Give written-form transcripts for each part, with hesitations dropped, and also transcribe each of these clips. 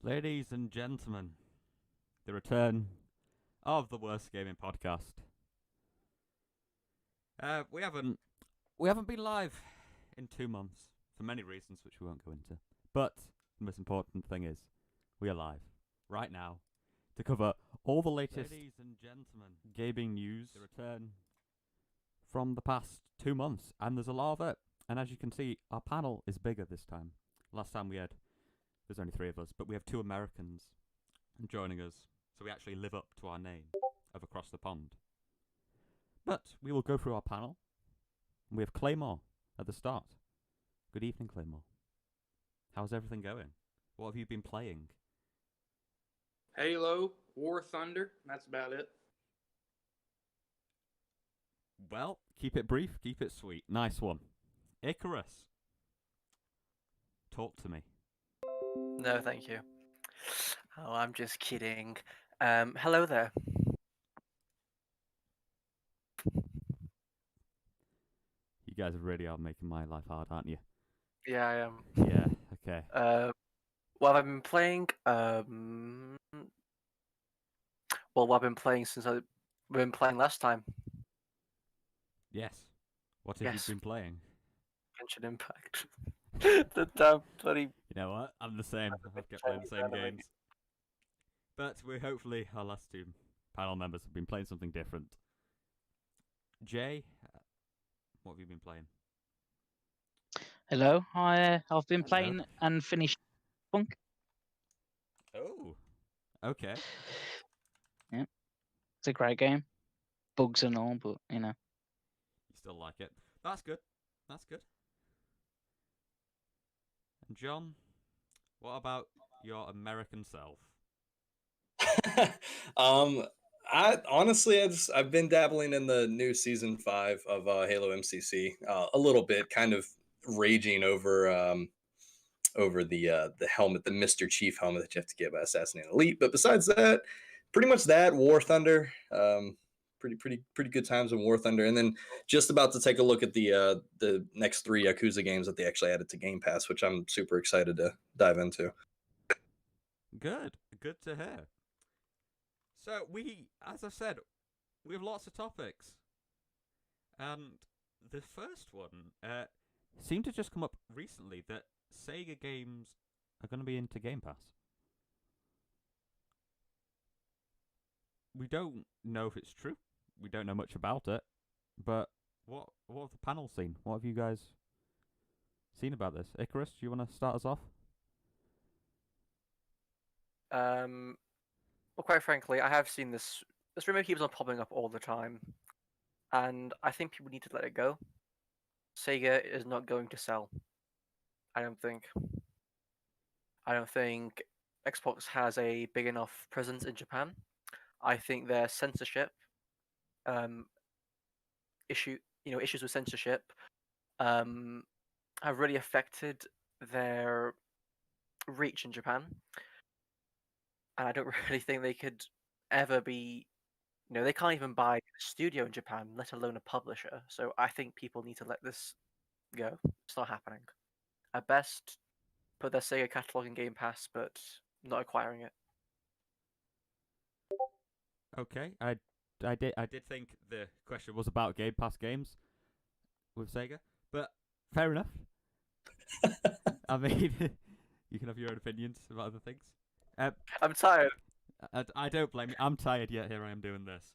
Ladies and gentlemen, the return of the Worst Gaming Podcast. We haven't been live in 2 months for many reasons which we won't go into. But the most important thing is we are live right now to cover all the latest Ladies and gentlemen, gaming news. The return from the past 2 months, and there's a lot of it. And as you can see, our panel is bigger this time. Last time there's only 3 of us, but we have 2 Americans joining us, so we actually live up to our name of Across the Pond. But we will go through our panel. We have Claymore at the start. Good evening, Claymore. How's everything going? What have you been playing? Halo, War Thunder, that's about it. Well, keep it brief, keep it sweet. Nice one. Icarus, talk to me. No, thank you. Oh, I'm just kidding. Hello there. You guys really are making my life hard, aren't you? Yeah, I am. Yeah, okay. What have I been playing? What I've been playing since I've been playing last time. Yes. What have Yes. you been playing? Genshin Impact. The damn bloody. You know what? I'm the same. I've kept playing the same games. But hopefully our last 2 panel members have been playing something different. Jay, what have you been playing? Hello, I've been Hello. playing and finished Punk. Oh, okay. Yeah, it's a great game. Bugs and all, but you know. You still like it. That's good. That's good. And John, what about your American self? I've been dabbling in the new season 5 of Halo MCC a little bit, kind of raging over the helmet, the Mr. Chief helmet that you have to get by assassinating Elite. But besides that, pretty much that War Thunder. Pretty good times in War Thunder, and then just about to take a look at the next 3 Yakuza games that they actually added to Game Pass, which I'm super excited to dive into. Good to hear. So as I said, we have lots of topics, and the first one seemed to just come up recently that Sega games are going to be into Game Pass. We don't know if it's true. We don't know much about it, but what have the panel seen? What have you guys seen about this? Icarus, do you want to start us off? Well, quite frankly, I have seen this. This rumor keeps on popping up all the time, and I think people need to let it go. Sega is not going to sell. I don't think. I don't think Xbox has a big enough presence in Japan. I think their censorship issues with censorship have really affected their reach in Japan, and I don't really think they could ever be. They can't even buy a studio in Japan, let alone a publisher. So I think people need to let this go. It's not happening. At best, put their Sega catalog in Game Pass, but not acquiring it. Okay, I did think the question was about Game Pass games with Sega, but fair enough. I mean, you can have your own opinions about other things. I'm tired. I don't blame you. I'm tired, yet here I am doing this.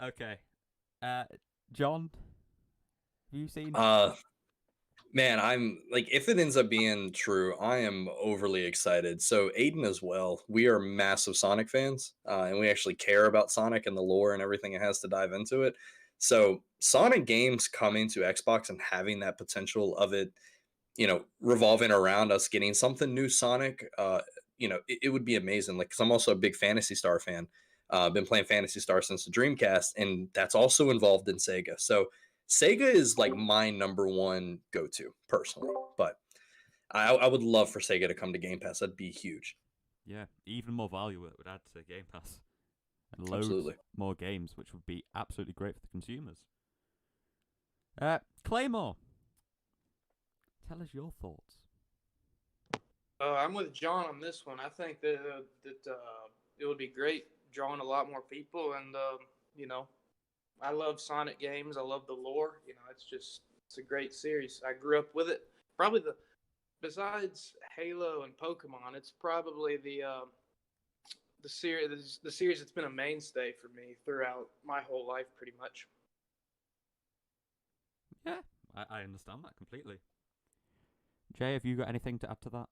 Okay, John, have you seen? Man, I'm like, if it ends up being true, I am overly excited. So Aiden as well, we are massive Sonic fans, and we actually care about Sonic and the lore and everything it has to dive into it. So Sonic games coming to Xbox and having that potential of it, revolving around us getting something new Sonic, it would be amazing. Like, 'cause I'm also a big Phantasy Star fan. Been playing Phantasy Star since the Dreamcast, and that's also involved in Sega. So Sega is like my number one go-to personally, but I would love for Sega to come to Game Pass. That'd be huge. Yeah, even more value it would add to Game Pass, and loads Absolutely. more games, which would be absolutely great for the consumers. Claymore, tell us your thoughts. I'm with John on this one. I think that it would be great drawing a lot more people, and you know, I love Sonic games. I love the lore. You know, it's a great series. I grew up with it. Probably besides Halo and Pokemon, it's probably the series that's been a mainstay for me throughout my whole life, pretty much. Yeah, I understand that completely. Jay, have you got anything to add to that?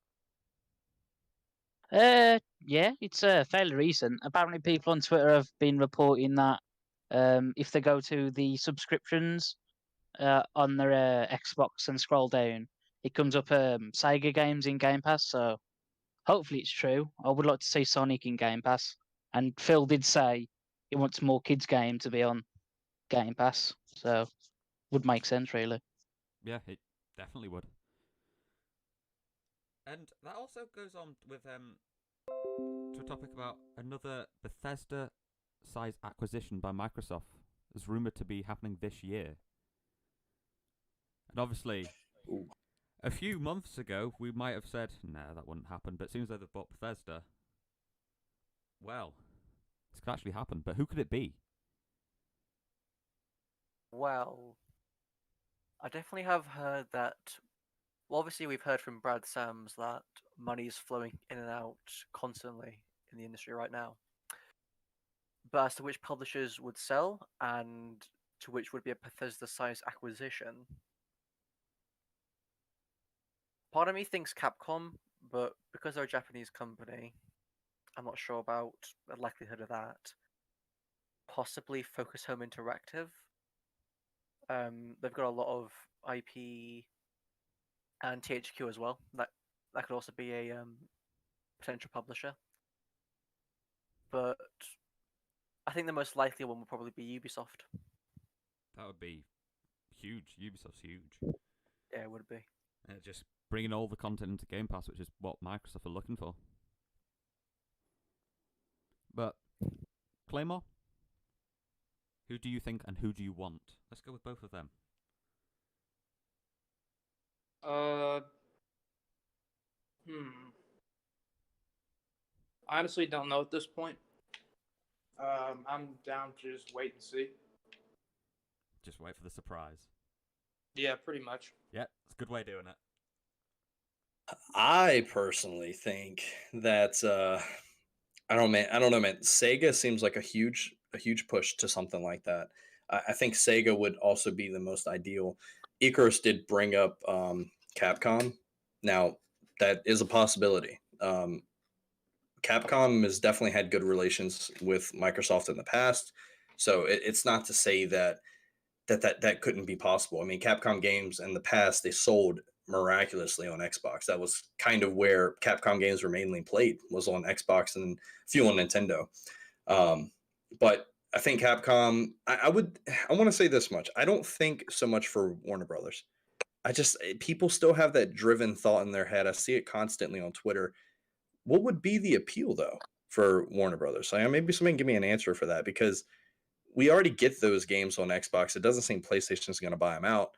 Yeah, it's fairly recent. Apparently, people on Twitter have been reporting that if they go to the subscriptions on their Xbox and scroll down, it comes up Sega games in Game Pass. So hopefully it's true. I would like to see Sonic in Game Pass. And Phil did say he wants more kids' game to be on Game Pass. So would make sense, really. Yeah, it definitely would. And that also goes on with to a topic about another Bethesda-sized acquisition by Microsoft is rumored to be happening this year. And obviously, Ooh. a few months ago, we might have said, no, that wouldn't happen. But as soon as they've bought Bethesda, well, this could actually happen. But who could it be? Well, I definitely have heard that. Well, obviously, we've heard from Brad Sams that money is flowing in and out constantly in the industry right now. But as to which publishers would sell and to which would be a Bethesda-sized acquisition, part of me thinks Capcom, but because they're a Japanese company, I'm not sure about the likelihood of that. Possibly Focus Home Interactive. They've got a lot of IP and THQ as well. That could also be a potential publisher. But I think the most likely one would probably be Ubisoft. That would be huge. Ubisoft's huge. Yeah, it would be. Just bringing all the content into Game Pass, which is what Microsoft are looking for. But, Claymore? Who do you think and who do you want? Let's go with both of them. I honestly don't know at this point. I'm down to just wait and see. Just wait for the surprise. Yeah, pretty much. Yeah, it's a good way of doing it. I personally think that I don't know, man. Sega seems like a huge push to something like that. I think Sega would also be the most ideal. Icarus did bring up Capcom. Now that is a possibility. Capcom has definitely had good relations with Microsoft in the past, so it's not to say that couldn't be possible. I mean, Capcom games in the past, they sold miraculously on Xbox. That was kind of where Capcom games were mainly played, was on Xbox and a few on Nintendo. But I think Capcom, I want to say this much. I don't think so much for Warner Brothers. People still have that driven thought in their head. I see it constantly on Twitter. What would be the appeal though for Warner Brothers? Maybe somebody can give me an answer for that, because we already get those games on Xbox. It doesn't seem PlayStation is going to buy them out.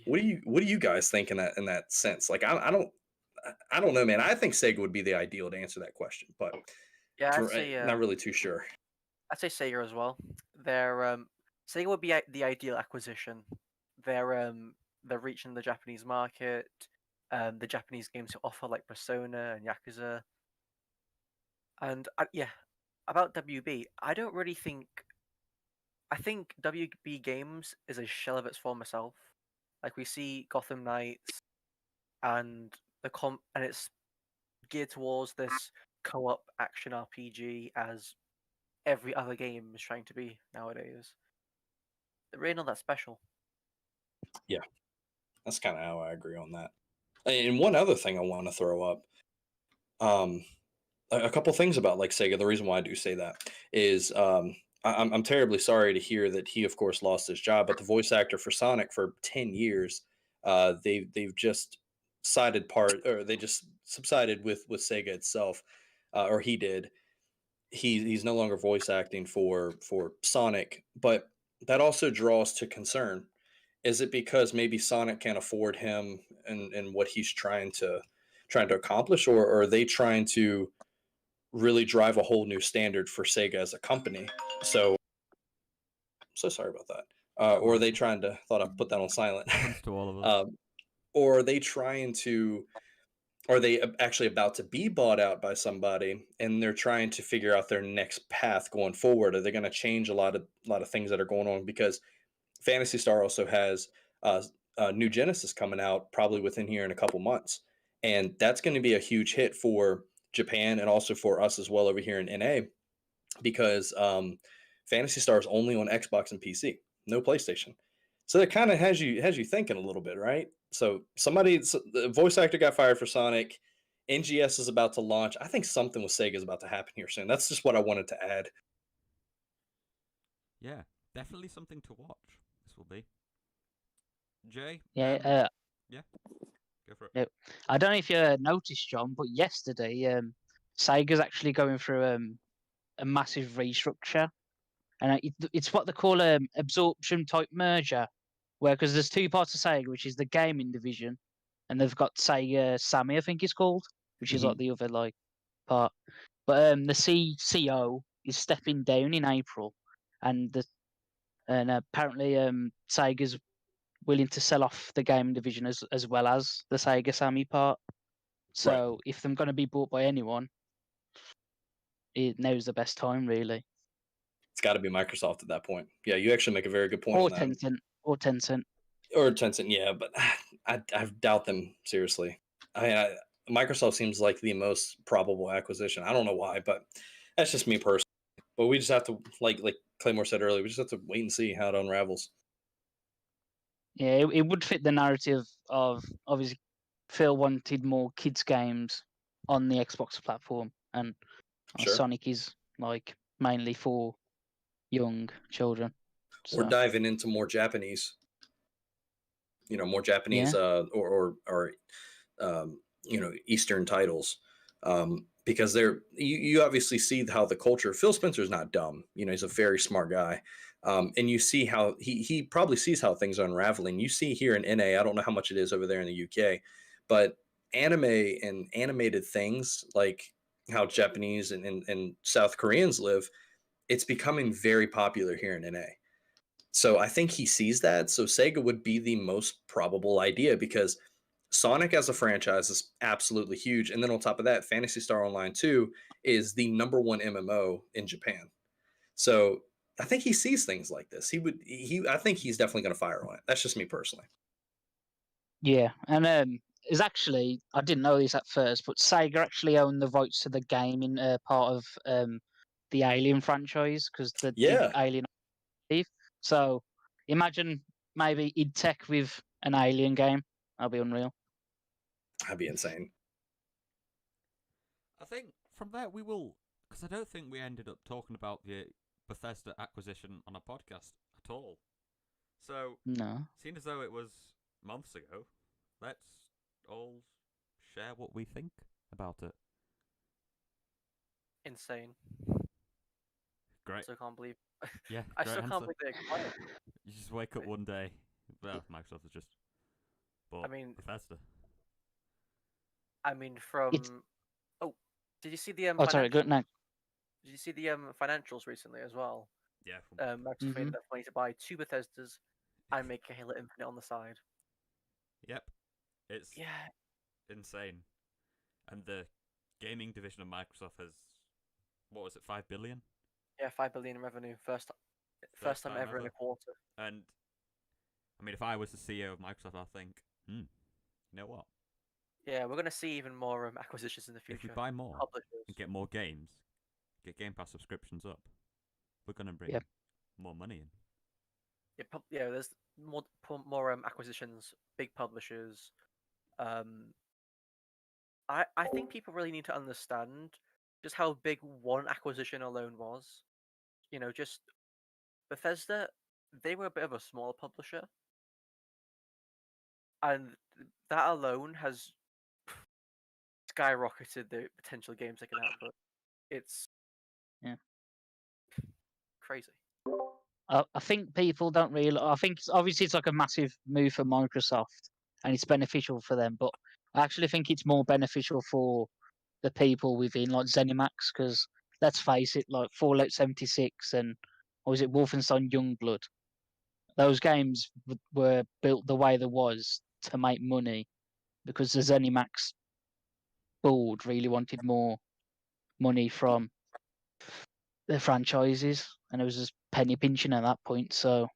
What do you guys think in that sense? Like, I don't know, man. I think Sega would be the ideal to answer that question, but Yeah, I'd say not really too sure. I'd say Sega as well. Sega would be the ideal acquisition. They're reaching the Japanese market. The Japanese games to offer like Persona and Yakuza. And about WB, I don't really think. I think WB Games is a shell of its former self. Like we see Gotham Knights, and and it's geared towards this co-op action RPG as every other game is trying to be nowadays. They're really not that special. Yeah, that's kind of how I agree on that. And one other thing I want to throw up, a couple things about like Sega. The reason why I do say that is I'm terribly sorry to hear that he, of course, lost his job. But the voice actor for Sonic for 10 years, they've just they just subsided with Sega itself, or he did. He's no longer voice acting for Sonic, but that also draws to concern. Is it because maybe Sonic can't afford him and what he's trying trying to accomplish, or are they trying to really drive a whole new standard for Sega as a company? So sorry about that. Or are they trying to? Thought I'd put that on silent. Happens to all of us. Or are they trying to? Are they actually about to be bought out by somebody, and they're trying to figure out their next path going forward? Are they going to change a lot of things that are going on? Because Fantasy Star also has new Genesis coming out probably within here in a couple months, and that's going to be a huge hit for Japan and also for us as well over here in NA, because Fantasy Star is only on Xbox and PC, no PlayStation. So that kind of has you thinking a little bit, right? So the voice actor got fired for Sonic. NGS is about to launch. I think something with Sega is about to happen here soon. That's just what I wanted to add. Yeah, definitely something to watch. This will be. Jay? Yeah. Yeah. Go for it. No, I don't know if you noticed, John, but yesterday, Sega's actually going through a massive restructure, and it's what they call absorption type merger, where because there's two parts of Sega, which is the gaming division, and they've got Sega Sammy, I think it's called, which is like the other like part. But the CCO is stepping down in April, and apparently Sega's willing to sell off the gaming division as well as the Sega Sammy part. So if they're going to be bought by anyone, now's the best time, really. It's got to be Microsoft at that point. Yeah, you actually make a very good point Or on that. Tencent. Or Tencent. Or Tencent, yeah, but I doubt them seriously. I mean, Microsoft seems like the most probable acquisition. I don't know why, but that's just me personally. But we just have to, like Claymore said earlier, we just have to wait and see how it unravels. Yeah, it would fit the narrative of obviously Phil wanted more kids games on the Xbox platform, and Sure. Sonic is like mainly for young children. We're diving into more Japanese, more Japanese or Eastern titles, because you obviously see how the culture. Phil Spencer's not dumb. He's a very smart guy. And you see how he probably sees how things are unraveling. You see here in NA, I don't know how much it is over there in the UK, but anime and animated things like how Japanese and South Koreans live, it's becoming very popular here in NA. So I think he sees that. So Sega would be the most probable idea, because Sonic as a franchise is absolutely huge. And then on top of that, Phantasy Star Online 2 is the #1 MMO in Japan. So I think he sees things like this. I think he's definitely going to fire on it. That's just me personally. Yeah, and it's actually, I didn't know this at first, but Sega actually owned the rights to the game in part of the Alien franchise, because the Alien. So imagine maybe id Tech with an Alien game. That'd be unreal. That'd be insane. I think from there we will, because I don't think we ended up talking about the Bethesda acquisition on a podcast at all. So, no. Seeing as though it was months ago, let's all share what we think about it. Insane. Great. I still can't believe. Yeah, I still can't believe they acquired. You just wake up one day. Well, Microsoft has just bought Bethesda. I mean, from did you see the sorry, good night. Did you see the financials recently as well? Yeah. Microsoft made enough money to buy 2 Bethesdas and make a Halo Infinite on the side. Yep. It's insane. And the gaming division of Microsoft has, what was it, 5 billion? Yeah, 5 billion in revenue. First time ever in a quarter. And I mean, if I was the CEO of Microsoft, I'd think, you know what? Yeah, we're going to see even more acquisitions in the future. If we buy more and get more games, get Game Pass subscriptions up, we're going to bring more money in. Yeah, there's more acquisitions, big publishers. I think people really need to understand just how big one acquisition alone was. Just Bethesda, they were a bit of a smaller publisher, and that alone has skyrocketed the potential games they can output. It's crazy. I think people don't realize. I think obviously it's like a massive move for Microsoft, and it's beneficial for them. But I actually think it's more beneficial for the people within like ZeniMax because let's face it, like Fallout 76 and or was it Wolfenstein Youngblood? Those games were built the way there was to make money because the ZeniMax board really wanted more money from the franchises, and it was just penny pinching at that point. So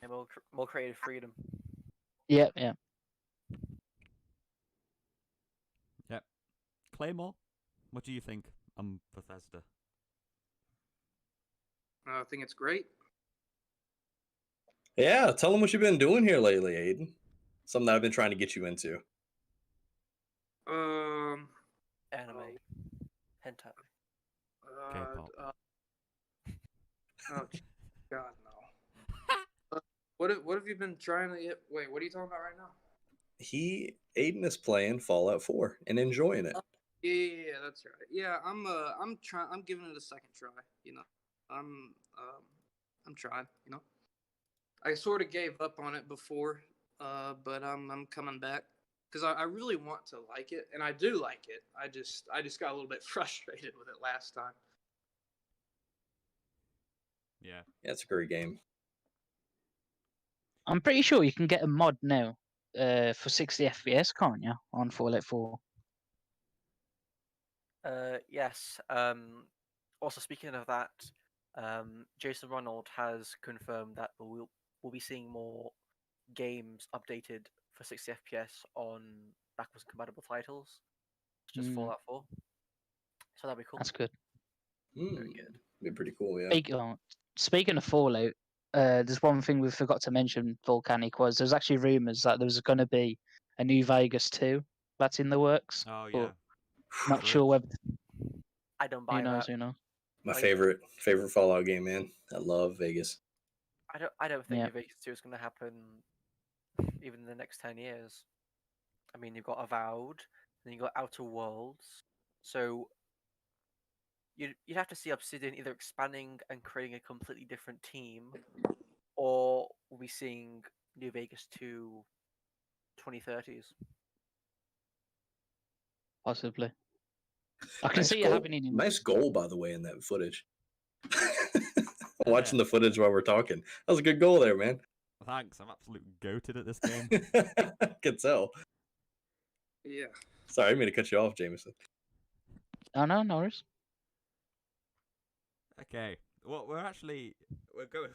And more creative freedom. yeah. Claymore, what do you think? Bethesda. I think it's great. Yeah, tell them what you've been doing here lately, Aiden. Something that I've been trying to get you into. Anime. Hentai. K-pop. Oh, God, no. What have you been trying to get? Wait, what are you talking about right now? Aiden is playing Fallout 4 and enjoying it. Yeah, that's right. Yeah, I'm trying. I'm giving it a second try. You know, I'm trying. You know, I sort of gave up on it before, but I'm coming back because I really want to like it, and I do like it. I just got a little bit frustrated with it last time. Yeah. Yeah, it's a great game. I'm pretty sure you can get a mod now for 60 FPS, can't you, on Fallout 4? Yes. Also, speaking of that, Jason Ronald has confirmed that we'll be seeing more games updated for 60 FPS on backwards compatible titles, such as Fallout 4. So that'd be cool. That's good. Very good. Be pretty cool, yeah. Speaking of Fallout, there's one thing we forgot to mention. Volcanic was there's actually rumors that there was going to be a New Vegas 2 that's in the works. Oh yeah. Not sure whether I don't buy that. who knows. My Like- favorite Fallout game, man. I love Vegas. I don't think Yeah. New Vegas 2 is going to happen even in the next 10 years. I mean, you've got Avowed, then you've got Outer Worlds. So you'd have to see Obsidian either expanding and creating a completely different team, or we'll be seeing New Vegas 2 2030s. Possibly. I can Nice see it goal. happening in Nice goal, by the way, in that footage. Watching the footage while we're talking. That was a good goal there, man. Thanks. I'm absolutely goated at this game. Can tell. Yeah. Sorry, I didn't mean to cut you off, Jameson. Oh no, Norris. Okay. Well, we're going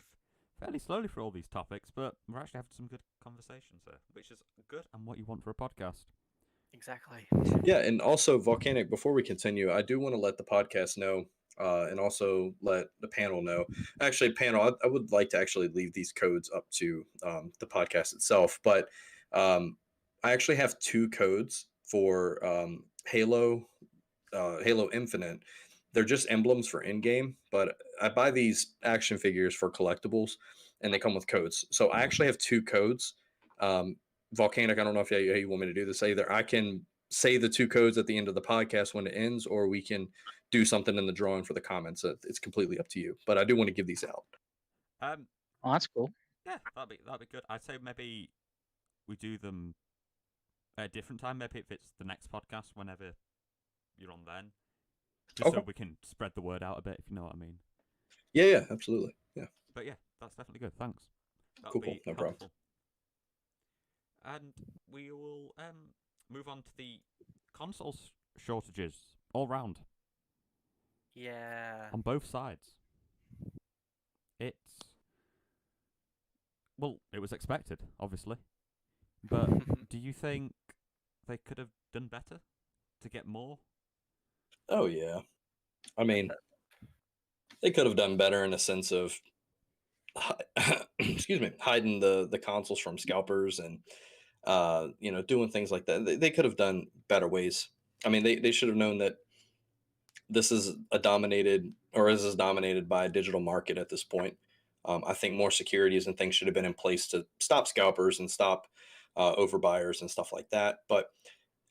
fairly slowly through all these topics, but we're actually having some good conversations here, which is good and what you want for a podcast. Exactly. Yeah, and also, Volcanic, before we continue, I do want to let the podcast know and also let the panel know. Actually, panel, I would like to actually leave these codes up to the podcast itself, but I actually have 2 codes for Halo Infinite. They're just emblems for in-game, but I buy these action figures for collectibles, and they come with codes. So I actually have 2 codes. Volcanic, I don't know if you want me to do this. Either I can say the 2 codes at the end of the podcast when it ends, or we can do something in the drawing for the comments. It's completely up to you. But I do want to give these out. Oh, that's cool. Yeah, that'd be good. I'd say maybe we do them at a different time. Maybe if it's the next podcast, whenever you're on then, just so we can spread the word out a bit, if you know what I mean. Yeah, absolutely. Yeah. But yeah, that's definitely good. Thanks. That'll Cool, be no problem. helpful. And we will move on to the console shortages all round Yeah. on both sides. It was expected, obviously. But do you think they could have done better to get more? Oh, yeah. I mean, they could have done better in a sense of, excuse me, hiding the consoles from scalpers and, doing things like that. They could have done better ways. I mean, they should have known that this is dominated by a digital market at this point. I think more securities and things should have been in place to stop scalpers and stop overbuyers and stuff like that. But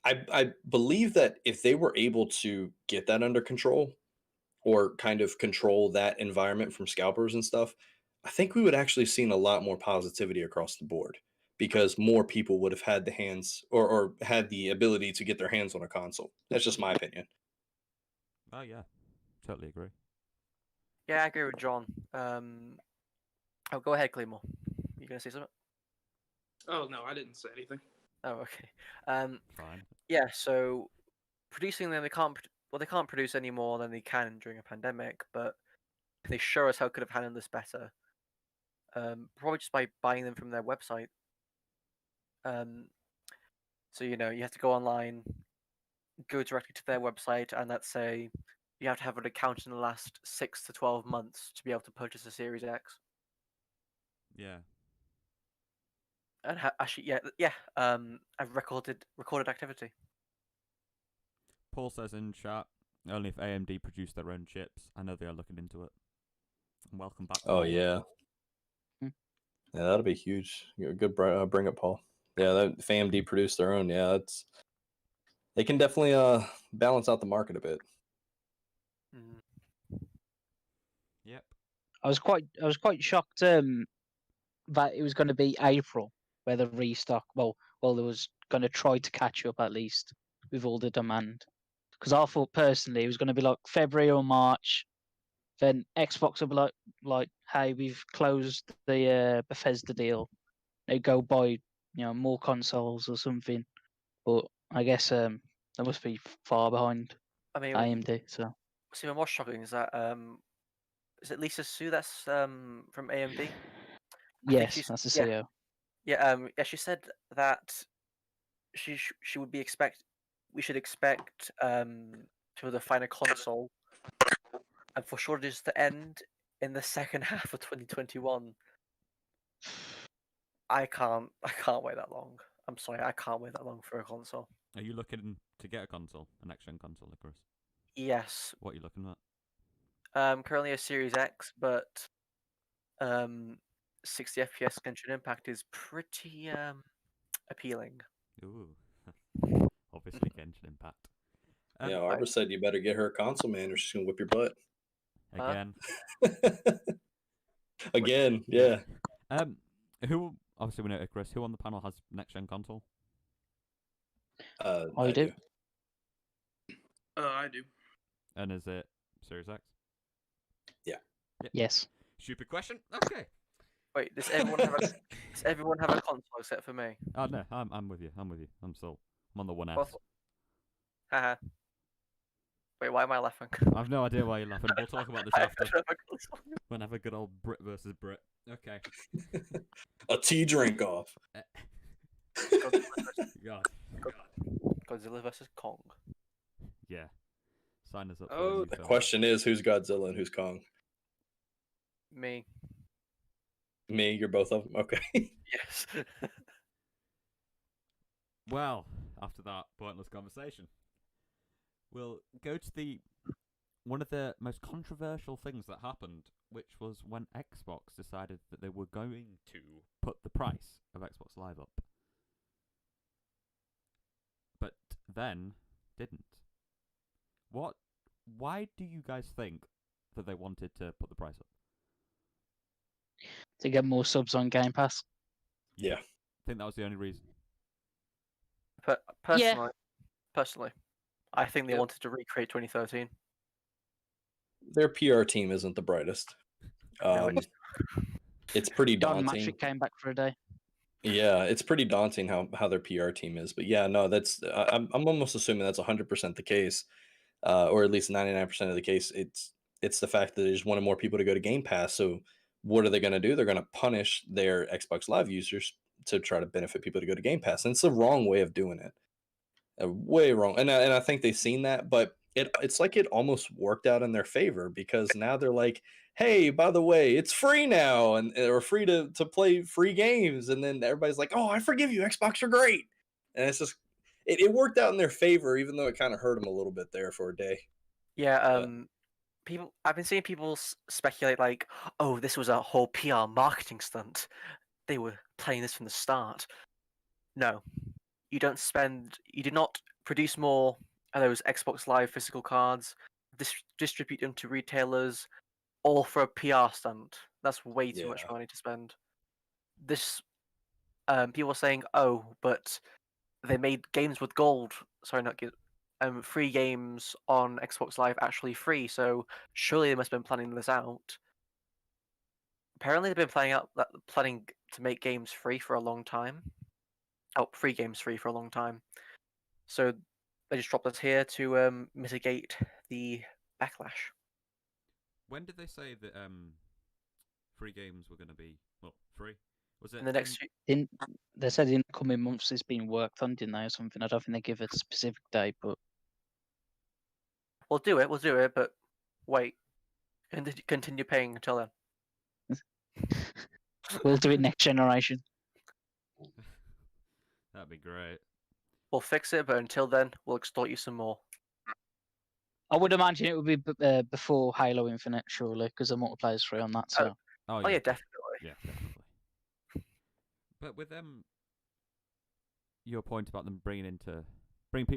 I believe that if they were able to get that under control or kind of control that environment from scalpers and stuff, I think we would actually seen a lot more positivity across the board because more people would have had the hands or had the ability to get their hands on a console. That's just my opinion. Oh yeah, totally agree. Yeah, I agree with John. Oh, go ahead, Claymore. You gonna say something? Oh no, I didn't say anything. Oh, okay. Fine. Yeah. So producing them, they can't produce any more than they can during a pandemic, but they sure as hell could have handled this better. Probably just by buying them from their website. So you have to go online, go directly to their website, and let's say you have to have an account in the last 6 to 12 months to be able to purchase a Series X. Yeah. And actually, yeah. I've recorded activity. Paul says in chat, only if AMD produce their own chips. I know they are looking into it. And welcome back. Oh Paul. yeah, Hmm. yeah, that'll be huge. Good bring up, Paul. Yeah, that if AMD produce their own, yeah, they can definitely balance out the market a bit. Mm. Yep. I was quite shocked that it was going to be April where the restock. Well, there was going to try to catch up at least with all the demand. Because I thought personally it was going to be like February or March. Then Xbox will be like, hey, we've closed the Bethesda deal. They go buy more consoles or something. But I guess they must be far behind I mean, AMD. So what's even more shocking is that is it Lisa Su that's from AMD? I think yes, she's that's the yeah CEO. yeah. She said that she would be we should expect to the final console and for shortages to end in the second half of 2021. I can't wait that long. I'm sorry, I can't wait that long for a console. Are you looking to get a console, a next-gen console, Chris? Yes. What are you looking at? Currently a Series X, but 60 FPS Genshin Impact is pretty appealing. Ooh. Obviously, Genshin Impact. Yeah, Arbor said you better get her a console, man, or she's gonna whip your butt. Again. Again, yeah. Who? Obviously, we know Chris. Who on the panel has next-gen console? I do. I do. And is it Series X? Yeah. Yep. Yes. Stupid question. Okay. Wait, does everyone have a console except for me? Oh no, I'm with you. I'm on the 1S. Haha. Wait, why am I laughing? I've no idea why you're laughing. We'll talk about this I after. don't have a console. We'll have a good old Brit versus Brit. Okay. A tea drink off. God. Godzilla vs Kong. Yeah. Sign us up for Oh, the new The film. question is, who's Godzilla and who's Kong? Me. Me, you're both of them? Okay. Yes. Well, after that pointless conversation, we'll go to one of the most controversial things that happened, which was when Xbox decided that they were going to put the price of Xbox Live up. But then didn't. Why do you guys think that they wanted to put the price up? To get more subs on Game Pass. Yeah. I think that was the only reason. Personally, I think they wanted to recreate 2013. Their PR team isn't the brightest. It's pretty Don daunting. Matrick came back for a day. Yeah, it's pretty daunting how their PR team is. But yeah, no, that's I'm almost assuming that's 100% the case, or at least 99% of the case. It's the fact that they just wanted more people to go to Game Pass. So what are they going to do? They're going to punish their Xbox Live users to try to benefit people to go to Game Pass, and it's the wrong way of doing it. Way wrong. And I think they've seen that, but it's like it almost worked out in their favor because now they're like, hey, by the way, it's free now, and or free to play free games, and then everybody's like, oh, I forgive you, Xbox are great, and it's just it worked out in their favor, even though it kind of hurt them a little bit there for a day. Yeah. I've been seeing people speculate like, oh, this was a whole PR marketing stunt. They were playing this from the start. No, you do not produce more of those Xbox Live physical cards, distribute them to retailers, all for a PR stunt. That's way too much Yeah. money to spend. This people were saying, "Oh, but they made games with gold. Sorry, not games. Free games on Xbox Live actually free. So surely they must have been planning this out." Apparently, they've been planning to make games free for a long time. Oh, free games free for a long time. So they just dropped this here to mitigate the backlash. When did they say that free games were going to be free? Was it In the next They said in the coming months it's being worked on, didn't they, or something? I don't think they give a specific date, but We'll do it, but wait. Continue paying until then. we'll do it next generation. That'd be great. We'll fix it, but until then, we'll extort you some more. I would imagine it would be before Halo Infinite, surely, because the multiplayer's free on that. So Oh yeah, definitely. Yeah, definitely. But with your point about them bringing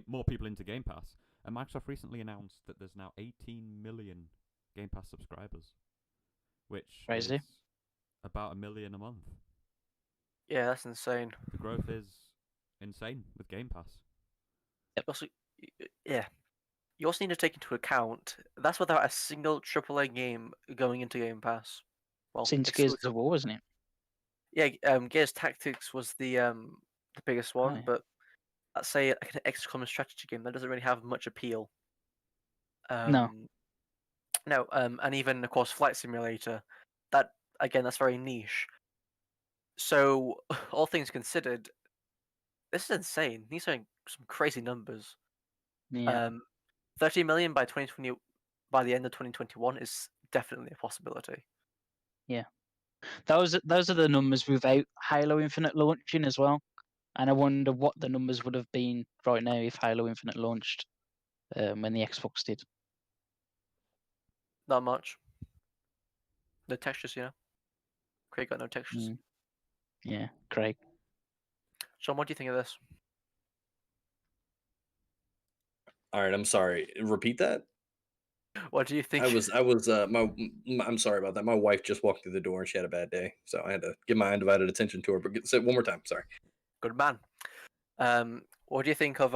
more people into Game Pass, and Microsoft recently announced that there's now 18 million Game Pass subscribers, which Crazy. is about 1 million a month. Yeah, that's insane. The growth is insane with Game Pass. Also, yeah, you also need to take into account that's without a single AAA game going into Game Pass. Well, since Gears of War, wasn't it? Yeah, Gears Tactics was the biggest one, yeah. but let's say like an XCOM strategy game that doesn't really have much appeal. No. No, and even of course Flight Simulator, that again that's very niche. So all things considered, this is insane. These are some crazy numbers. Yeah. 30 million by 2020, by the end of 2021 is definitely a possibility. Yeah. Those are the numbers without Halo Infinite launching as well. And I wonder what the numbers would have been right now if Halo Infinite launched when the Xbox did. Not much. The textures, Craig got no textures. Yeah, Craig. Sean, what do you think of this? All right, I'm sorry. Repeat that. What do you think? I'm sorry about that. My wife just walked through the door and she had a bad day, so I had to give my undivided attention to her. But say it one more time. Sorry. Good man. What do you think of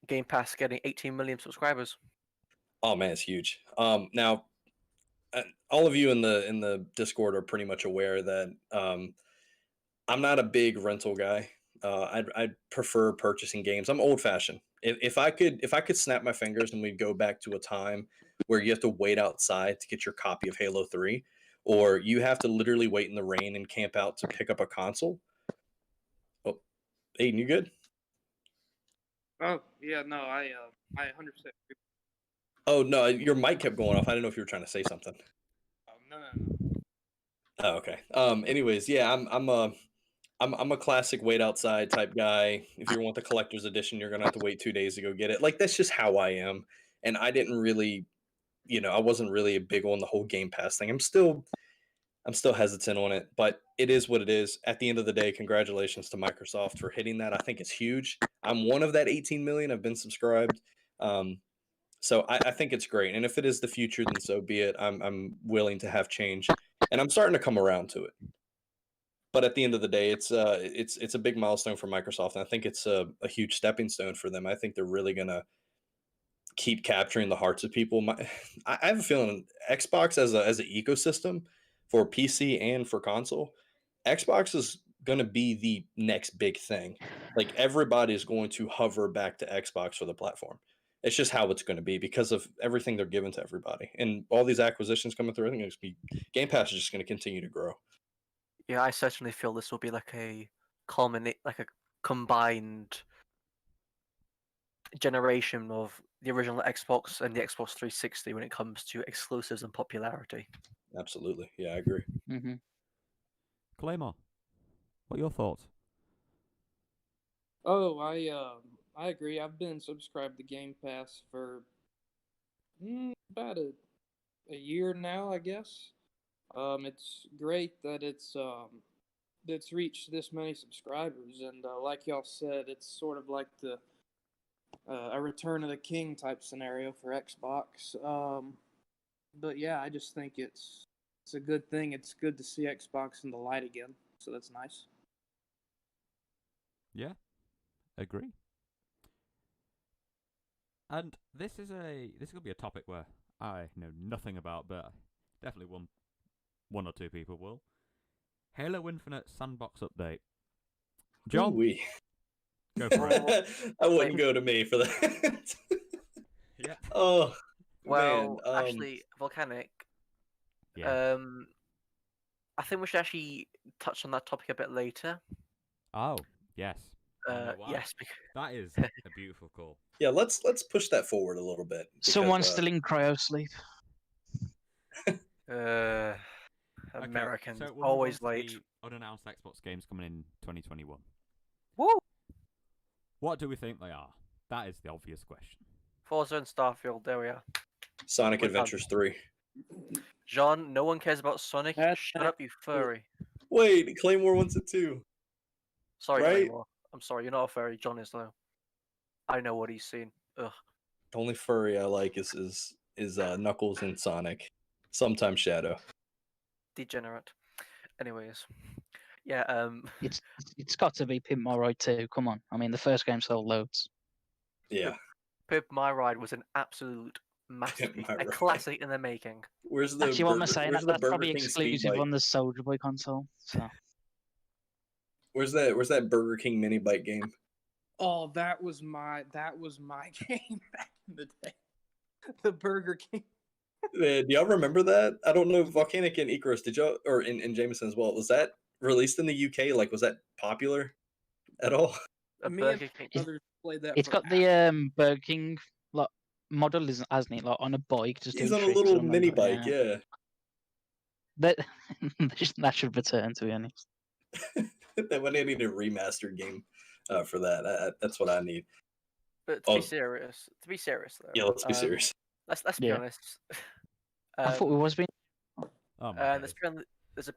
Game Pass getting 18 million subscribers? Oh man, it's huge. Now, all of you in the Discord are pretty much aware that I'm not a big rental guy. I'd prefer purchasing games. I'm old fashioned. If I could snap my fingers and we'd go back to a time where you have to wait outside to get your copy of Halo 3, or you have to literally wait in the rain and camp out to pick up a console. Oh, Aiden, you good? Oh yeah, no, I 100% agree. Oh no, your mic kept going off. I didn't know if you were trying to say something. Oh, no. Oh, okay. Anyways, yeah, I'm a classic wait outside type guy. If you want the collector's edition, you're gonna have to wait 2 days to go get it. Like that's just how I am. And I didn't really, I wasn't really a big on the whole Game Pass thing. I'm still hesitant on it, but it is what it is. At the end of the day, congratulations to Microsoft for hitting that. I think it's huge. I'm one of that 18 million. I've been subscribed. So I think it's great. And if it is the future, then so be it. I'm willing to have change. And I'm starting to come around to it. But at the end of the day, it's a big milestone for Microsoft, and I think it's a huge stepping stone for them. I think they're really gonna keep capturing the hearts of people. I have a feeling Xbox as an ecosystem for PC and for console, Xbox is gonna be the next big thing. Like everybody is going to hover back to Xbox for the platform. It's just how it's going to be because of everything they're giving to everybody, and all these acquisitions coming through. I think Game Pass is just going to continue to grow. Yeah, I certainly feel this will be like a combined generation of the original Xbox and the Xbox 360 when it comes to exclusives and popularity. Absolutely, yeah, I agree. Mm-hmm. Claymore, what are your thoughts? Oh, I agree. I've been subscribed to Game Pass for about a year now, I guess. It's great that it's reached this many subscribers, and like y'all said, it's sort of like a Return of the King type scenario for Xbox. But yeah, I just think it's a good thing. It's good to see Xbox in the light again, so that's nice. Yeah, agree. And this is gonna be a topic where I know nothing about, but definitely one or two people will. Halo Infinite Sandbox update. John, Ooh-wee. go for it. Well, I wouldn't go to me for that. Yep. Oh well, man. actually, Volcanic. Yeah. I think we should actually touch on that topic a bit later. Oh, yes. I know why. Yes, because That is a beautiful call. Yeah, let's push that forward a little bit. Someone's because, still in cryo sleep. Americans Okay, so we'll always move on to late. the unannounced Xbox games coming in 2021. Woo! What do we think they are? That is the obvious question. Forza and Starfield. There we are. Sonic We're done. Adventures 3. John, no one cares about Sonic. That's Shut up, you furry. Wait, Claymore wants it too. Sorry, Right? Claymore. I'm sorry, you're not a furry. John is though. I know what he's seen. Ugh. The only furry I like is Knuckles and Sonic. Sometimes Shadow. Degenerate. Anyways, yeah. It's got to be Pimp My Ride 2. Come on. I mean, the first game sold loads. Yeah. Pimp My Ride was an absolute masterpiece, My a Ride. classic in the making. Where's the Actually, what am I Burger- saying? Where's That's the Burger probably King speed exclusive bike? on the Soldier Boy console. So Where's that Burger King mini bike game? Oh, that was my game back in the day. The Burger King. Do y'all remember that? I don't know. Volcanic and Icarus, did y'all, or in Jameson as well? Was that released in the UK? Like, was that popular at all? A Me and Burger King. others played that. it's for got the Burger King like model, hasn't it? Like on a bike, just He's doing on a tricks. I little mini remember, bike, yeah. That that should return, to be honest. That when they need a remastered game for that. That's what I need. But to Oh. be serious, though. Yeah, let's be serious. Let's be Yeah. honest. I thought we was being. Oh my There's days. apparently there's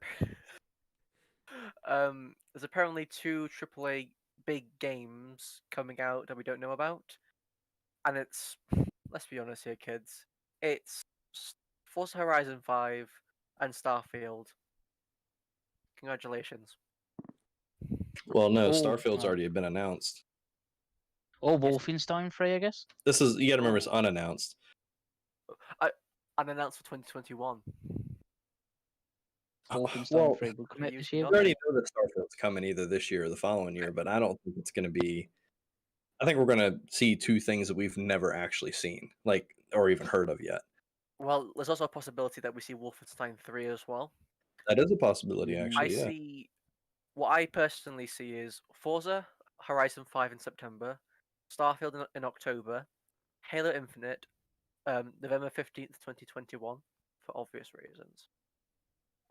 apparently 2 AAA big games coming out that we don't know about, and it's, let's be honest here, kids. It's Forza Horizon 5 and Starfield. Congratulations. Well, no, Oh, Starfield's wow. already been announced. Or Wolfenstein 3, I guess. This is, you got to remember, it's unannounced. Unannounced for 2021. Wolfenstein Well, 3 will come out you this should year. know we already know that Starfield's coming either this year or the following year, but I don't think it's going to be. I think we're going to see 2 things that we've never actually seen, like, or even heard of yet. Well, there's also a possibility that we see Wolfenstein 3 as well. That is a possibility, Mm. actually. What I personally see is Forza Horizon 5 in September, Starfield in October, Halo Infinite November 15th, 2021, for obvious reasons.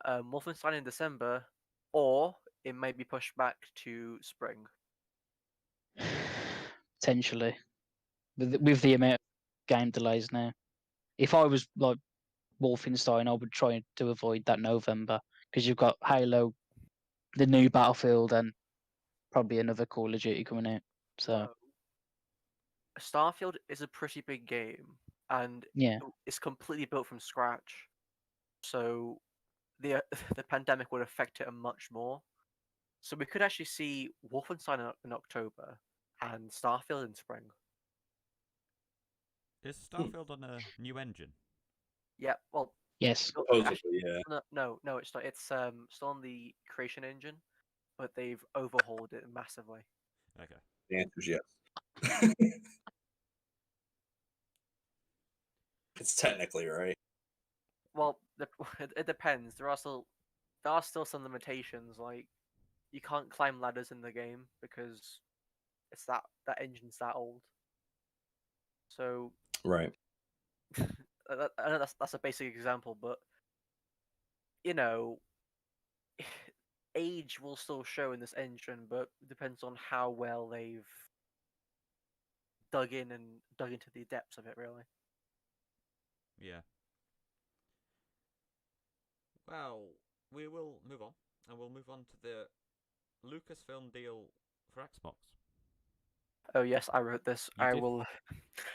Wolfenstein in December, or it may be pushed back to spring. Potentially, with the amount of game delays now. If I was like Wolfenstein, I would try to avoid that November because you've got Halo, the new Battlefield, and probably another Call of Duty coming out. So Starfield is a pretty big game, and yeah, it's completely built from scratch. So the the pandemic would affect it much more. So we could actually see Wolfenstein in October and Starfield in spring. Is Starfield on a new engine? Yeah, well, yes. Supposedly, yeah. no, it's not. It's still on the Creation Engine, but they've overhauled it massively. Okay. The answer is yes. It's technically right. Well, it depends. There are still some limitations. Like you can't climb ladders in the game because it's that engine's that old. So Right. I know that's a basic example, but you know, age will still show in this engine, but it depends on how well they've dug into the depths of it, really. Yeah. Well, we will move on, and we'll move on to the Lucasfilm deal for Xbox. Oh yes, I wrote this. You did.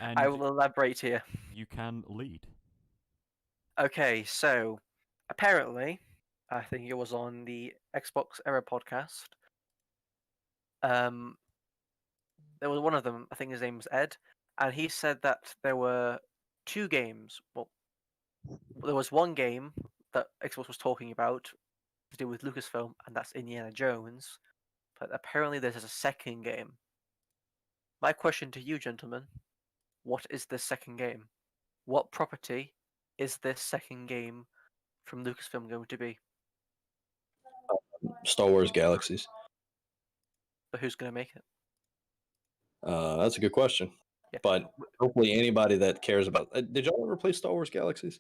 I And will elaborate here. you can lead. Okay, so apparently, I think it was on the Xbox Era podcast. There was one of them, I think his name was Ed, and he said that there were 2 games. Well, there was one game that Xbox was talking about to do with Lucasfilm, and that's Indiana Jones. But apparently there's a second game. My question to you, gentlemen, what is this second game? What property is this second game from Lucasfilm going to be? Star Wars Galaxies. But who's going to make it? That's a good question. Yeah. But hopefully anybody that cares about. Did y'all ever play Star Wars Galaxies?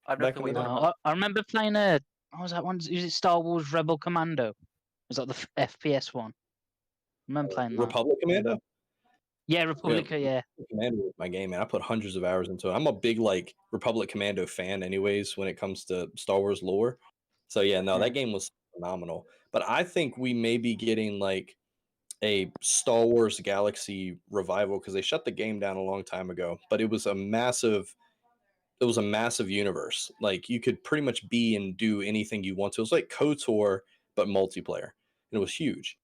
I've back no in clue the what day? you're on about. I remember playing what was that one? Was it Star Wars Rebel Commando? Was that the FPS one? I remember playing that. Republic Commando? Yeah, Republica, yeah. Commando was my game, man. I put hundreds of hours into it. I'm a big like Republic Commando fan, anyways, when it comes to Star Wars lore. So yeah, no, Yeah. that game was phenomenal. But I think we may be getting like a Star Wars Galaxy revival because they shut the game down a long time ago. But it was a massive universe. Like you could pretty much be and do anything you want to. It was like KOTOR but multiplayer. And it was huge.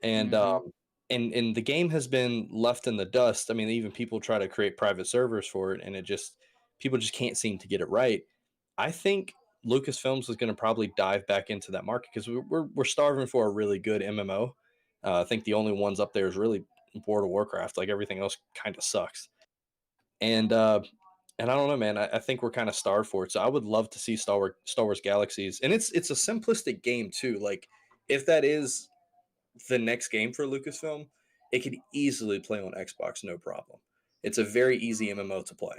And Mhm. and the game has been left in the dust. I mean, even people try to create private servers for it, and people just can't seem to get it right. I think Lucasfilms is going to probably dive back into that market because we're starving for a really good MMO. I think the only ones up there is really World of Warcraft. Like everything else kind of sucks. And I don't know, man. I think we're kind of starved for it. So I would love to see Star Wars Galaxies, and it's a simplistic game too. Like if that is the next game for Lucasfilm, it could easily play on Xbox, no problem. It's a very easy MMO to play.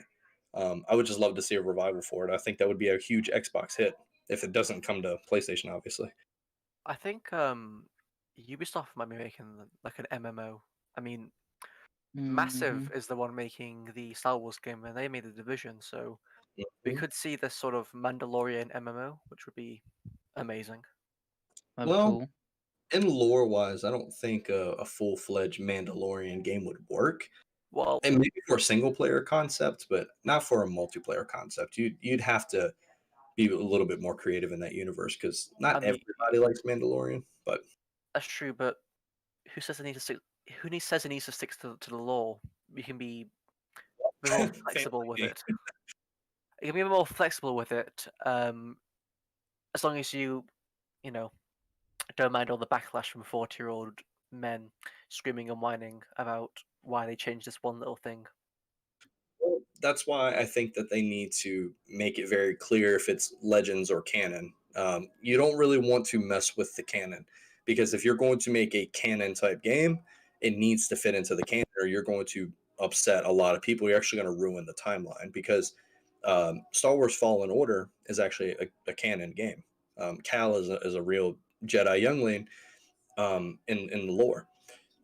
I would just love to see a revival for it. I think that would be a huge Xbox hit if it doesn't come to PlayStation, obviously. I think Ubisoft might be making like an MMO. I mean, Massive Mhm. is the one making the Star Wars game, and they made the Division, so we could see this sort of Mandalorian MMO, which would be amazing. That'd be Well, cool. in lore wise, I don't think a full fledged Mandalorian game would work. Well, And maybe for a single player concept, but not for a multiplayer concept. You'd have to be a little bit more creative in that universe because not I mean, everybody likes Mandalorian. But that's true, but who says it needs to stick? Says it needs to stick to the law? You can be a bit more flexible with it. You can be a bit more flexible with it, as long as you know, don't mind all the backlash from 40-year-old men screaming and whining about why they changed this one little thing. Well, that's why I think that they need to make it very clear if it's Legends or canon. You don't really want to mess with the canon because if you're going to make a canon type game, it needs to fit into the canon or you're going to upset a lot of people. You're actually going to ruin the timeline because Star Wars Fallen Order is actually a canon game. Cal is a real Jedi youngling in the lore.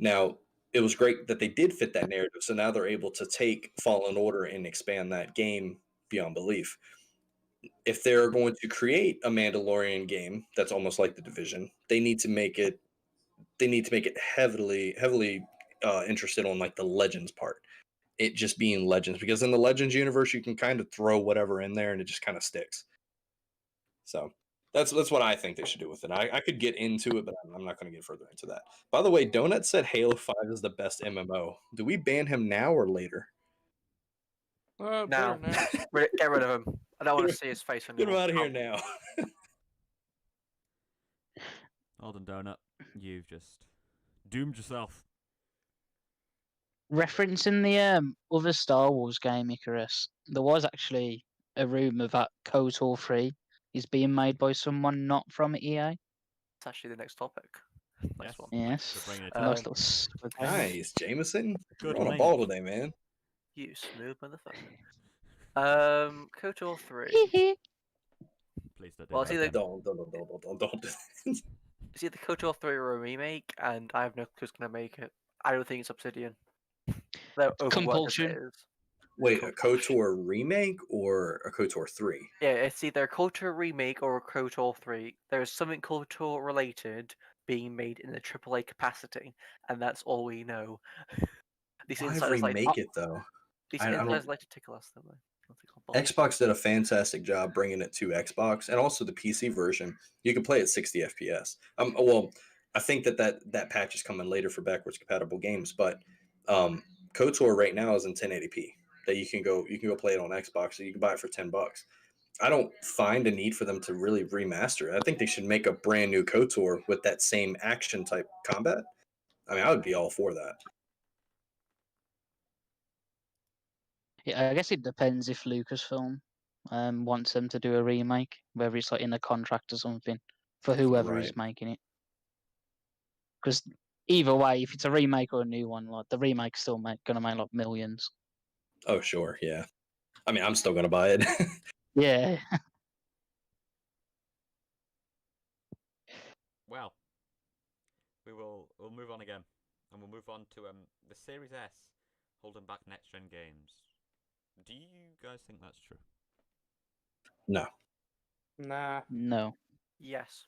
Now, it was great that they did fit that narrative. So now they're able to take Fallen Order and expand that game beyond belief. If they're going to create a Mandalorian game that's almost like the Division, they need to make it. They need to make it heavily interested on like the Legends part. It just being Legends because in the Legends universe you can kind of throw whatever in there and it just kind of sticks. So that's what I think they should do with it. I could get into it, but I'm not going to get further into that. By the way, Donut said Halo 5 is the best MMO. Do we ban him now or later? Better Now, now. get rid of him. I don't want to see his face Get him anymore. out of here now. Hold on, Donut. You've just doomed yourself. Referencing the other Star Wars game, Icarus, there was actually a rumor that KOTOR 3 is being made by someone not from EA. It's actually the next topic. Nice Yes. one. Yes. For bringing it Um, to Nice little swag. Nice, Jameson. Good You're on a link. ball today, man. You smooth motherfucker. KOTOR 3. Please don't do Well, that it's either again. Don't. it's either KOTOR 3 or a remake, and I have no clue who's gonna make it. I don't think it's Obsidian. They're overworked as it Compulsion. is. Wait, a KOTOR remake or a KOTOR 3? Yeah, it's either a KOTOR remake or a KOTOR 3. There is something KOTOR related being made in a AAA capacity, and that's all we know. These Why insiders remake it though? These I don't- insiders like to tickle us, don't they? Don't they, Bob? Xbox did a fantastic job bringing it to Xbox and also the PC version. You can play at 60 FPS. Well, I think that patch is coming later for backwards compatible games, but KOTOR right now is in 1080p. That you can go play it on Xbox, so you can buy it for $10. I don't find a need for them to really remaster it. I think they should make a brand new KOTOR with that same action type combat. I mean, I would be all for that. Yeah, I guess it depends if Lucasfilm wants them to do a remake, whether it's like in a contract or something for whoever Right. is making it. Because either way, if it's a remake or a new one, like the remake's still gonna make like millions. Oh, sure, yeah. I mean, I'm still gonna buy it. Yeah. Well, we'll move on again, and we'll move on to the Series S holding back next gen games. Do you guys think that's true? No. Nah. No. Yes.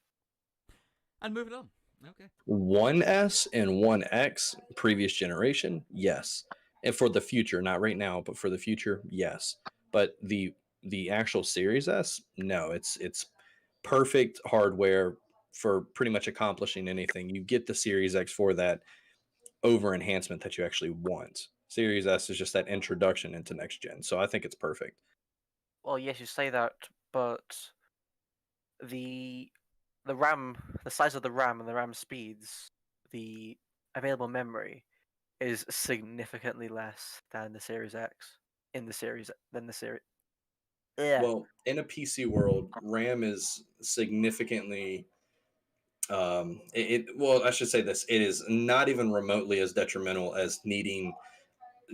And moving on. Okay. 1S and 1X previous generation, yes. And for the future, not right now, but for the future, yes. But the actual Series S, no. It's perfect hardware for pretty much accomplishing anything. You get the Series X for that over enhancement that you actually want. Series S is just that introduction into next gen. So I think it's perfect. Well, yes, you say that, but the RAM, the size of the RAM and the RAM speeds, the available memory is significantly less than the Series X in the series than the series. Yeah. Well, in a PC world, RAM is significantly well, I should say this, it is not even remotely as detrimental as needing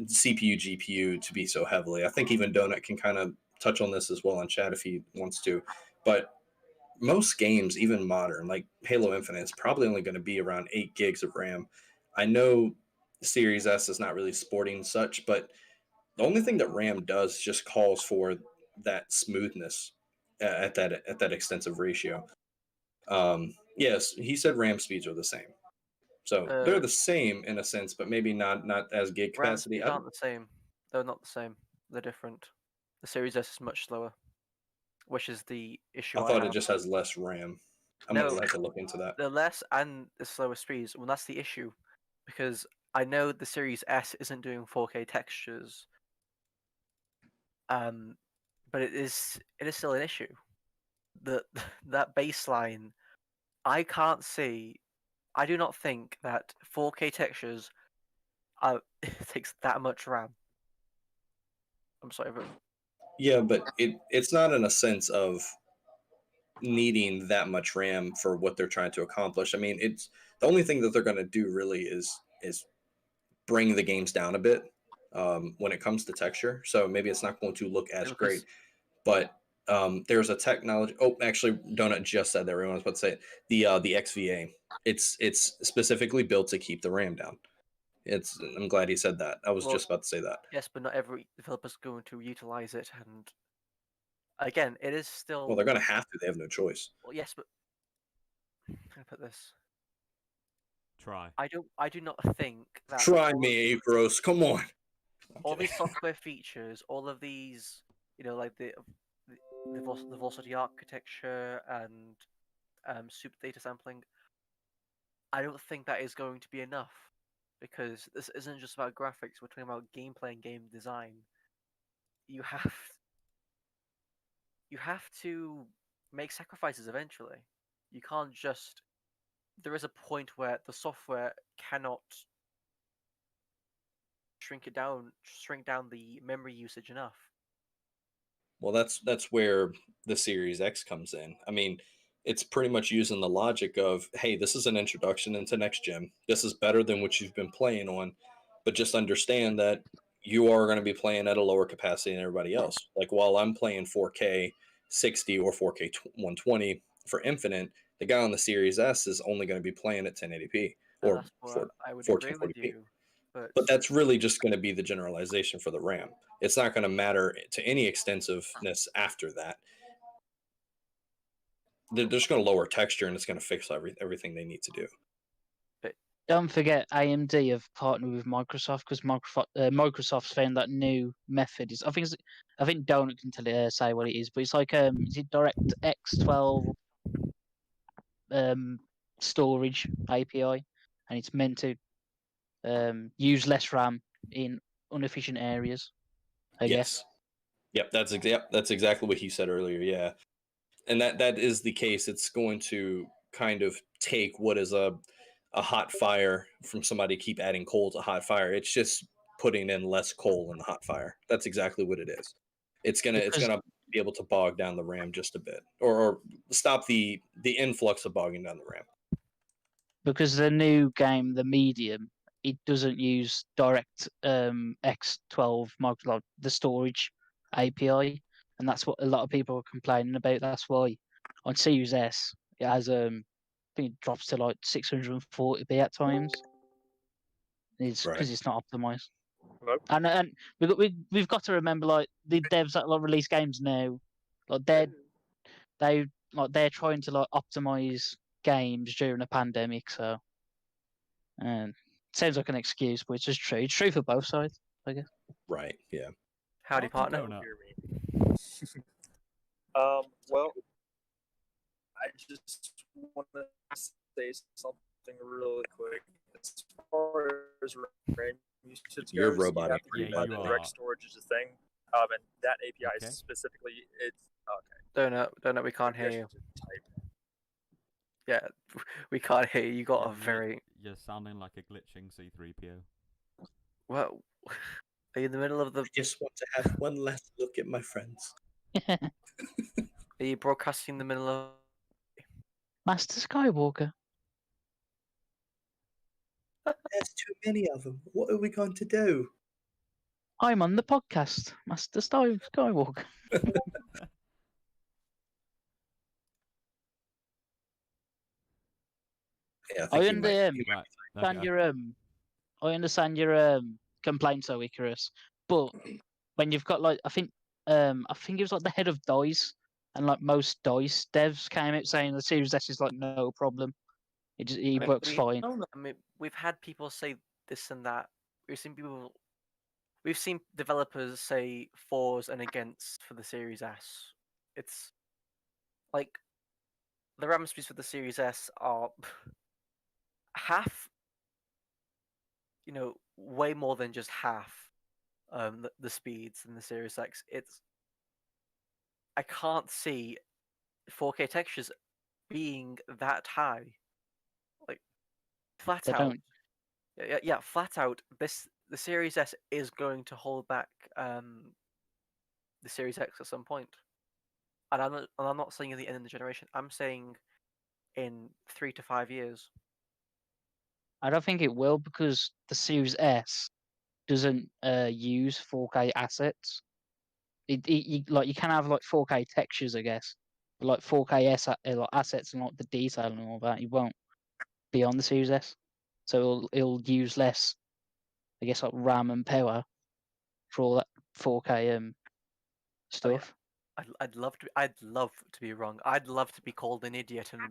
CPU GPU to be so heavily. I think even Donut can kind of touch on this as well in chat if he wants to, but most games, even modern, like Halo Infinite, is probably only going to be around 8 gigs of RAM. I know Series S is not really sporting such, but the only thing that RAM does just calls for that smoothness at that extensive ratio. Yes, he said RAM speeds are the same, so they're the same in a sense, but maybe not as gig RAM capacity. speeds aren't the same. They're not the same. They're different. The Series S is much slower, which is the issue. I thought have. it just has less RAM. I'm No, gonna have to look into that. the less and the slower speeds. Well, that's the issue, because I know the Series S isn't doing 4K textures, but it is still an issue. The that baseline, I can't see. I do not think that 4K textures takes that much RAM. I'm sorry, but Yeah, but it's not in a sense of needing that much RAM for what they're trying to accomplish. I mean, it's the only thing that they're going to do really is bring the games down a bit when it comes to texture. So maybe it's not going to look as great, but there's a technology. Oh, actually, Donut just said that. Everyone was about to say it. The XVA. It's specifically built to keep the RAM down. I'm glad he said that. I was just about to say that. yes, but not every developer's going to utilize it, and again, it is still. Well, they're going to have to. They have no choice. Well, yes, but how can I put this? Try. I do not think that. Try me, Agros. Come on. All these software features, all of these, like the velocity architecture and super data sampling. I don't think that is going to be enough, because this isn't just about graphics. We're talking about gameplay and game design. You have to make sacrifices eventually. You can't just. There is a point where the software cannot shrink down the memory usage enough. Well, that's where the Series X comes in. I mean, it's pretty much using the logic of, hey, this is an introduction into next gen. This is better than what you've been playing on, but just understand that you are going to be playing at a lower capacity than everybody else. Like while I'm playing 4K 60 or 4K 120 for Infinite, the guy on the Series S is only going to be playing at 1080p or That's what I would 1440p. agree with you, But that's really just going to be the generalization for the RAM. It's not going to matter to any extensiveness after that. They're just going to lower texture, and it's going to fix everything they need to do. Don't forget, AMD have partnered with Microsoft because Microsoft's found that new method. I think Donut can say what it is, but it's like is it DirectX 12 storage API, and it's meant to use less RAM in inefficient areas. I guess. Yep, that's exactly what he said earlier. Yeah, and that is the case. It's going to kind of take what is a hot fire from somebody keep adding coal to hot fire. It's just putting in less coal in the hot fire. That's exactly what it is. It's gonna be able to bog down the RAM just a bit, or stop the influx of bogging down the RAM. Because the new game, the Medium, it doesn't use direct X12 micro, the storage API, and that's what a lot of people are complaining about. That's why on Series S it has I think it drops to like 640p at times. It's because it's not optimized. Nope. And we've got to remember, like, the devs that like release games now, like they're trying to like optimize games during a pandemic. So, and sounds like an excuse, but it's just true. It's true for both sides, I guess. Right. Yeah. Howdy, partner. Donut. Well, I just want to say something really quick. As far as RAM usage You're goes, robotic. you have to Yeah, realize you that are. direct storage is a thing. And that API Okay. specifically, it's okay. Donut, we can't hear you. Type. Yeah, we can't hear you. You got a very You're sounding like a glitching C3PO. well. Are you in the middle of the? I just want to have one last look at my friends. Are you broadcasting in the middle of? Master Skywalker. There's too many of them. What are we going to do? I'm on the podcast, Master Skywalker. Yeah, I think he might- Right. understand I understand your complaints, though, Icarus. But when you've got like, I think it was like the head of DICE, and like most DICE devs came out saying the Series S is like no problem. It works fine. I mean, we've had people say this and that. We've seen developers say fors and against for the Series S. It's like the RAM speeds for the Series S are half, way more than just half the speeds in the Series X. I can't see 4K textures being that high. Like flat They out. don't. Yeah, flat out. The Series S is going to hold back the Series X at some point. And I'm not saying at the end of the generation. I'm saying in 3 to 5 years. I don't think it will, because the Series S doesn't use 4K assets. You can have like 4K textures, I guess, but like 4K assets and like the detail and all that, it won't be on the Series S. So it'll use less, I guess, like RAM and power for all that 4K stuff. I'd love to be wrong. I'd love to be called an idiot and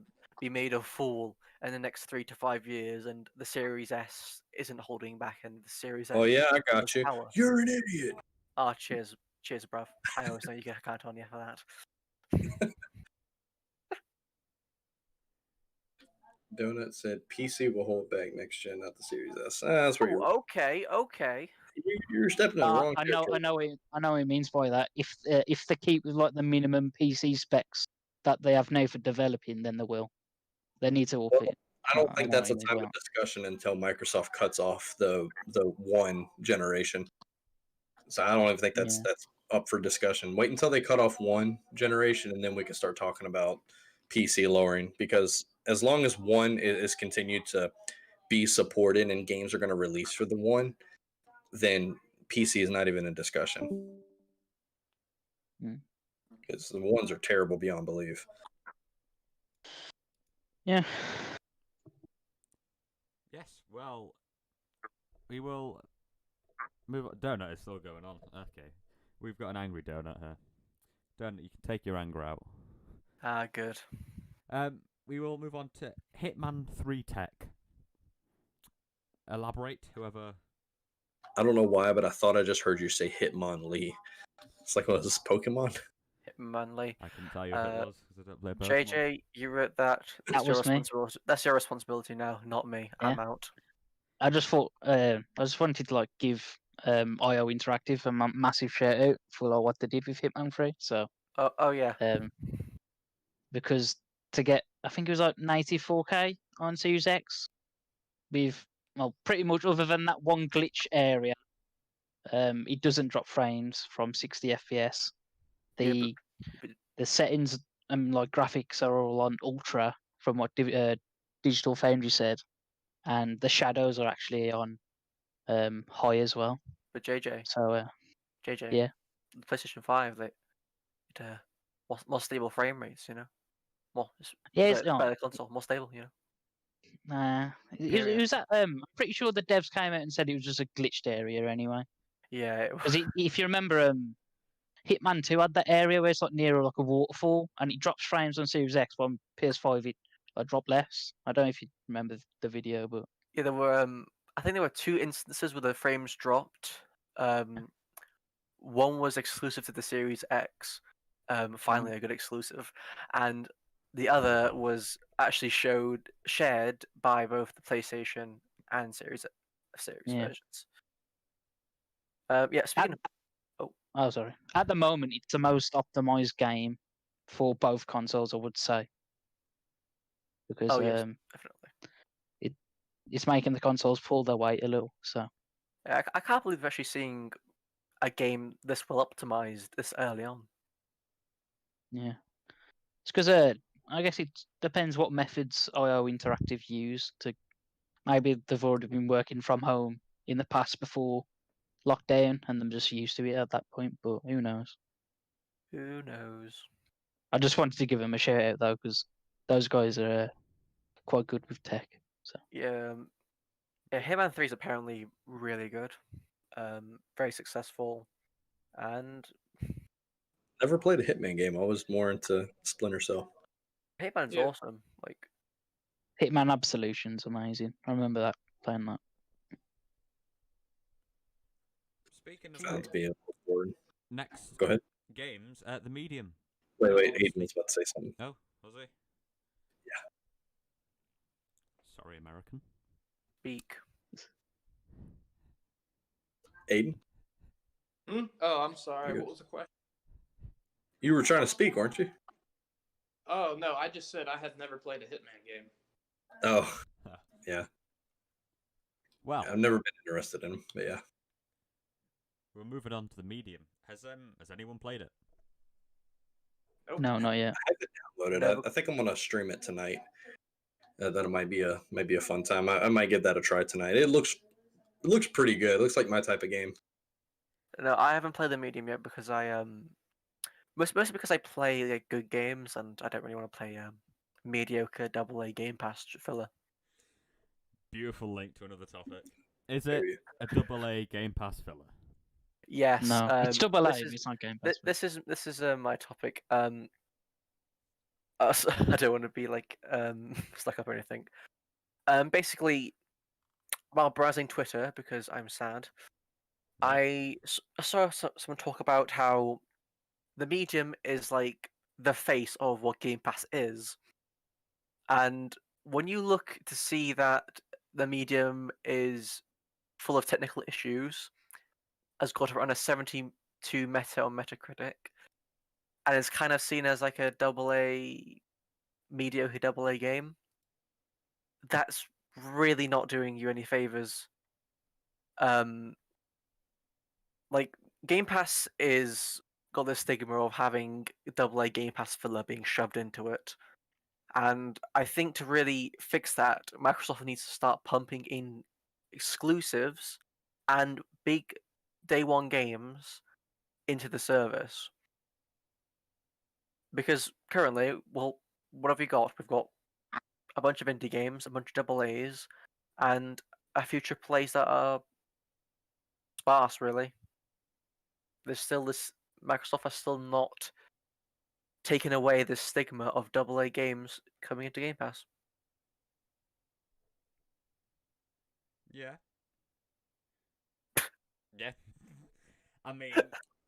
be made a fool in the next 3 to 5 years, and the Series S isn't holding back, and the Series S. Oh yeah, I got has you. power. You're an idiot. Cheers, bruv. I always know you get a count on you for that. Donut said PC will hold back next gen, not the Series S. That's where you're. Okay. You're stepping in the wrong. I know what he means by that. If they keep with like the minimum PC specs that they have now for developing, then they will. They need to up it. I don't think that's a know time as of discussion until Microsoft cuts off the one generation. So I don't even think that's up for discussion. Wait until they cut off one generation, and then we can start talking about PC lowering. Because as long as one is continued to be supported and games are going to release for the one, then PC is not even a discussion. Because the ones are terrible beyond belief. Yeah. Yes, well, we will move on. Donut is still going on. Okay. We've got an angry Donut here. Donut, you can take your anger out. Good. We will move on to Hitman 3 Tech. Elaborate, whoever. I don't know why, but I thought I just heard you say Hitmonlee. It's like, what is this, Pokemon? Hitmanly. I couldn't tell you if it was because I don't play Pokemon. JJ, you wrote that. That was me. That's your responsibility now, not me. Yeah. I'm out. I just thought I just wanted to give IO Interactive a massive shout out for what they did with Hitman 3. So Oh yeah. because to get, I think it was 94K on Series X, with pretty much other than that one glitch area, it doesn't drop frames from 60 FPS. The settings and graphics are all on ultra from what Digital Foundry said, and the shadows are actually on high as well. But JJ. So JJ. Yeah. The PlayStation 5, more stable frame rates, it's better console, more stable, Nah, it was that. I'm pretty sure the devs came out and said it was just a glitched area anyway. Yeah. Because if you remember, Hitman 2 had that area where it's near a waterfall, and it drops frames on Series X. But on PS5, it dropped less. I don't know if you remember the video, but yeah, there were. I think there were 2 instances where the frames dropped. One was exclusive to the Series X. Finally, a good exclusive, and the other was actually shared by both the PlayStation and Series versions. Speaking of, sorry. At the moment, it's the most optimized game for both consoles, I would say, because yes, definitely. It's making the consoles pull their weight a little. So I can't believe we're actually seeing a game this well optimized this early on. Yeah, it's because I guess it depends what methods IO Interactive use to. Maybe they've already been working from home in the past before lockdown, and I'm just used to it at that point. But who knows? Who knows? I just wanted to give them a shout out though, because those guys are quite good with tech. So yeah, Hitman 3 is apparently really good, very successful, and Never played a Hitman game. I was more into Splinter Cell. Hitman's awesome. Hitman Absolution's amazing. I remember that playing that. Speaking of Sounds being bored. Next, Go ahead. Games at the Medium. Wait. Aiden was about to say something. Oh, was he? Yeah. Sorry, American. Speak. Aiden? Oh, I'm sorry. What was the question? You were trying to speak, weren't you? Oh, no. I just said I had never played a Hitman game. Oh, yeah. Well, I've never been interested in them, but yeah. We're moving on to the Medium. Has anyone played it? Nope. No, not yet. I had to download it. I think I'm gonna stream it tonight. That might be a fun time. I might give that a try tonight. It looks pretty good. It looks like my type of game. No, I haven't played the medium yet because I mostly because I play good games and I don't really want to play mediocre AA Game Pass filler. Beautiful link to another topic. Is it a AA Game Pass filler? Yes. No, it's AA. It's not Game Pass. This is my topic. I don't want to be stuck up or anything. Basically, while browsing Twitter because I'm sad, I saw someone talk about how the medium is like the face of what Game Pass is, and when you look to see that the medium is full of technical issues, has got around a 72 meta on Metacritic, and is kind of seen as like a mediocre AA game, that's really not doing you any favors. Game Pass is got this stigma of having AA Game Pass filler being shoved into it, and I think to really fix that, Microsoft needs to start pumping in exclusives and big day one games into the service. Because currently, well, what have we got? We've got a bunch of indie games, a bunch of AA's, and a few AAA's that are sparse, really. There's still this. Microsoft has still not taken away this stigma of AA games coming into Game Pass. Yeah. Yeah. I mean,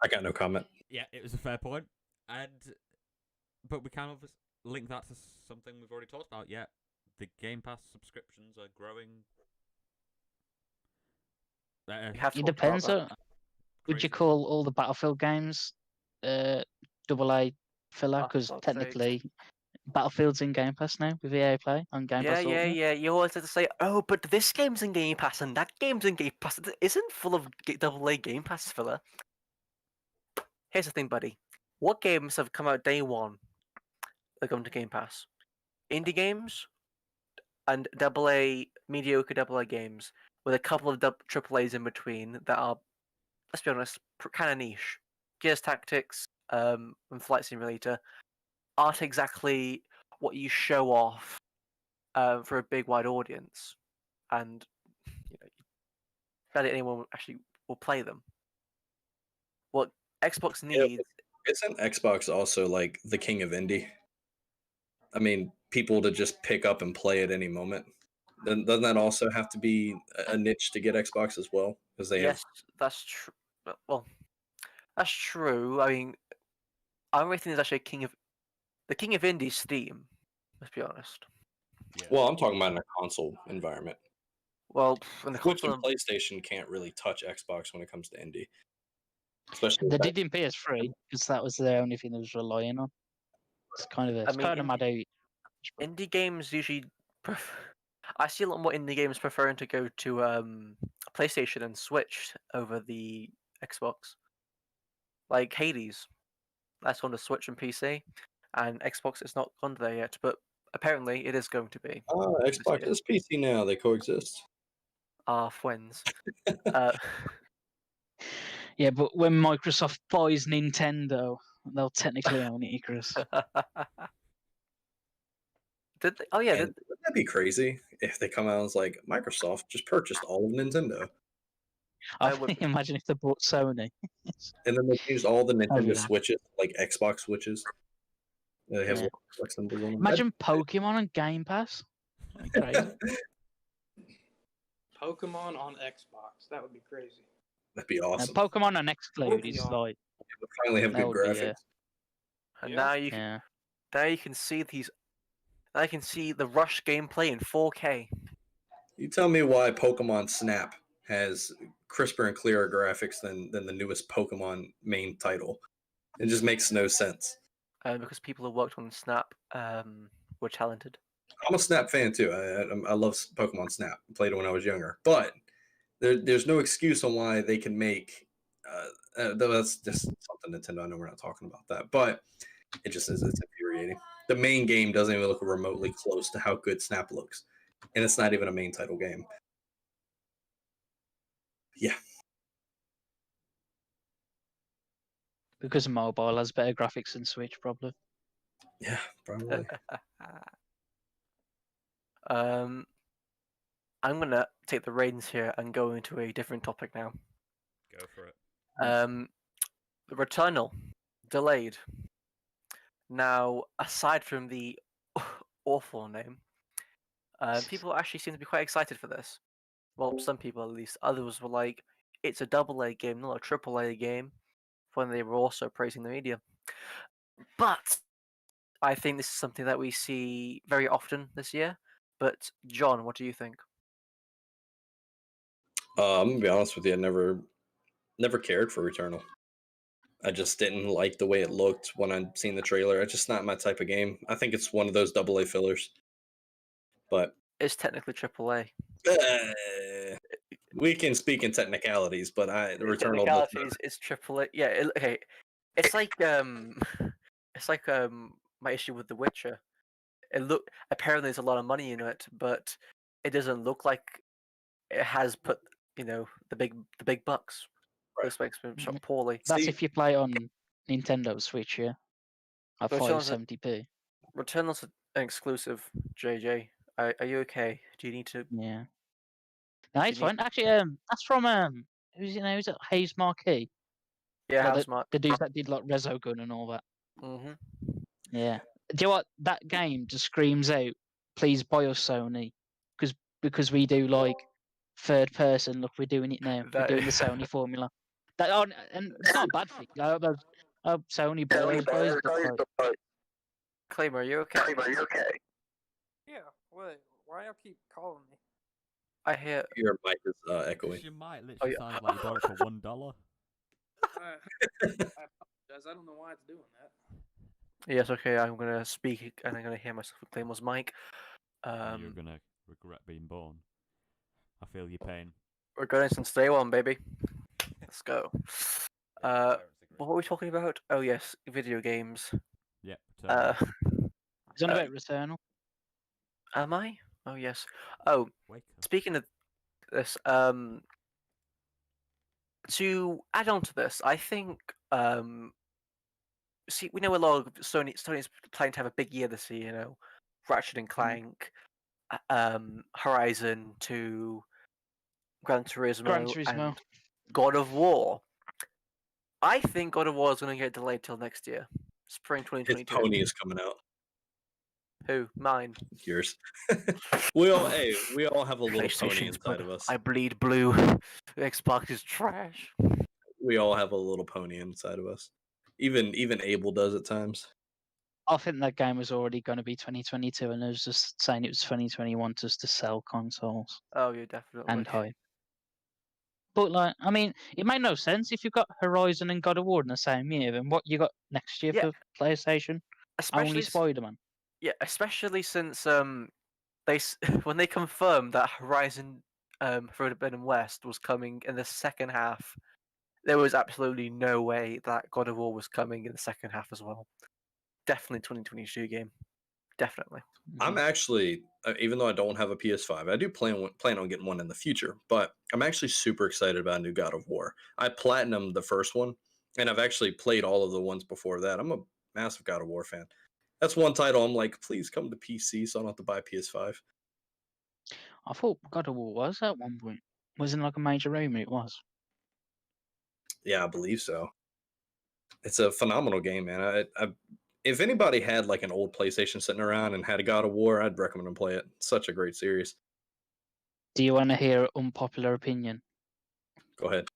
I got no comment. yeah, it was a fair point. But we can obviously link that to something we've already talked about. Yeah, the Game Pass subscriptions are growing. We have It talked about depends. that. Would you Crazy. call all the Battlefield games AA filler? Oh, Because for God's technically, Battlefield's in Game Pass now with EA Play on Game Yeah, Pass yeah, Ultimate. yeah. You always have to say, oh, but this game's in Game Pass and that game's in Game Pass. It isn't full of AA Game Pass filler. Here's the thing, buddy. What games have come out day one that come to Game Pass? Indie games and mediocre AA games with a couple of AAAs in between that are, let's be honest, kind of niche. Gears Tactics and Flight Simulator aren't exactly what you show off for a big wide audience, and barely anyone actually will play them. What Xbox needs, Isn't Xbox also like the king of indie? I mean, people to just pick up and play at any moment. Then doesn't that also have to be a niche to get Xbox as well? Because they yes, that's true. Well, that's true. I mean, I don't really think there's actually the king of indie Steam. Let's be honest. Yeah. Well, I'm talking about in a console environment. Well, in the Switch console, and PlayStation can't really touch Xbox when it comes to indie, especially They with did in PS3 because that was the only thing that was relying on. It's kind of mad out. indie games usually. I see a lot more indie games preferring to go to PlayStation and Switch over the Xbox. Like Hades, that's on the Switch and PC, and Xbox is not gone there yet, but apparently it is going to be. Xbox year. is PC now. They coexist. Friends. Yeah, but when Microsoft buys Nintendo, they'll technically own it, Icarus. Did they? Oh yeah, And wouldn't that be crazy if they come out and it's like Microsoft just purchased all of Nintendo, I would be. imagine if they bought Sony. and then they changed all the Nintendo that. Switches like Xbox Switches. They have Yeah. Xbox symbols on them. Imagine Pokemon on Game Pass. That'd be crazy. Pokemon on Xbox. That would be crazy. That'd be awesome. Pokemon on Exclude is Pokemon. like We'll finally have that good would be, graphics. And Yeah. now you can see these. Now you can see the Rush gameplay in 4K. You tell me why Pokemon Snap has crisper and clearer graphics than the newest Pokemon main title. It just makes no sense. Because people who worked on Snap were talented. I'm a Snap fan too. I love Pokemon Snap. I played it when I was younger, but there's no excuse on why they can make. That's just something Nintendo. I know we're not talking about that, but it just is. It's infuriating. The main game doesn't even look remotely close to how good Snap looks, and it's not even a main title game. Yeah. because mobile has better graphics than Switch, probably. Yeah, probably. I'm gonna take the reins here and go into a different topic now. Go for it. The Returnal delayed. Now, aside from the awful name, people actually seem to be quite excited for this. Well, some people at least. Others were like, "It's a AA game, not a AAA game." When they were also praising the media. But I think this is something that we see very often this year. But John, what do you think? I'm gonna be honest with you. I never cared for Returnal. I just didn't like the way it looked when I seen the trailer. It's just not my type of game. I think it's one of those AA fillers. But It's technically AAA. We can speak in technicalities, but the Returnal. Technicalities is AAA. Yeah. Okay. It's like my issue with The Witcher. Apparently there's a lot of money in it, but it doesn't look like it has put the big bucks. This makes me shot poorly. That's See- if you play on Nintendo Switch, yeah. At Returnal's 570p. Returnal's an exclusive. JJ, are you okay? Do you need to? Yeah. No, it's you need- fine. Actually, that's from who's it now? Is it Hayes Marquee? Yeah, Like, how's the, Mark? the dudes that did like Resogun and all that. Mm-hmm. Yeah. Do you know what? That game just screams out, please buy us Sony. Because we do like third person. Look, we're doing it now. We're That- doing the Sony formula. And it's not a bad thing. I Oh, Sony boys, but like, Claimer, are you okay? Yeah. What? Why y'all keep calling me? I hear. Your mic is echoing. Your mic literally yeah. sounds like you bought it for $1. I apologize. I don't know why it's doing that. Yes, okay. I'm gonna speak, and I'm gonna hear myself with Claimer's mic. You're gonna regret being born. I feel your pain. We're going since day one, baby. Let's go. What were we talking about? Oh yes, video games. Yep. it's on about Returnal. Am I? Oh yes. Oh, Wake up. speaking of this, to add on to this, I think see, we know a lot of Sony's planning to have a big year this year. You know, Ratchet and Clank, Horizon 2, Gran Turismo, and God of War. I think God of War is going to get delayed till next year, spring 2022. His pony is coming out. Who? Mine. Yours. we all have a little pony PlayStation's inside blood. of us. I bleed blue. Xbox is trash. We all have a little pony inside of us. Even Abel does at times. I think that game was already going to be 2022, and I was just saying it was 2021 just to sell consoles Oh, yeah, definitely. and hype. But like, I mean, it made no sense if you got Horizon and God of War in the same year. Then what you got next year for PlayStation? Only Spider-Man. Yeah, especially since when they confirmed that Horizon Forbidden West was coming in the second half, there was absolutely no way that God of War was coming in the second half as well. Definitely 2022 game. Definitely. I'm actually, even though I don't have a PS5, I do plan on getting one in the future. But I'm actually super excited about a new God of War. I platinumed the first one, and I've actually played all of the ones before that. I'm a massive God of War fan. That's one title I'm like, please come to PC so I don't have to buy PS5. I thought God of War was at one point. Wasn't like a major rumor. It was. Yeah, I believe so. It's a phenomenal game, man. If anybody had like an old PlayStation sitting around and had a God of War, I'd recommend them play it. It's such a great series. Do you want to hear an unpopular opinion? Go ahead.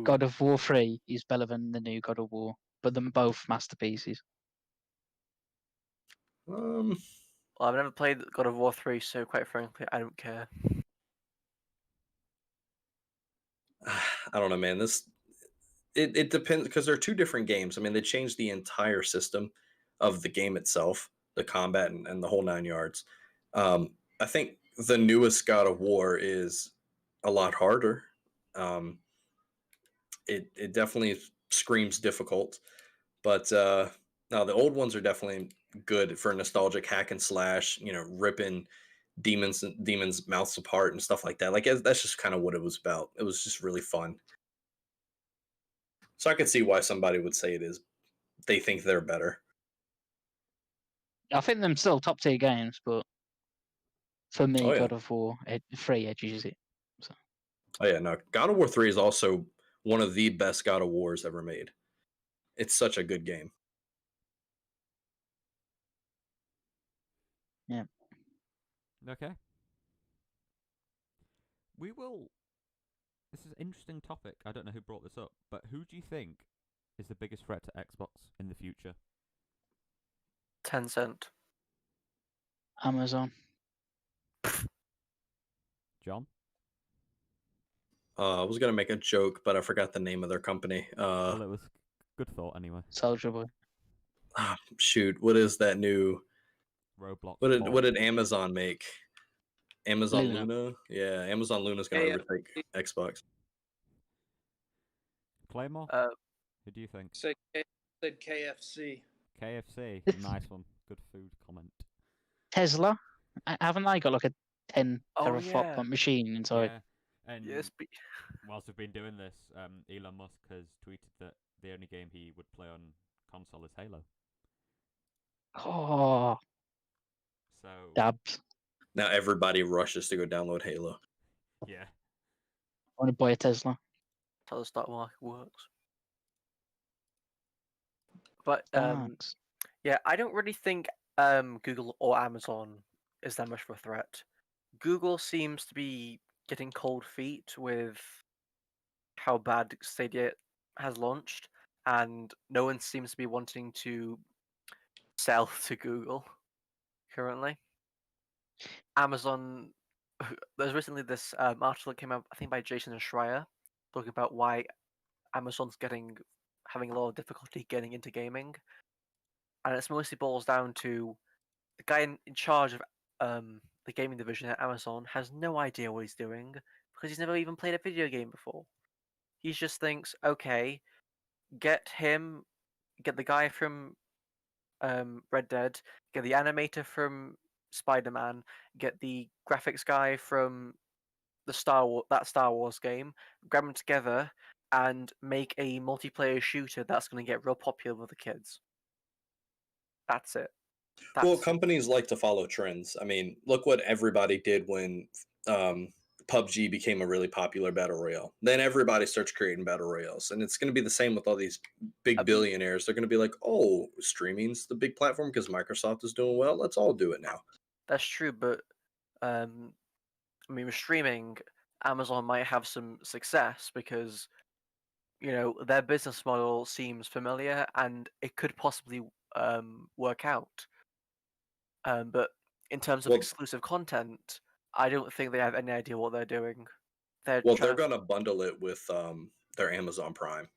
God of War 3 is better than the new God of War, but they're both masterpieces. Well, I've never played God of War 3, so quite frankly, I don't care. I don't know, man. It depends because they're two different games. I mean, they changed the entire system of the game itself, the combat and the whole 9 yards. I think the newest God of War is a lot harder. It definitely screams difficult, but no, the old ones are definitely good for nostalgic hack and slash. You know, ripping demons' mouths apart and stuff like that. Like that's just kind of what it was about. It was just really fun. So I could see why somebody would say it is. They think they're better. I think them still top tier games, but for me, Oh, yeah. God of War 3 edges it. So. Oh yeah, no. God of War 3 is also one of the best God of Wars ever made. It's such a good game. Yeah. Okay. We will. This is an interesting topic. I don't know who brought this up, but who do you think is the biggest threat to Xbox in the future? Tencent. Amazon. John? I was gonna make a joke, but I forgot the name of their company. Well, it was good thought anyway. Soldier Boy. Shoot, what is that new? Roblox. What did Amazon make? Amazon Luna. Luna? Yeah, Amazon Luna's gonna Yeah. overtake Xbox. Claymore? Who do you think? Said KFC. KFC. Nice one. Good food comment. Tesla. Haven't they got like a 10 Oh, teraflop yeah. machine inside? Yeah. And Yes. whilst we've been doing this, Elon Musk has tweeted that the only game he would play on console is Halo. Oh, So dabs. Now everybody rushes to go download Halo. yeah. I want to buy a Tesla. That's how the stock market works. But Thanks. yeah, I don't really think Google or Amazon is that much of a threat. Google seems to be getting cold feet with how bad Stadia has launched. and no one seems to be wanting to sell to Google currently. Amazon, there's recently this article that came out, I think by Jason Schreier, talking about why Amazon's having a lot of difficulty getting into gaming, and it mostly boils down to the guy in charge of the gaming division at Amazon has no idea what he's doing because he's never even played a video game before. He just thinks, okay, get the guy from Red Dead, get the animator from Spider-Man, get the graphics guy from the Star Wars game, grab them together and make a multiplayer shooter that's going to get real popular with the kids. That's it. Well, companies like to follow trends. I mean, look what everybody did when PUBG became a really popular battle royale. Then everybody starts creating battle royales, and it's going to be the same with all these big billionaires. They're going to be like, "Oh, streaming's the big platform because Microsoft is doing well. Let's all do it now." That's true, but I mean, with streaming, Amazon might have some success because their business model seems familiar and it could possibly work out. But in terms of exclusive content, I don't think they have any idea what they're doing. They're going to bundle it with their Amazon Prime.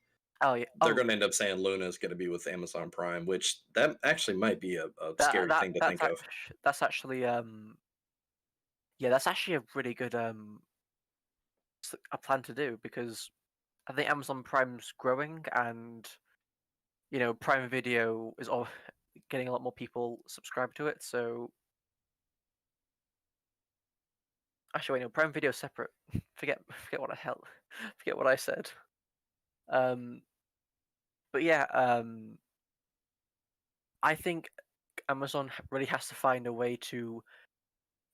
Oh yeah, they're going to end up saying Luna is going to be with Amazon Prime, which that actually might be a scary thing to think of. That's actually that's actually a really good a plan to do, because I think Amazon Prime's growing, and Prime Video is getting a lot more people subscribed to it. So actually, wait, no, Prime Video is separate. Forget what I said. But yeah, I think Amazon really has to find a way to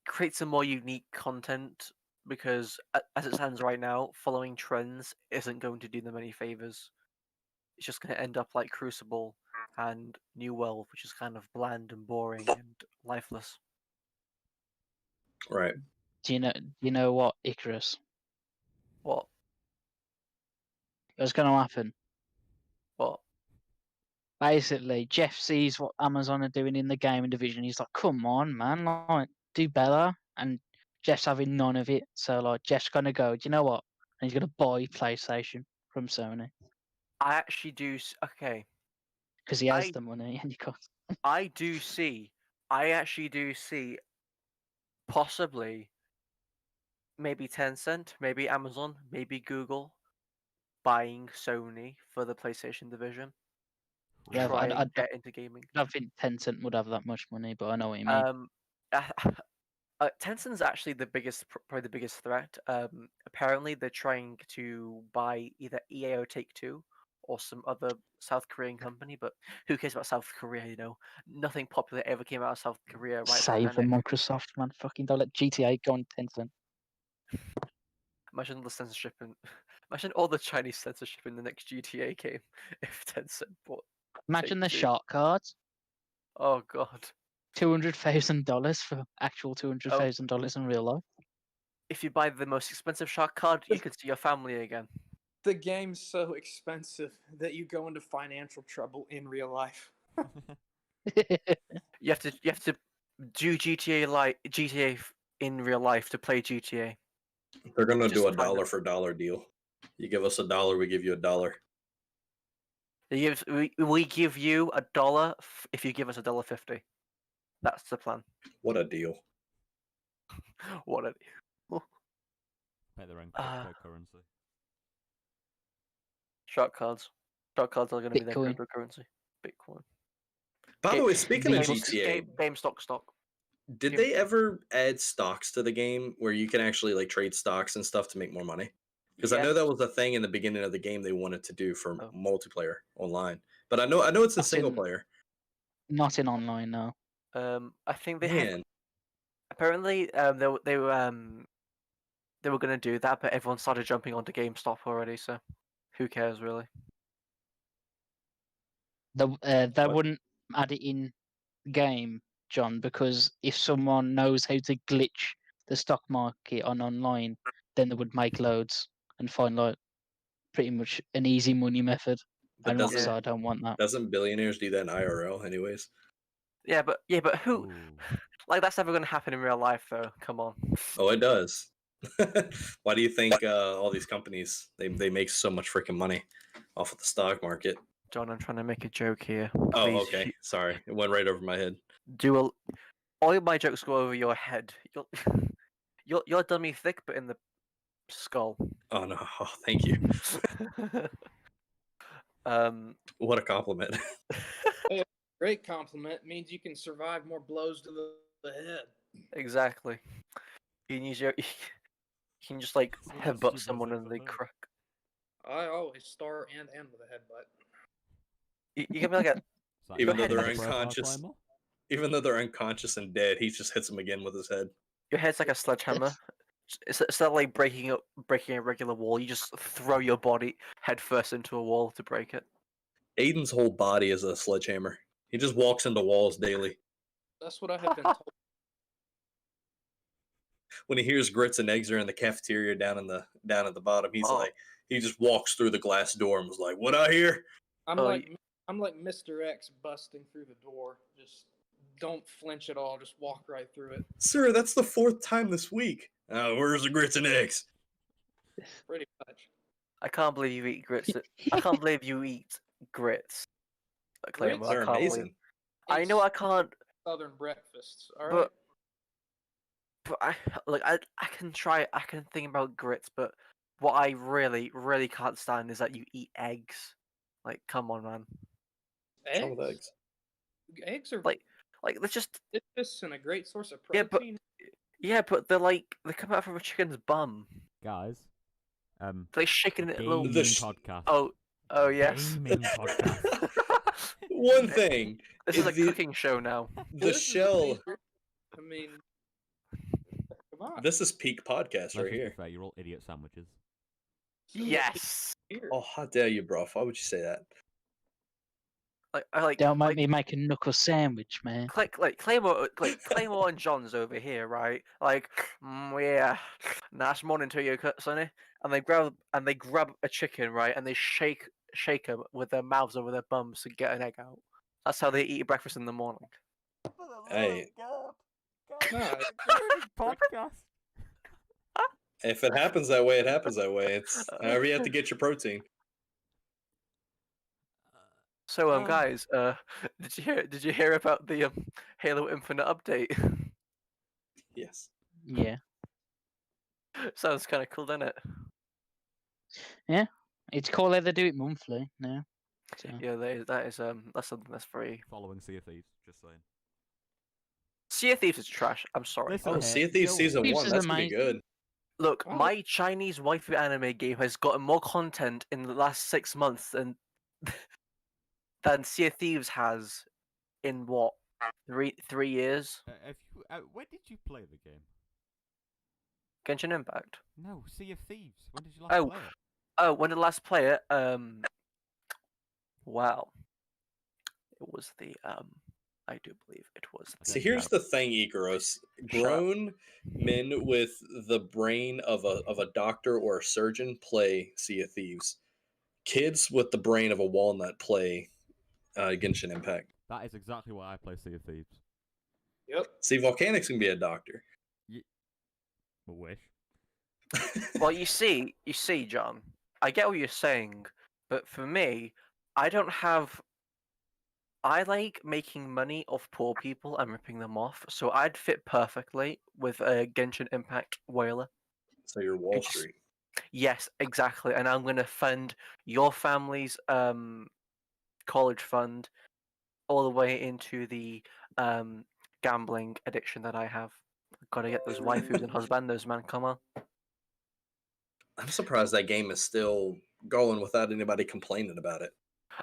create some more unique content, because as it stands right now, following trends isn't going to do them any favors. It's just going to end up like Crucible and New World, which is kind of bland and boring and lifeless. Right. Do you know what, Icarus? What? What's going to happen? What? Basically, Jeff sees what Amazon are doing in the gaming division. He's like, "Come on, man, like do better." And Jeff's having none of it. So like, Jeff's gonna go, "Do you know what?" And he's gonna buy PlayStation from Sony. I actually do. Okay. Because he has the money, and you can't. I actually do see possibly maybe Tencent, maybe Amazon, maybe Google buying Sony for the PlayStation division. Yeah, I get into gaming. I don't think Tencent would have that much money, but I know what you mean. Tencent's actually probably the biggest threat. Apparently, they're trying to buy either EA or Take-Two or some other South Korean company, but who cares about South Korea? Nothing popular ever came out of South Korea. Right? Save the Microsoft, man. Fucking don't let GTA go on Tencent. Imagine the censorship imagine all the Chinese censorship in the next GTA game if Tencent bought. Imagine the shark cards. Oh god. $200,000 for actual $200,000 in real life. If you buy the most expensive shark card, you can see your family again. The game's so expensive that you go into financial trouble in real life. You have to do GTA in real life to play GTA. They're gonna do a dollar for dollar deal. You give us $1, we give you $1. We give you $1 if you give us $1.50. That's the plan. What a deal! What a deal! Pay their own cryptocurrency. Shark cards. Shark cards are going to be their Bitcoin. cryptocurrency. Bitcoin. By the way, speaking of GTA, GameStop stock. Did they ever add stocks to the game where you can actually like trade stocks and stuff to make more money? Because I know that was a thing in the beginning of the game they wanted to do for multiplayer online. But I know it's in single player. Not in online, no. I think they had. Apparently, they were going to do that, but everyone started jumping onto GameStop already. So, who cares really? They wouldn't add it in game, John, because if someone knows how to glitch the stock market on online, then they would make loads and find like pretty much an easy money method. But and so I don't want that. Doesn't billionaires do that in IRL anyways? Yeah, but who? Ooh. Like that's never going to happen in real life, though. Come on. Oh, it does. Why do you think all these companies they make so much freaking money off of the stock market? John, I'm trying to make a joke here. Oh, Please, okay. Sorry, it went right over my head. All my jokes go over your head. You're dummy thick, but in the skull. Oh no! Oh, thank you. What a compliment. Great compliment. Means you can survive more blows to the head. Exactly. You can use your. You can just like So that's headbutt your someone best and they effort. crack. I always start and end with a headbutt. You can be like a. Is that Even your though they're profile unconscious. timer? Even though they're unconscious and dead, he just hits them again with his head. Your head's like a sledgehammer. Instead of like breaking a regular wall, you just throw your body head first into a wall to break it. Aiden's whole body is a sledgehammer. He just walks into walls daily. That's what I have been told. When he hears grits and eggs are in the cafeteria down at the bottom, he's Oh. like, he just walks through the glass door and was like, "What I hear?" I'm Oh, like Mr. X busting through the door. Just don't flinch at all. Just walk right through it. Sir, that's the 4th time this week. Where's the grits and eggs? Pretty much. I can't believe you eat grits. I can't believe you eat grits. Claymore, They're I can't believe- amazing. I know I can't, Southern breakfasts. All right. but I can try. I can think about grits, but what I really can't stand is that you eat eggs. Like, come on, man. What's wrong with eggs? Eggs are Like let's just delicious and a great source of Yeah, but- protein. but they come out from a chicken's bum. Guys, They're shaking it. gaming The sh- podcast. Oh yes. Gaming podcast. One thing, This is a the- cooking show now. the This is shell. major- I mean, come on. This is peak podcast Let's right just be here. fair, you're all idiot sandwiches. Yes. Here. Oh, how dare you, bro? Why would you say that? Don't make me make a knuckle sandwich, man. Claymore and John's over here, right? Like, yeah, nice morning to you, Sonny. And they grab a chicken, right? And they shake them with their mouths over their bums to get an egg out. That's how they eat breakfast in the morning. Hey, No, podcast. if it happens that way, it happens that way. It's however you have to get your protein. So, Um, guys, did you hear about the Halo Infinite update? Yes. Yeah. Sounds kind of cool, doesn't it? It's cool that they do it monthly now. So. Yeah, that's something that's free. Following Sea of Thieves, just saying. Sea of Thieves is trash. I'm sorry. Listen, Oh, hey, Sea of Thieves yo, season Thieves 1. is That's gonna be amazing. good. Look, Oh. my Chinese waifu anime game has gotten more content in the last 6 months than Sea of Thieves has in what 3 years. when did you play the game? Genshin Impact. No, Sea of Thieves. When did you last Oh. play it? Oh, when did last play it? Wow. It was the I do believe it was. See, Okay, here's shut the thing, Ikaros. Grown men with the brain of a doctor or a surgeon play Sea of Thieves. Kids with the brain of a walnut play Genshin Impact. That is exactly why I play Sea of Thieves. Yep. See, Volcanics can be a doctor. I wish. Well, you see, John, I get what you're saying, but for me, I like making money off poor people and ripping them off, so I'd fit perfectly with a Genshin Impact whaler. So you're Wall It's- Street. Yes, exactly, and I'm going to fund your family's college fund all the way into the gambling addiction that I have. Gotta get those waifus and husbandos, man. Come on. I'm surprised that game is still going without anybody complaining about it.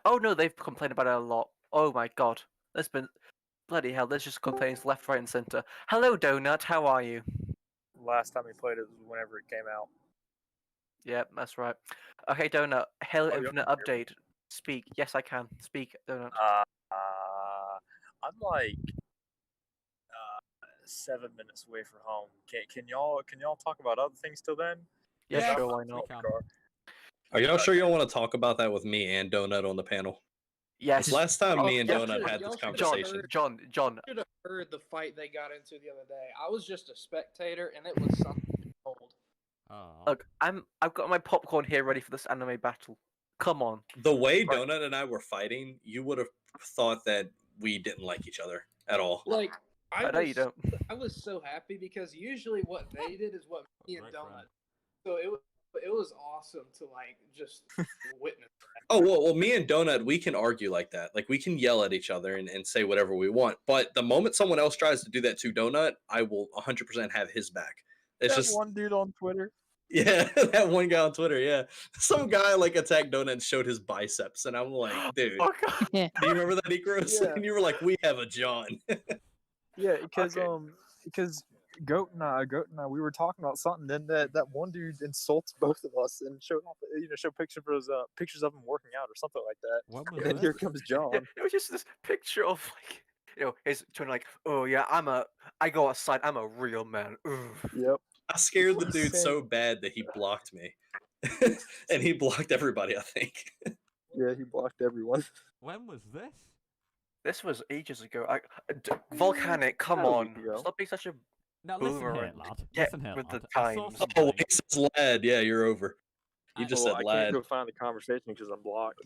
Oh no, they've complained about it a lot. Oh my god, there's been bloody hell. There's just complaints left, right, and center. Hello, Donut. How are you? Last time we played it was whenever it came out. Yep, that's right. Okay, Donut. Halo Oh, you Infinite can hear me. update. Speak. Yes, I can. Speak, Donut. I'm like 7 minutes away from home. Can y'all talk about other things till then? Yeah, yes, sure. Why we not? can. Are y'all sure you don't want to talk about that with me and Donut on the panel? Yes. 'Cause last time me and y'all Donut should- had y'all this should- conversation. John. Should have heard the fight they got into the other day. I was just a spectator, and it was something old. Oh. Look, I've got my popcorn here ready for this anime battle. Come on. The way Right. Donut and I were fighting, you would have thought that we didn't like each other at all. Like I know you don't. I was so happy because usually what they did is what me and Right, Donut. friend. So it was awesome to like just witness that. Oh well, me and Donut, we can argue like that. Like we can yell at each other and say whatever we want. But the moment someone else tries to do that to Donut, I will 100% have his back. It's That just one dude on Twitter. yeah, that one guy on Twitter. Yeah, some guy like attacked Donut and showed his biceps, and I'm like, dude, Oh, God. Yeah. do you remember that, Ikros? Yeah. And you were like, we have a John. Yeah, because Okay. because Goat and I, we were talking about something. Then that one dude insults both of us and showed off, show pictures of him working out or something like that. When was And then here this? comes John. Yeah, it was just this picture of like, his trying like, oh yeah, I go outside, I'm a real man. Ugh. Yep. I scared the dude Insane. so bad that he blocked me, and he blocked everybody. I think. Yeah, he blocked everyone. When was this? This was ages ago. Volcanic, come That was a on, week ago. stop being such a Now listen Boomer here, and lad. get Listen here, with the lad. I saw times. Oh, something. he says lad. Yeah, you're over. You just Well, said I lad. can't go find the conversation because I'm blocked.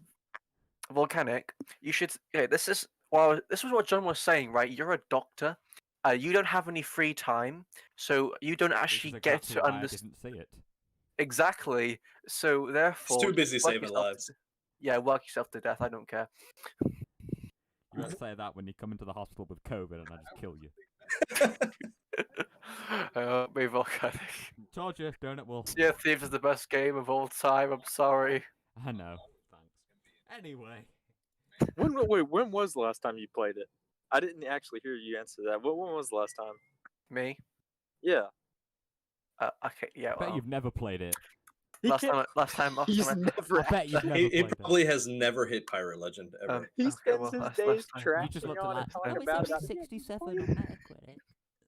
Volcanic. You should. Okay, this is what John was saying, right? You're a doctor. You don't have any free time, so you don't Which is actually get exactly to why I understand didn't see it. exactly. So therefore, too busy work saving yourself lives. Yeah, work yourself to death. I don't care. You won't say that when you come into the hospital with COVID and I just kill you. Me Volcanic. Told you, Donut will. Sea of Thieves is the best game of all time. I'm sorry. I know. Thanks. Anyway. When was the last time you played it? I didn't actually hear you answer that. When was the last time? Me. Yeah. Okay. Yeah. Bet Well, you've never played it. last time. He's I- never. I bet you've never He played it. probably has never hit Pirate Legend ever. He Okay, spends well, his last days time. You just trashing looked at on that. and talking Oh, it's about only it. 67 on Metacritic.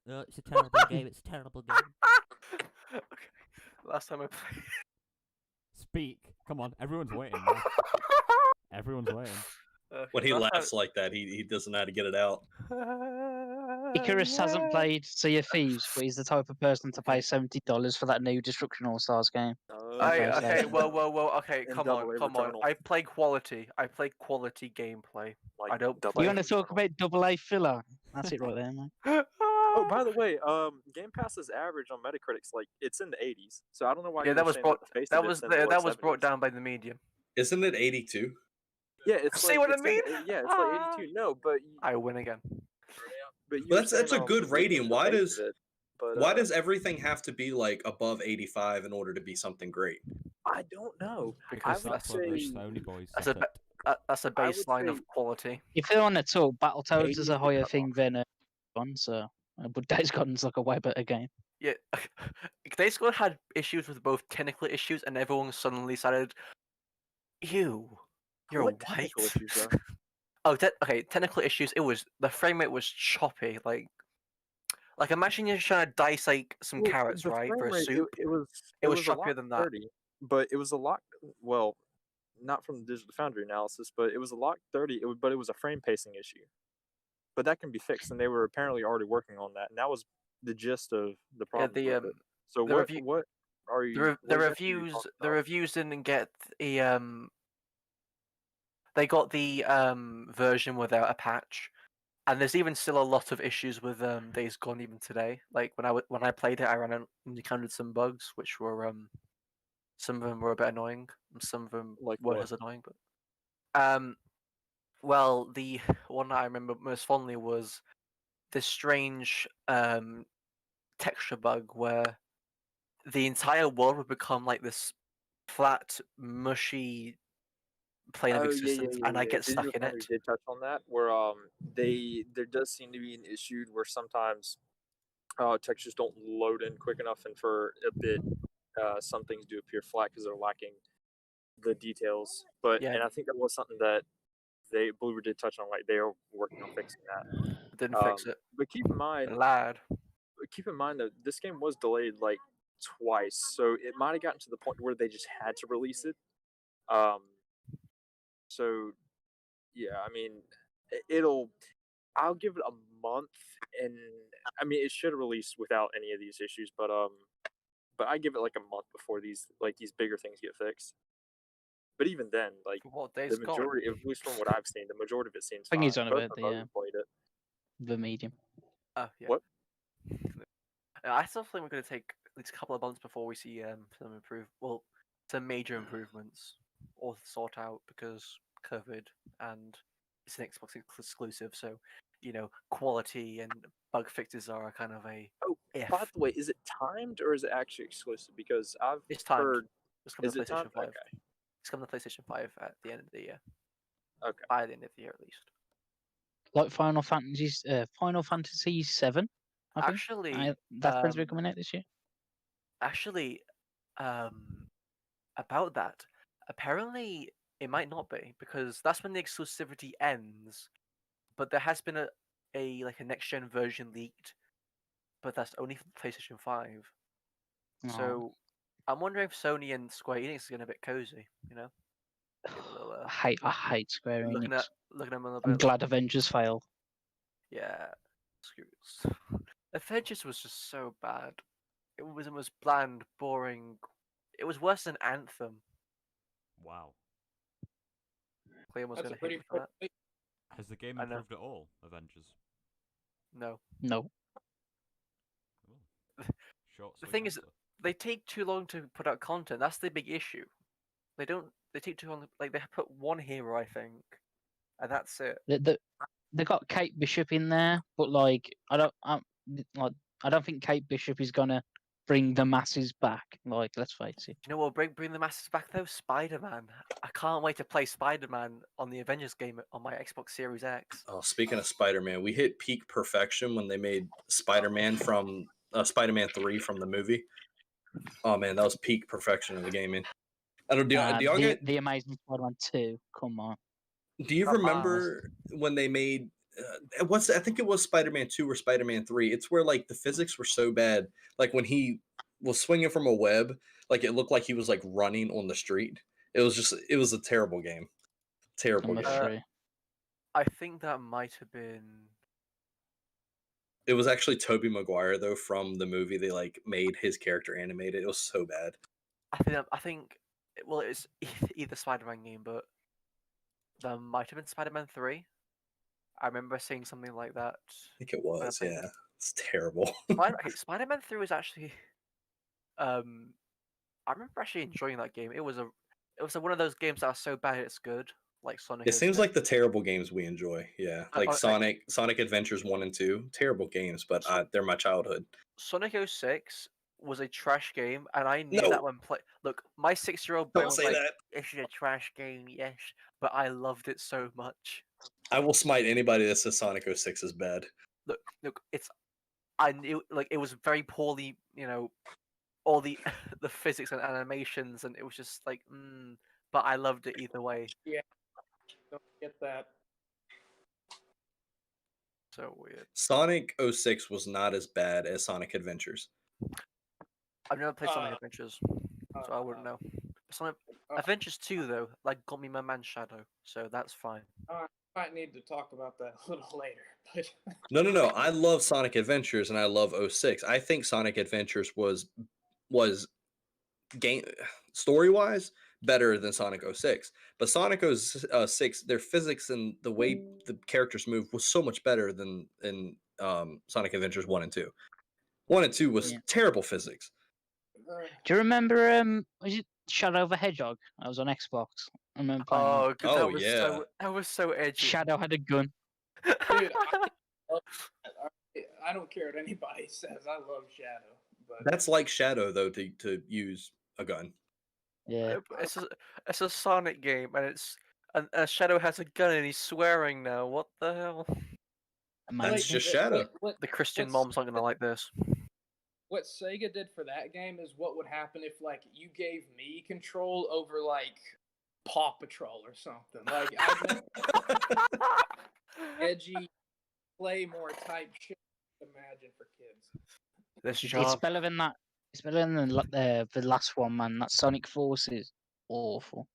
Oh, it's a terrible game. It's a terrible game. Okay. Last time I played. Speak. Come on, everyone's waiting. Now. Everyone's waiting. When he last laughs like that, he doesn't know how to get it out. Icarus hasn't played Sea of Thieves, but he's the type of person to pay $70 for that new Destruction All Stars game. Okay, PlayStation. well, okay, And come Double on, A come on. Returnal. I play quality. I play quality gameplay. Like I don't double play. You want to talk about AA filler? That's it right there, man. Oh, by the way, Game Pass's average on Metacritic's like it's in the 80s. So I don't know why. Yeah, you that were was saying brought. the face That of was it's in the that low was brought 70s. down by the medium. Isn't it 82? Yeah, it's See like, what I it's in mean? yeah, it's like 82. No, but I win again. but you Well, were that's a saying, good the rating. Why face does of it, but, why does everything have to be like above 85 in order to be something great? I don't know. Because would that's what the say- Sony boys That's set a it. That's a I would baseline of say- quality. If they want to talk, Battletoads is 80 a higher cut thing than one, so but Days Gone's like a way better game. Yeah, Days Gone had issues with both technical issues, and everyone suddenly decided, "You're What white." technical issues, though? Okay, technical issues. It was the frame rate was choppy. Like imagine you're trying to dice like some Well, carrots, the right, frame for a rate, soup. It was It was a lot choppier than that. 30, but it was a lot. Well, not from the Digital Foundry analysis, but it was a lot 30. But it was a frame pacing issue. But that can be fixed, and they were apparently already working on that. And that was the gist of the problem. So the what? review- What are you? The what exactly are you reviews talking the about? reviews didn't get the They got the version without a patch, and there's even still a lot of issues with Days Gone even today. Like when I played it, I ran and encountered some bugs, which were some of them were a bit annoying, and some of them Like weren't what? as annoying. But well, the one that I remember most fondly was this strange texture bug where the entire world would become like this flat, mushy plane of Oh, existence, and I get Digital stuck in Foundry it. did touch on that, where there does seem to be an issue where sometimes textures don't load in quick enough, and for a bit, some things do appear flat because they're lacking the details. But Yeah. and I think that was something that Bloober did touch on, like they are working on fixing that. Didn't fix it. But keep in mind Lad. that this game was delayed like twice, so it might have gotten to the point where they just had to release it. So yeah, I mean, I'll give it a month, and I mean it should release without any of these issues, but I give it like a month before these bigger things get fixed. But even then, like What the days gone? majority, at least from what I've seen, the majority of it seems I think fine. he's on Both about my brothers played it. the medium. Oh yeah. What? I still think we're going to take at least a couple of months before we see some major improvements or sort out because COVID and it's an Xbox exclusive, so quality and bug fixes are kind of a Oh, if. by the way, is it timed or is it actually exclusive? Because I've It's timed. heard. It's coming Is to it PlayStation timed? 5. Okay. It's coming to PlayStation 5 at the end of the year. Okay. By the end of the year, at least. Like Final Fantasy VII. I think. Actually, that's supposed to be coming out this year. Actually, about that, apparently it might not be because that's when the exclusivity ends. But there has been a next gen version leaked, but that's only for PlayStation 5. So I'm wondering if Sony and Square Enix is getting a bit cozy, Get a little, I hate Square looking Enix. at them a little I'm bit. glad Avengers failed. Yeah, screws. Avengers was just so bad. It was bland, boring. It was worse than Anthem. Wow. Clem was That's going a to hate pretty me for that. quick. Has the game I know. improved at all, Avengers? No. No. Short, The sweet thing is, answer. they take too long to put out content. That's the big issue. They take too long. Like they put one hero, I think, and that's it. They got Kate Bishop in there, but like I don't think Kate Bishop is gonna bring the masses back. Like, let's face it. You know what? Bring the masses back though. Spider-Man. I can't wait to play Spider-Man on the Avengers game on my Xbox Series X. Oh, speaking of Spider-Man, we hit peak perfection when they made Spider-Man from Spider-Man 3 from the movie. Oh man, that was peak perfection of the gaming. I don't do y'all get the Amazing Spider-Man 2. Come on. Do you Come on. remember when they made I think it was Spider-Man 2 or Spider-Man 3? It's where like the physics were so bad. Like when he was swinging from a web, like it looked like he was like running on the street. It was a terrible game. Terrible Number game. 3. I think that might have been. It was actually Tobey Maguire though from the movie. They like made his character animated. It was so bad. I think. Well, it was either Spider-Man game, but there might have been Spider-Man 3. I remember seeing something like that. I think it was. played Yeah, it's terrible. Spider-Man 3 was actually. I remember actually enjoying that game. It was one of those games that are so bad it's good, like Sonic. It seems 06. like the terrible games we enjoy. Yeah, like like- Sonic Adventures 1 and 2, terrible games, but they're my childhood. Sonic 06 was a trash game, and I knew No. that when Look, my 6-year-old brain Don't was say like, that. "It's a trash game, yes," but I loved it so much. I will smite anybody that says Sonic 06 is bad. Look, I knew it was very poorly, all the the physics and animations, and it was just like, but I loved it either way. Yeah, don't get that. So weird. Sonic 06 was not as bad as Sonic Adventures. I've never played Sonic Adventures, so I wouldn't know. Sonic Adventures 2 though, got me my man Shadow, so that's fine. Might need to talk about that a little later, but No. I love Sonic Adventures and I love 06. I think Sonic Adventures was game story-wise better than Sonic 06. But Sonic 06, their physics and the way the characters move was so much better than in Sonic Adventures 1 and 2. 1 and 2 was terrible physics. Do you remember was it Shadow the Hedgehog? I was on Xbox. I remember playing that. Oh, good. Oh, yeah. That was so edgy. Shadow had a gun. dude, I don't care what anybody says. I love Shadow, but That's like Shadow though to use a gun. Yeah. It's a Sonic game, and Shadow has a gun and he's swearing now. What the hell? Amazing. That's just Shadow. The Christian what's- mom's not gonna like this. what Sega did for that game is what would happen if like you gave me control over like Paw Patrol or something. Like I edgy, Playmore type shit. Imagine for kids. This It's job. better than that. It's better than the last one, man. That Sonic Force is awful.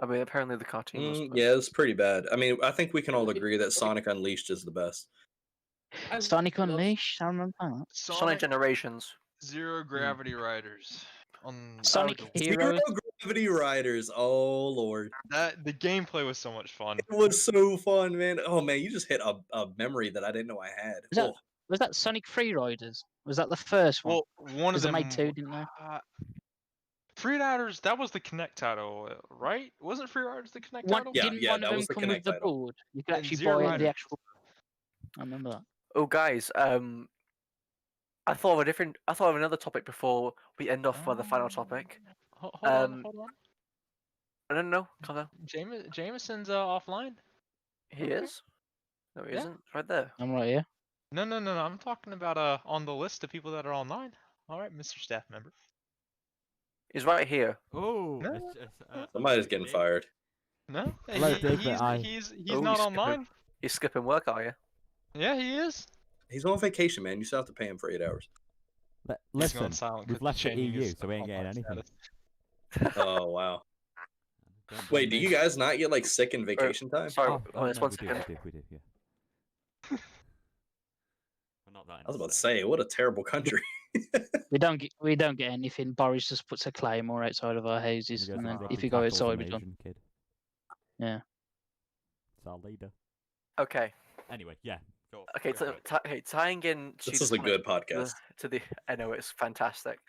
I mean, apparently the cartoon was. Yeah, it's pretty bad. I mean, I think we can all agree that Sonic Unleashed is the best. Sonic love- Unleashed. I remember that. Sonic Sonic Generations. Zero Gravity Riders on Sonic the- Heroes. Zero Gravity Riders. Oh lord, that the gameplay was so much fun. it was so fun, man. Oh man, you just hit a memory that I didn't know I had. Was that, Oh, was that Sonic Free Riders? Was that the first one? Well, one of Because they them. made two, didn't they? Free Riders, that was the Connect title, right? Wasn't Free Riders the Connect One, title? Yeah, didn't yeah, one that of them was the come with Connect the title. board? You could And actually Zero buy the Riders. actual. I remember that. Oh, guys. I thought of another topic before we end off with the final topic. Hold on, Um, hold on. I don't know. Calm down. Jameson's offline. He Okay. is. No, he Yeah. isn't. Right there. I'm right here. No. I'm talking about on the list of people that are online. All right, Mr. Staff Member. He's right here. Oh, No. somebody's getting fired. No, Hello, Dave, but he's Oh, not he's skipping. online. He's skipping work, are you? Yeah, he is. He's on vacation, man. You still have to pay him for 8 hours. He's Listen, going silent we've 'cause left the changing his EU, so we ain't getting online anything. status. Oh wow. Don't Wait, blame do me. you guys not get like sick in vacation time? Sorry, Oh, just no, one we do, second. we do, yeah. We're not that I was about to insane. say, what a terrible country. We don't get anything. Boris just puts a claymore outside of our houses, And and he then goes, if "Roughly you go tackles an outside, we're done. Asian kid." Yeah. It's our leader. Okay. Anyway, yeah. Go, Okay. go So, for it. tying in. To This the is a Sonic- good podcast. To the. I know it's fantastic.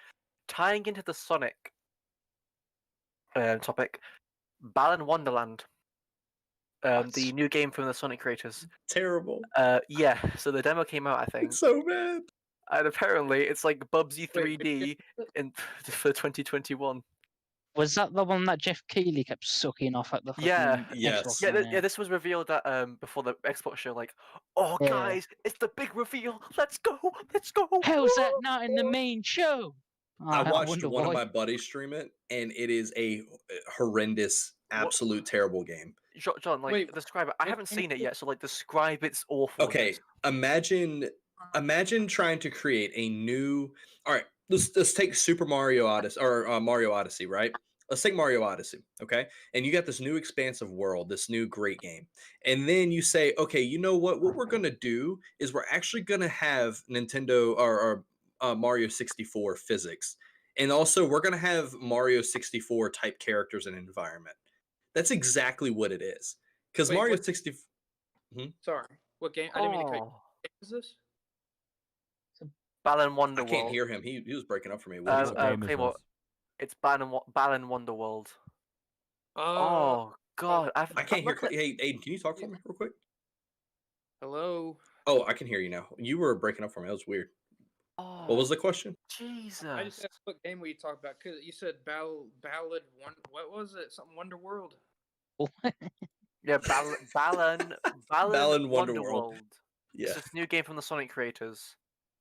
Tying into the Sonic topic, Balan Wonderland. The new game from the Sonic creators. Terrible. Yeah. So the demo came out, I think, It's so bad. and apparently it's like Bubsy Wait, 3D in for 2021. Was that the one that Jeff Keighley kept sucking off at the Yeah. fucking Yes. Xbox Yeah, one, yeah. This was revealed at before the Xbox show. Like, oh Yeah. guys, it's the big reveal. Let's go. Let's go. How's that not in the main show? I Oh, watched wonder one of why. my buddies stream it, and it is a horrendous, absolute terrible game. John, like, Wait, describe it. I what haven't game seen it is yet, so like, describe its awfulness. Okay, imagine trying to create a new. All right, let's take Super Mario Odyssey or Mario Odyssey, right? Let's take Mario Odyssey, okay? And you got this new expansive world, this new great game. And then you say, okay, you know what? What we're gonna do is we're actually gonna have Nintendo or Mario 64 physics, and also we're gonna have Mario 64 type characters and environment. That's exactly what it is. Because Wait, Mario what- 64. Sorry. What game? I didn't mean to cut you. Oh, What game is this? Balan I Wonderworld. can't hear him. He was breaking up for me. What is What it? game is Claymore, this? it's Balan Wonderworld. Oh. Oh God, I can't I'm hear. looking at- Hey, Aiden, can you talk for me real quick? Hello. Oh, I can hear you now. You were breaking up for me. That was weird. Oh, What was the question? Jesus? I just asked what game were you talking about? Cause you said ballad one. What was it? Something Wonderworld. Yeah, Balan Balan Wonderworld. Wonderworld. Yeah. It's this new game from the Sonic creators.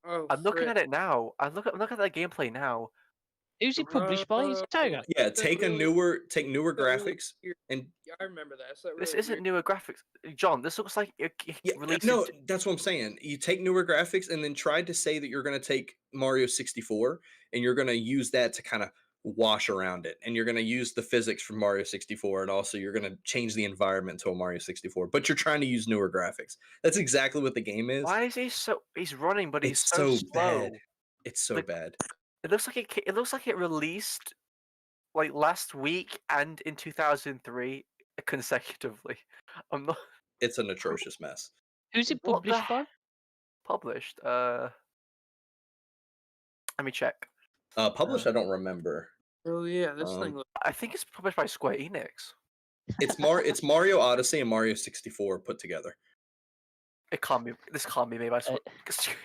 Oh, I'm looking at frick. it now. I'm looking at that gameplay now. Who's it published by? Is it Toga? Yeah. Is that Take really- newer is that really graphics weird? and Yeah, I remember that. Is that This really isn't weird? newer graphics, John. This looks like it yeah, released. no, that's what I'm saying. You take newer graphics and then try to say that you're going to take Mario 64 and you're going to use that to kind of wash around it, and you're going to use the physics from Mario 64, and also you're going to change the environment to a Mario 64. But you're trying to use newer graphics. That's exactly what the game is. Why is he so? He's running, but he's It's so so slow. bad. It's so Like- bad. It looks like it looks like it released like last week and in 2003 consecutively. I'm not It's an atrocious mess. Who's it What the published by? published. Let me check. Published, I don't remember. Oh yeah, this Um, thing. I think it's published by Square Enix. It's Mario Odyssey and Mario 64 put together. It can't be. This can't be made by Square. Uh,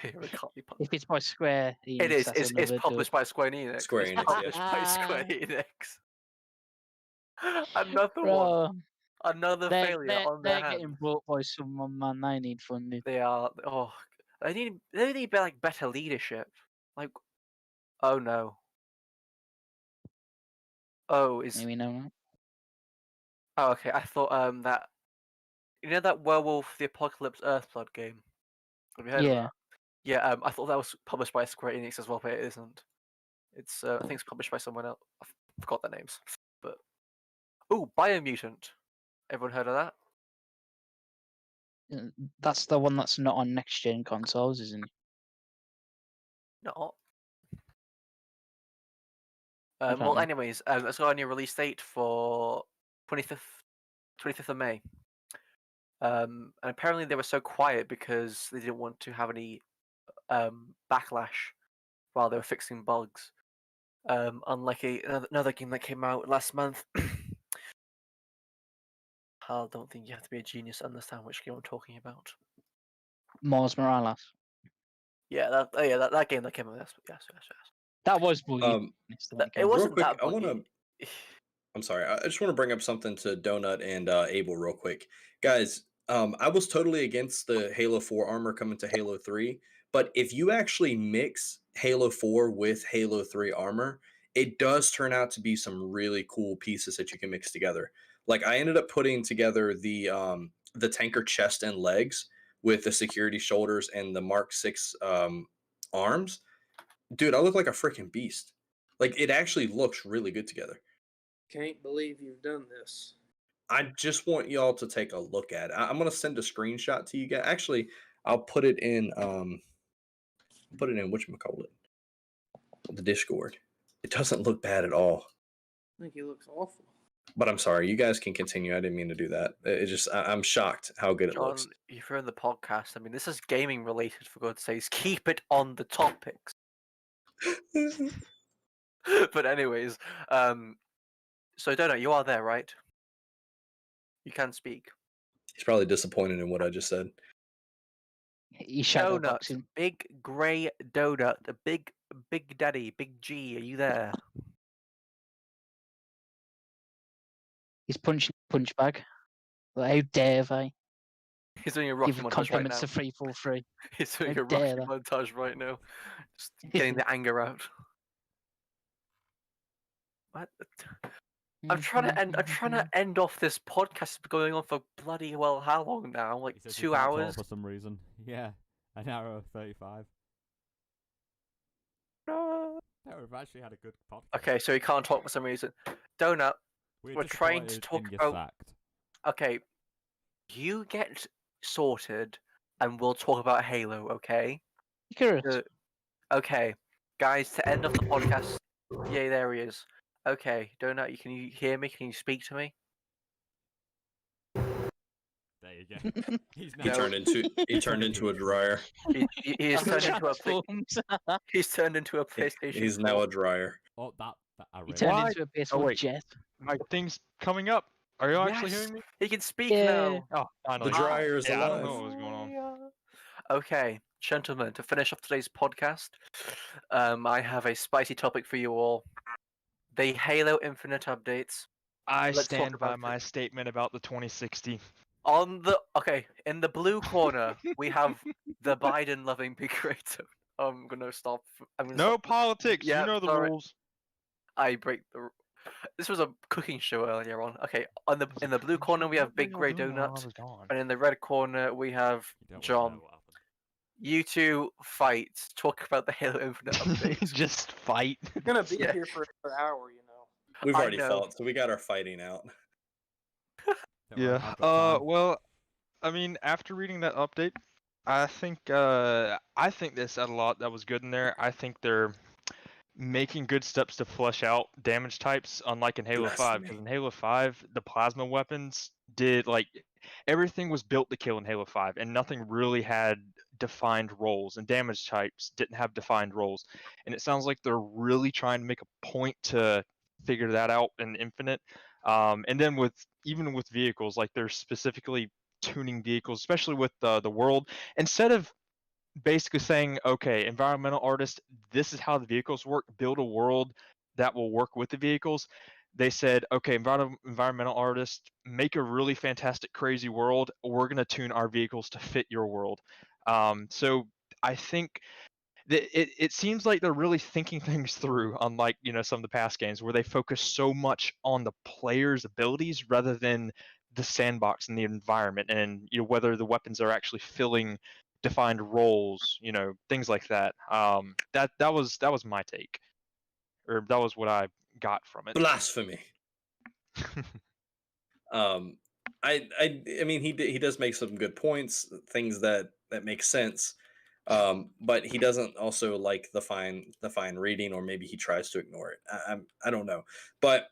it can't be. If it's by Square Enix, It is. that's It's another published by Square Enix. Square It's Enix, published yeah. by Square Enix. Another one. Bro, Another failure on their they're getting hands. brought by someone, man. They need funding. They are. Oh, they need like better leadership. Like, oh no. Oh, is Maybe no. oh okay. I thought that that Werewolf the Apocalypse Earthblood game. Have you heard of Yeah. that? Yeah. I thought that was published by Square Enix as well, but it isn't. It's I think it's published by someone else. I forgot their names, but Ooh, Biomutant. Everyone heard of that? That's the one that's not on next gen consoles, isn't it? No. I don't Well, know. anyways, it's got a new release date for 25th of May. And apparently they were so quiet because they didn't want to have any backlash while they were fixing bugs. Unlike another game that came out last month. I don't think you have to be a genius to understand which game I'm talking about. Mars Morales. Yeah, that game that came out. Yes. That was buggy. It wasn't quick, that I buggy. wanna- I'm sorry. I just want to bring up something to Donut and Abel real quick. Guys, I was totally against the Halo 4 armor coming to Halo 3, but if you actually mix Halo 4 with Halo 3 armor, it does turn out to be some really cool pieces that you can mix together. Like I ended up putting together the tanker chest and legs with the security shoulders and the Mark 6 arms. Dude, I look like a freaking beast. Like it actually looks really good together. Can't believe you've done this. I just want y'all to take a look at it. I'm gonna send a screenshot to you guys. Actually, I'll put it in whatchamacallit, the Discord. It doesn't look bad at all. I think he looks awful. But I'm sorry, you guys can continue. I didn't mean to do that. I'm shocked how good it John, looks. if you're in the podcast, I mean, this is gaming related, for God's sakes. Keep it on the topics. But anyways, so Donut, you are there, right? You can speak. He's probably disappointed in what I just said. He's shadow Donut, boxing. big grey donut, the big daddy, big G. Are you there? He's punching punch bag. Like, how dare they? He's doing a Rocky Give montage right compliments now. to 343. He's doing How a Rocky dare they? montage right now, just getting the anger out. What? I'm trying to end off this podcast. It's been going on for bloody well how long now? Like He says he 2 can't talk hours. for some reason. Yeah, an hour 35. No. Yeah, we've actually had a good podcast. Okay, so he can't talk for some reason. Donut. We're just trying to disappointed talk in your about- fact. Okay, you get sorted, and we'll talk about Halo. Okay. Accurate. Okay, guys. To end off the podcast. Yay, there he is. Okay, Donut. Can you hear me? Can you speak to me? There you go. He's He turned into a dryer. He's turned into a Transforms. He's turned into a PlayStation. He's 4. now a dryer. Oh, that I He really turned Why? into a PS1 Oh, wait. jet. My thing's coming up. Are you actually Yes, hearing me? He can speak Yeah. now. Oh, finally. The dryer is Yeah, I don't alive. know what was going on. Okay, gentlemen, to finish off today's podcast, I have a spicy topic for you all. The Halo Infinite updates. I Let's talk stand by about my it. statement about the 2060. In the blue corner, we have the Biden loving big creator. I'm gonna stop. No politics. Yeah, you know the sorry. rules. I break the. This was a cooking show earlier on. Okay, in the blue corner we have Big Grey Donut, and in the red corner we have You don't wanna John. know what happened. You two fight. Talk about the Halo Infinite updates. Just fight. We're gonna be Yeah. here for an hour, you know. We've I already know. fought, so we got our fighting out. Don't worry, Yeah. I've got time. Well, I mean, after reading that update, I think they said a lot that was good in there. I think they're making good steps to flesh out damage types, unlike in Halo 5. Blasphemy. Because in Halo 5, the plasma weapons did everything was built to kill in Halo 5, and nothing really had defined roles, and damage types didn't have defined roles. And it sounds like they're really trying to make a point to figure that out in Infinite. And then even with vehicles, like they're specifically tuning vehicles, especially with the world, instead of basically saying, okay, environmental artist, this is how the vehicles work, build a world that will work with the vehicles. They said, okay, environmental artist, make a really fantastic, crazy world. We're going to tune our vehicles to fit your world. So I think that it seems like they're really thinking things through, unlike some of the past games where they focus so much on the player's abilities rather than the sandbox and the environment, and whether the weapons are actually filling defined roles, things like that. That was my take, or that was what I got from it. Blasphemy. I mean, he does make some good points, things that make sense. But he doesn't also like the fine reading, or maybe he tries to ignore it. I don't know, but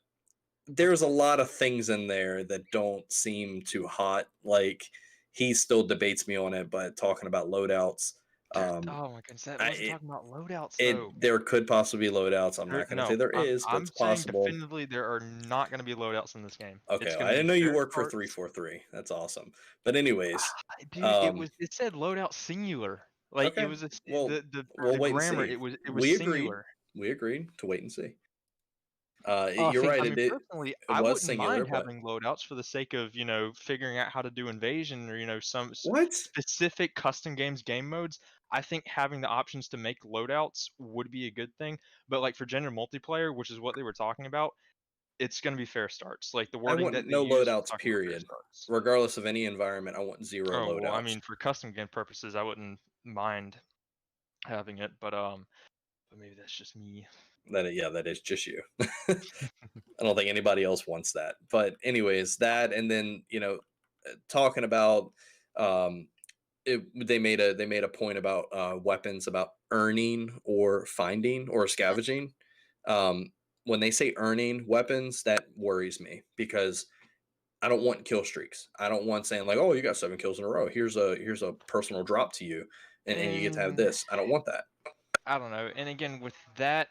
there's a lot of things in there that don't seem too hot. Like, he still debates me on it, but talking about loadouts, Oh my goodness, that I- wasn't it- talking about loadouts though. there could possibly be loadouts. I'm not going to say there is, but I'm it's saying possible. definitively there are not going to be loadouts in this game. Okay, It's well, gonna I didn't be know you fair work for starts. 343. That's awesome. But anyways, Dude, it said loadout singular. Like okay. it was Well, the we'll wait and grammar. see. It was We agreed. singular. We agreed to wait and see. I You're think- right. I It mean, personally, I was wouldn't singular, mind but having loadouts for the sake of figuring out how to do invasion or some what? specific custom game modes. I think having the options to make loadouts would be a good thing. But like for general multiplayer, which is what they were talking about, it's going to be fair starts. Like the I wording want that they no use is loadouts, talking about fair period. starts. Regardless of any environment, I want zero Oh loadouts. well, I mean, for custom game purposes, I wouldn't mind having it, but maybe that's just me. that is just you. I don't think anybody else wants that. But anyways, that, and then talking about they made a point about weapons, about earning or finding or scavenging. When they say earning weapons, that worries me, because I don't want kill streaks. I don't want saying like, oh, you got 7 kills in a row. Here's a personal drop to you, and you get to have this. I don't want that. I don't know. And again, with that,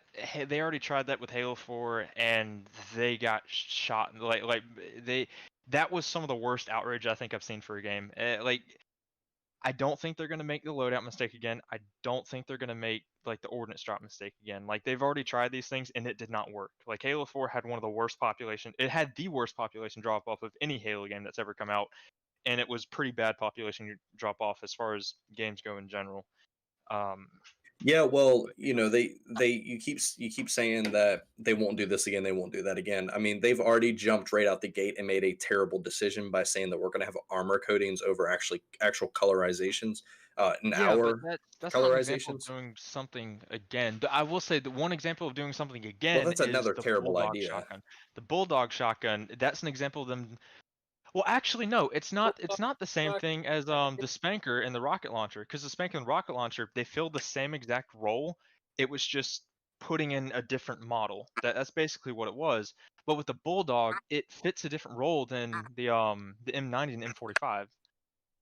they already tried that with Halo 4, and they got shot. That was some of the worst outrage I think I've seen for a game. I don't think they're gonna make the loadout mistake again. I don't think they're gonna make like the ordnance drop mistake again. Like, they've already tried these things and it did not work. Like, Halo 4 had one of the worst population. It had the worst population drop off of any Halo game that's ever come out, and it was pretty bad population drop off as far as games go in general. Yeah, well, you keep saying that they won't do this again, they won't do that again. I mean, they've already jumped right out the gate and made a terrible decision by saying that we're going to have armor coatings over actual colorizations. That's not an example of colorizations. doing something again. I will say the one example of doing something Well, again that's is another the terrible Bulldog idea. shotgun. The Bulldog shotgun, that's an example of them. Well, actually, no, it's not. It's not the same thing as the Spanker and the rocket launcher, because the Spanker and the rocket launcher, they filled the same exact role. It was just putting in a different model. That's basically what it was. But with the Bulldog, it fits a different role than the M90 and M45.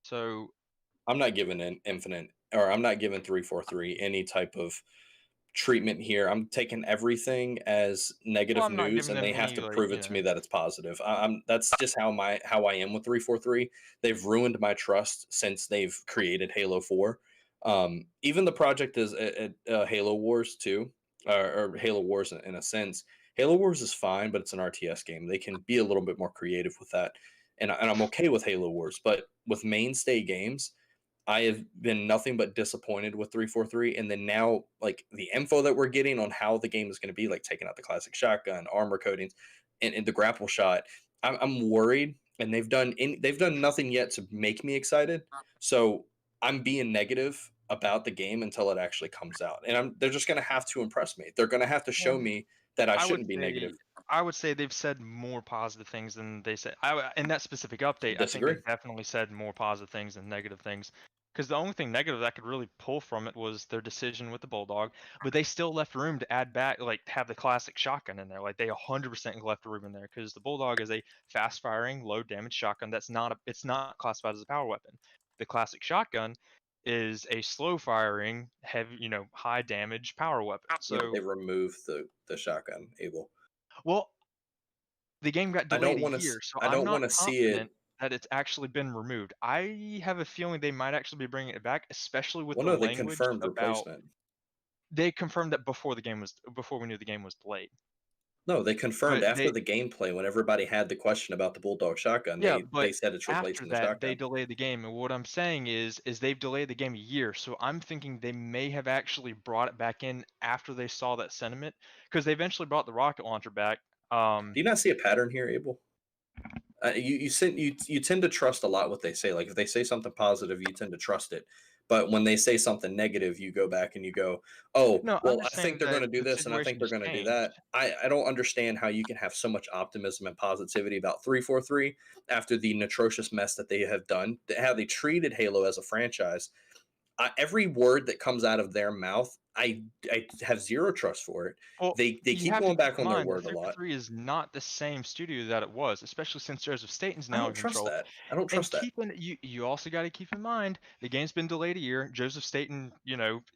So I'm not giving I'm not giving 343 any type of treatment here. I'm taking everything as negative I'm not news, giving and they them have any, to like, prove it to me that it's positive. That's just how I am with 343. They've ruined my trust since they've created Halo 4. Even the project is Halo Wars too, or Halo Wars in a sense. Halo Wars is fine, but it's an RTS game. They can be a little bit more creative with that, and I'm okay with Halo Wars. But with mainstay games, I have been nothing but disappointed with 343. And then now, like, the info that we're getting on how the game is going to be, like taking out the classic shotgun, armor coatings, and the grapple shot, I'm worried. And they've done nothing yet to make me excited. So I'm being negative about the game until it actually comes out. And they're just going to have to impress me. They're going to have to show me that I shouldn't be negative. I would say they've said more positive things than they said. In that specific update, I think Disagree. they've definitely said more positive things than negative things. Because the only thing negative that I could really pull from it was their decision with the Bulldog, but they still left room to add back, like, have the classic shotgun in there. Like, they 100% left room in there, because the Bulldog is a fast-firing, low-damage shotgun. It's not classified as a power weapon. The classic shotgun is a slow-firing, heavy, high-damage power weapon. So they removed the shotgun, Abel. well, the game got I don't delayed want a to. year, so I I'm don't not want to see it. confident that it's actually been removed. I have a feeling they might actually be bringing it back, especially with Well, the no, they language confirmed about. replacement. They confirmed that before we knew the game was delayed. No, they confirmed But after the gameplay, when everybody had the question about the Bulldog shotgun. Yeah, they but said it's after replacing the that, they shotgun. delayed the game, and what I'm saying is they've delayed the game a year. So I'm thinking they may have actually brought it back in after they saw that sentiment, because they eventually brought the rocket launcher back. Do you not see a pattern here, Abel? You tend to trust a lot what they say. Like, if they say something positive, you tend to trust it. But when they say something negative, you go back and you go, oh, No, well, I understand think they're going to that do the this and I think situation they're has going to do changed. that. I don't understand how you can have so much optimism and positivity about 343 after the atrocious mess that they have done, how they treated Halo as a franchise. Every word that comes out of their mouth, I have zero trust for it. Well, They you keep have to going keep back in on their mind that word a lot. 343 is not the same studio that it was, especially since Joseph Staten's I now don't in trust control. that. I don't And trust that. you also got to keep in mind the game's been delayed a year. Joseph Staten,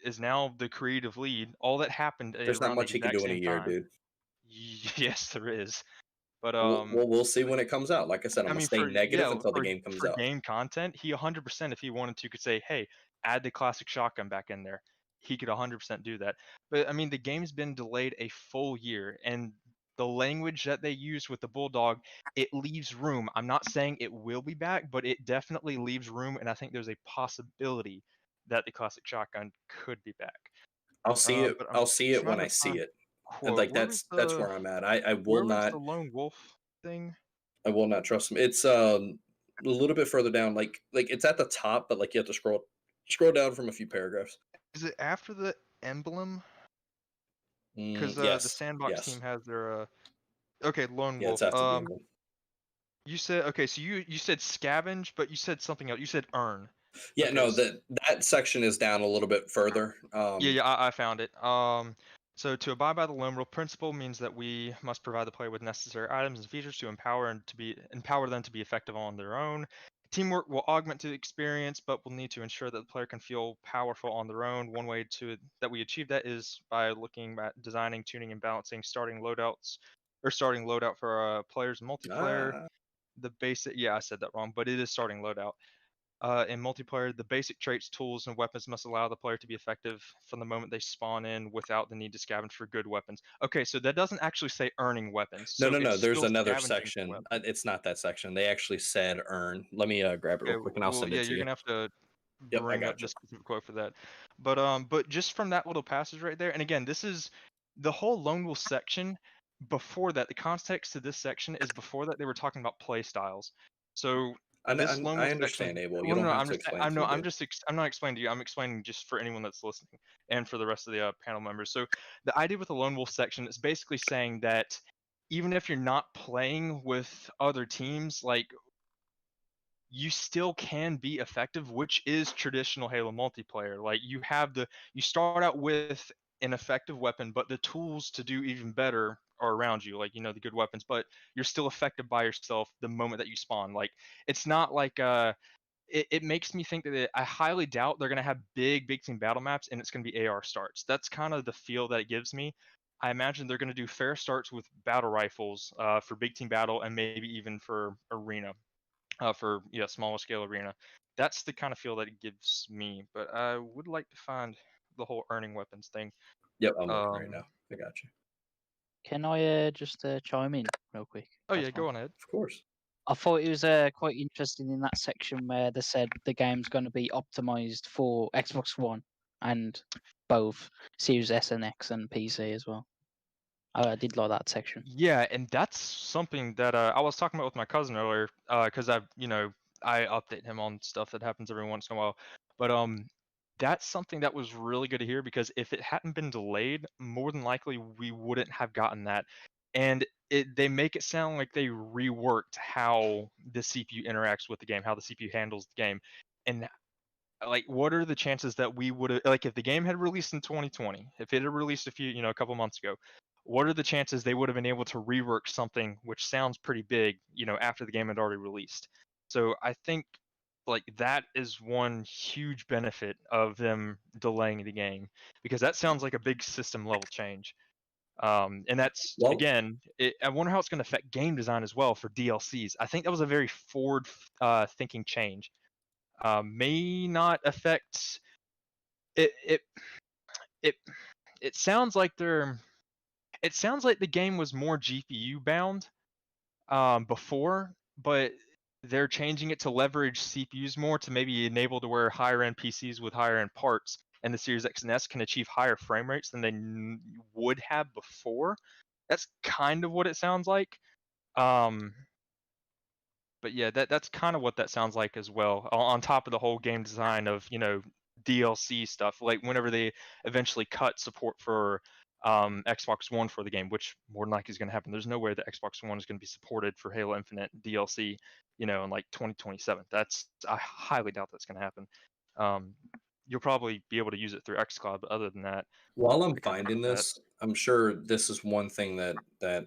is now the creative lead. All that happened There's not around the much he can exact do in a same year, time. dude. Yes, there is. But We'll see when it comes out. Like I said, I'm I gonna mean, stay negative until the game comes for out. game content, he 100%, if he wanted to, could say, "Hey, add the classic shotgun back in there." He could 100% do that. But I mean, the game's been delayed a full year, and the language that they use with the Bulldog, it leaves room. I'm not saying it will be back, but it definitely leaves room, and I think there's a possibility that the classic shotgun could be back. I'll see it. But I'm I'll see it trying when to I see find it. a And quote. like that's where I'm at. I will Where was not. the lone wolf thing? I will not trust him. It's a little bit further down. Like it's at the top, but like you have to scroll down from a few paragraphs. Is it after the emblem? Because the Yes. sandbox team Yes. has their okay, lone Yeah, it's wolf. after the emblem. You said okay, so you said scavenge, but you said something else. You said earn. Yeah, Okay, no, so that section is down a little bit further. yeah, I found it. So to abide by the lone wolf principle means that we must provide the player with necessary items and features to empower them to be effective on their own. Teamwork will augment the experience, but we'll need to ensure that the player can feel powerful on their own. One way that we achieve that is by looking at designing, tuning, and balancing starting loadout for players in multiplayer. Ah, The basic, yeah, I said that wrong, but it is starting loadout. In multiplayer, the basic traits, tools, and weapons must allow the player to be effective from the moment they spawn in without the need to scavenge for good weapons. Okay, so that doesn't actually say earning weapons. no, So no, no. it's There's still another scavenging for section. weapons. It's not that section. They actually said earn. Let me grab it real Okay, quick and I'll well, send yeah, it to you're you. gonna have to Yep, I bring up got the you. specific quote for that. But just from that little passage right there, and again, this is the whole lone wolf section. Before that, the context to this section is before that they were talking about play styles. So this lone I wolf understand, section. Abel. You Well, don't no, have to explain to me, dude. I'm not explaining to you. I'm explaining just for anyone that's listening and for the rest of the panel members. So the idea with the lone wolf section is basically saying that even if you're not playing with other teams, like you still can be effective, which is traditional Halo multiplayer. Like you start out with an effective weapon, but the tools to do even better are around you, like the good weapons, but you're still effective by yourself the moment that you spawn. Like it's not like it makes me think that I highly doubt they're gonna have big team battle maps and it's gonna be AR starts. That's kind of the feel that it gives me. I imagine they're gonna do fair starts with battle rifles for big team battle and maybe even for arena. For smaller scale arena. That's the kind of feel that it gives me. But I would like to find the whole earning weapons thing. Yep, I'm looking right now. I got you. Can I just chime in real quick? Oh That's yeah, fine. go on ahead. Of course. I thought it was quite interesting in that section where they said the game's going to be optimized for Xbox One and both Series S and X and PC as well. I did like that section. Yeah, and that's something that I was talking about with my cousin earlier, because I update him on stuff that happens every once in a while. But that's something that was really good to hear because if it hadn't been delayed, more than likely we wouldn't have gotten that. And they make it sound like they reworked how the CPU interacts with the game, how the CPU handles the game. And like, what are the chances that we would have, like, if the game had released in 2020, if it had released a couple months ago, what are the chances they would have been able to rework something which sounds pretty big, after the game had already released? So I think like that is one huge benefit of them delaying the game because that sounds like a big system level change. And that's Well, again, I wonder how it's going to affect game design as well for DLCs. I think that was a very forward thinking change. May not affect it. It sounds like it sounds like the game was more GPU bound before, but they're changing it to leverage CPUs more to maybe enable to where higher end PCs with higher end parts and the Series X and S can achieve higher frame rates than they would have before. That's kind of what it sounds like. But yeah, that's kind of what that sounds like as well. On top of the whole game design of DLC stuff. Like whenever they eventually cut support for Xbox One for the game, which more than likely is going to happen. There's no way that Xbox One is going to be supported for Halo Infinite DLC, in like 2027. I highly doubt that's going to happen. You'll probably be able to use it through xCloud, but other than that, While I'm I couldn't finding do that. this, I'm sure this is one thing that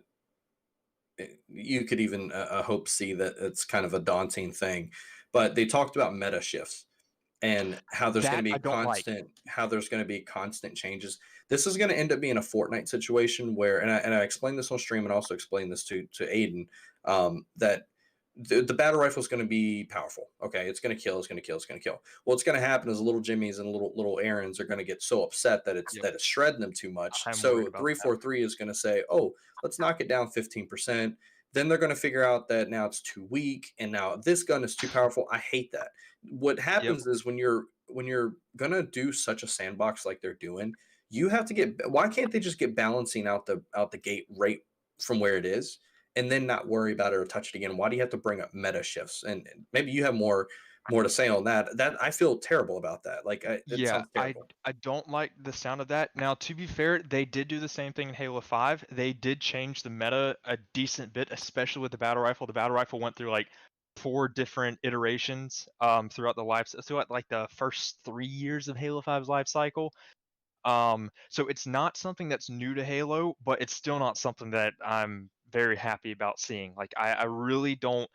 you could even hope see that it's kind of a daunting thing. But they talked about meta shifts and how there's going That to be I don't like. constant changes. This is going to end up being a Fortnite situation where, and I explained this on stream and also explained this to Aiden, that the battle rifle is going to be powerful. Okay, it's going to kill. It's going to kill. It's going to kill. What's going to happen is little Jimmys and little Aarons are going to get so upset that it's shredding them too much. I'm So worried about 343 is going to say, "Oh, let's knock it down 15%." Then they're going to figure out that now it's too weak, and now this gun is too powerful. I hate that. What happens is when you're gonna do such a sandbox like they're doing, you have to get. Why can't they just get balancing out the gate right from where it is, and then not worry about it or touch it again? Why do you have to bring up meta shifts? And maybe you have more to say on that. That I feel terrible about that. Like, it sounds terrible. I don't like the sound of that. Now, to be fair, they did do the same thing in Halo 5. They did change the meta a decent bit, especially with the battle rifle. The battle rifle went through like 4 different iterations throughout like the first 3 years of Halo 5's life cycle. So it's not something that's new to Halo, but it's still not something that I'm very happy about seeing. Like I really don't.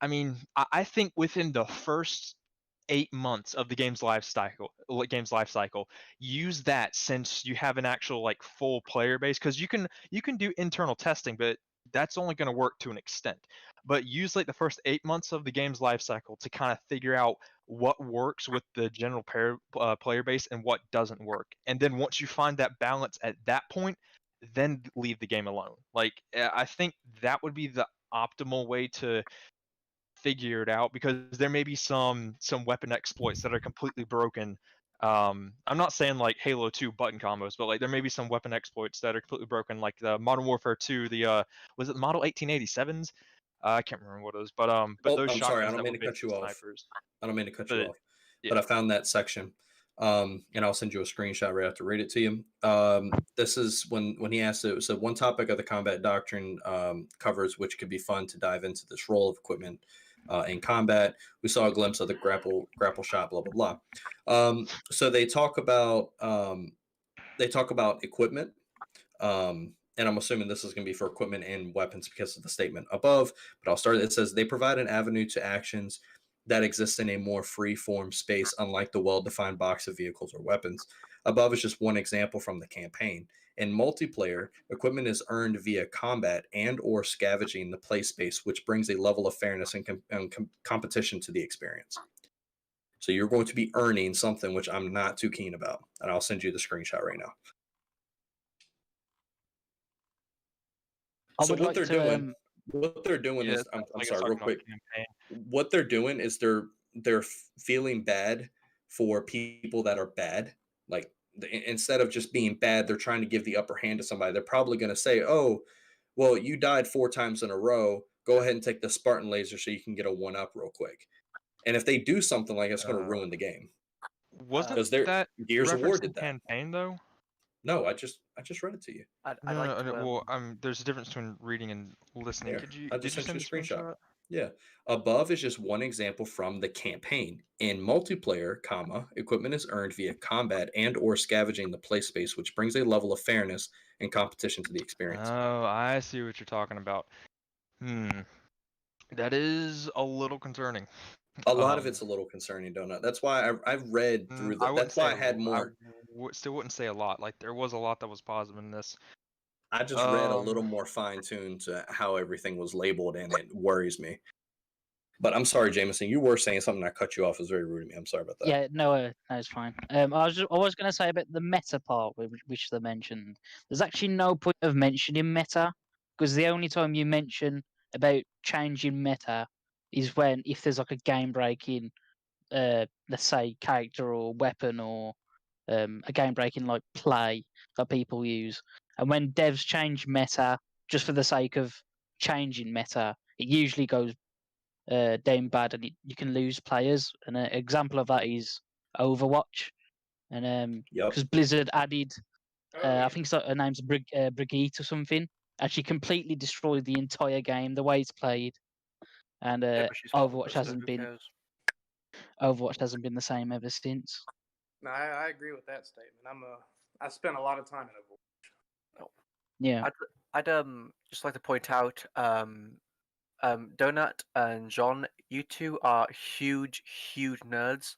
I mean, I think within the first 8 months of the game's life cycle, use that, since you have an actual like full player base, because you can do internal testing, but that's only going to work to an extent. But use like the first 8 months of the game's life cycle to kind of figure out what works with the general player base and what doesn't work. And then once you find that balance at that point, then leave the game alone. Like I think that would be the optimal way to figure it out, because there may be some weapon exploits that are completely broken. I'm not saying like Halo 2 button combos, but like there may be some weapon exploits that are completely broken, like the Modern Warfare 2, the was it Model 1887s? I can't remember what it was, but those I'm sorry, I shotguns don't that mean were to cut you basically off. snipers. I don't mean to cut you But off, yeah. but I found that section, and I'll send you a screenshot right after read it to you. This is when he asked it. So one topic of the combat doctrine covers, which could be fun to dive into this role of equipment in combat. We saw a glimpse of the grapple shot, blah blah blah. So they talk about equipment. And I'm assuming this is going to be for equipment and weapons because of the statement above, but I'll start. It says they provide an avenue to actions that exist in a more free form space, unlike the well-defined box of vehicles or weapons. Above is just one example from the campaign. In multiplayer, equipment is earned via combat and or scavenging the play space, which brings a level of fairness and competition to the experience. So you're going to be earning something, which I'm not too keen about. And I'll send you the screenshot right now. So what they're doing is, I'm sorry, real quick. What they're doing is they're feeling bad for people that are bad. Like instead of just being bad, they're trying to give the upper hand to somebody. They're probably going to say, "Oh, well, you died 4 times in a row. Go ahead and take the Spartan laser so you can get a 1-up real quick." And if they do something like it's going to ruin the game. Wasn't that Gears of War did that campaign though? No, I just read it to you. Well, there's a difference between reading and listening. Here, Did you send a screenshot? Yeah. Above is just one example from the campaign. In multiplayer, equipment is earned via combat and or scavenging the play space, which brings a level of fairness and competition to the experience. Oh, I see what you're talking about. That is a little concerning. A lot of it's a little concerning, don't it? That's why I've read through that's why I had more. Still wouldn't say a lot. Like there was a lot that was positive in this. I just read a little more fine-tuned to how everything was labeled, and it worries me. But I'm sorry, Jameson, you were saying something. I cut you off. It was very rude of me. I'm sorry about that. Yeah, no, it's fine. I was going to say about the meta part, which they mentioned. There's actually no point of mentioning meta, because the only time you mention about changing meta is if there's like a game-breaking, let's say, character or weapon, or a game-breaking like play that people use. And when devs change meta just for the sake of changing meta, it usually goes down bad, and you can lose players. And an example of that is Overwatch, and Yep. because Blizzard added, Oh, yeah. I think her name's Brigitte or something, and she completely destroyed the entire game, the way it's played, and Yeah, but she's part of Overwatch Blizzard, hasn't who been cares? the same ever since. No, I agree with that statement. I spent a lot of time in Overwatch. Yeah, I'd just like to point out, Donut and John, you two are huge nerds.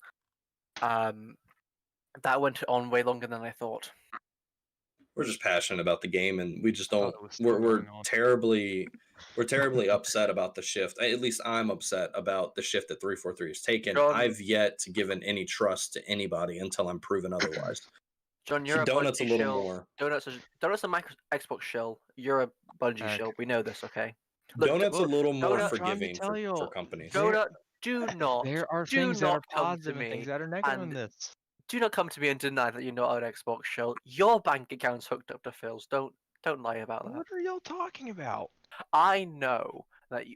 That went on way longer than I thought. We're just passionate about the game, and we just thought don't. it was still We're going on. terribly upset about the shift. At least I'm upset about the shift that 343 has taken. John- I've yet to given any trust to anybody until I'm proven otherwise. John, you're a Donut's a Bungie little shill. more. Donut's a Xbox shill. You're a Bungie Okay. shill. We know this, okay? Look, Donut's a little more Donut- forgiving trying to tell for you, companies. Donut, do not There are do things that not are come to positive and me things that are negative in and this. do not come to me and deny that you're not an Xbox shill. Your bank account's hooked up to Phil's. Don't lie about that. What are y'all talking about? I know that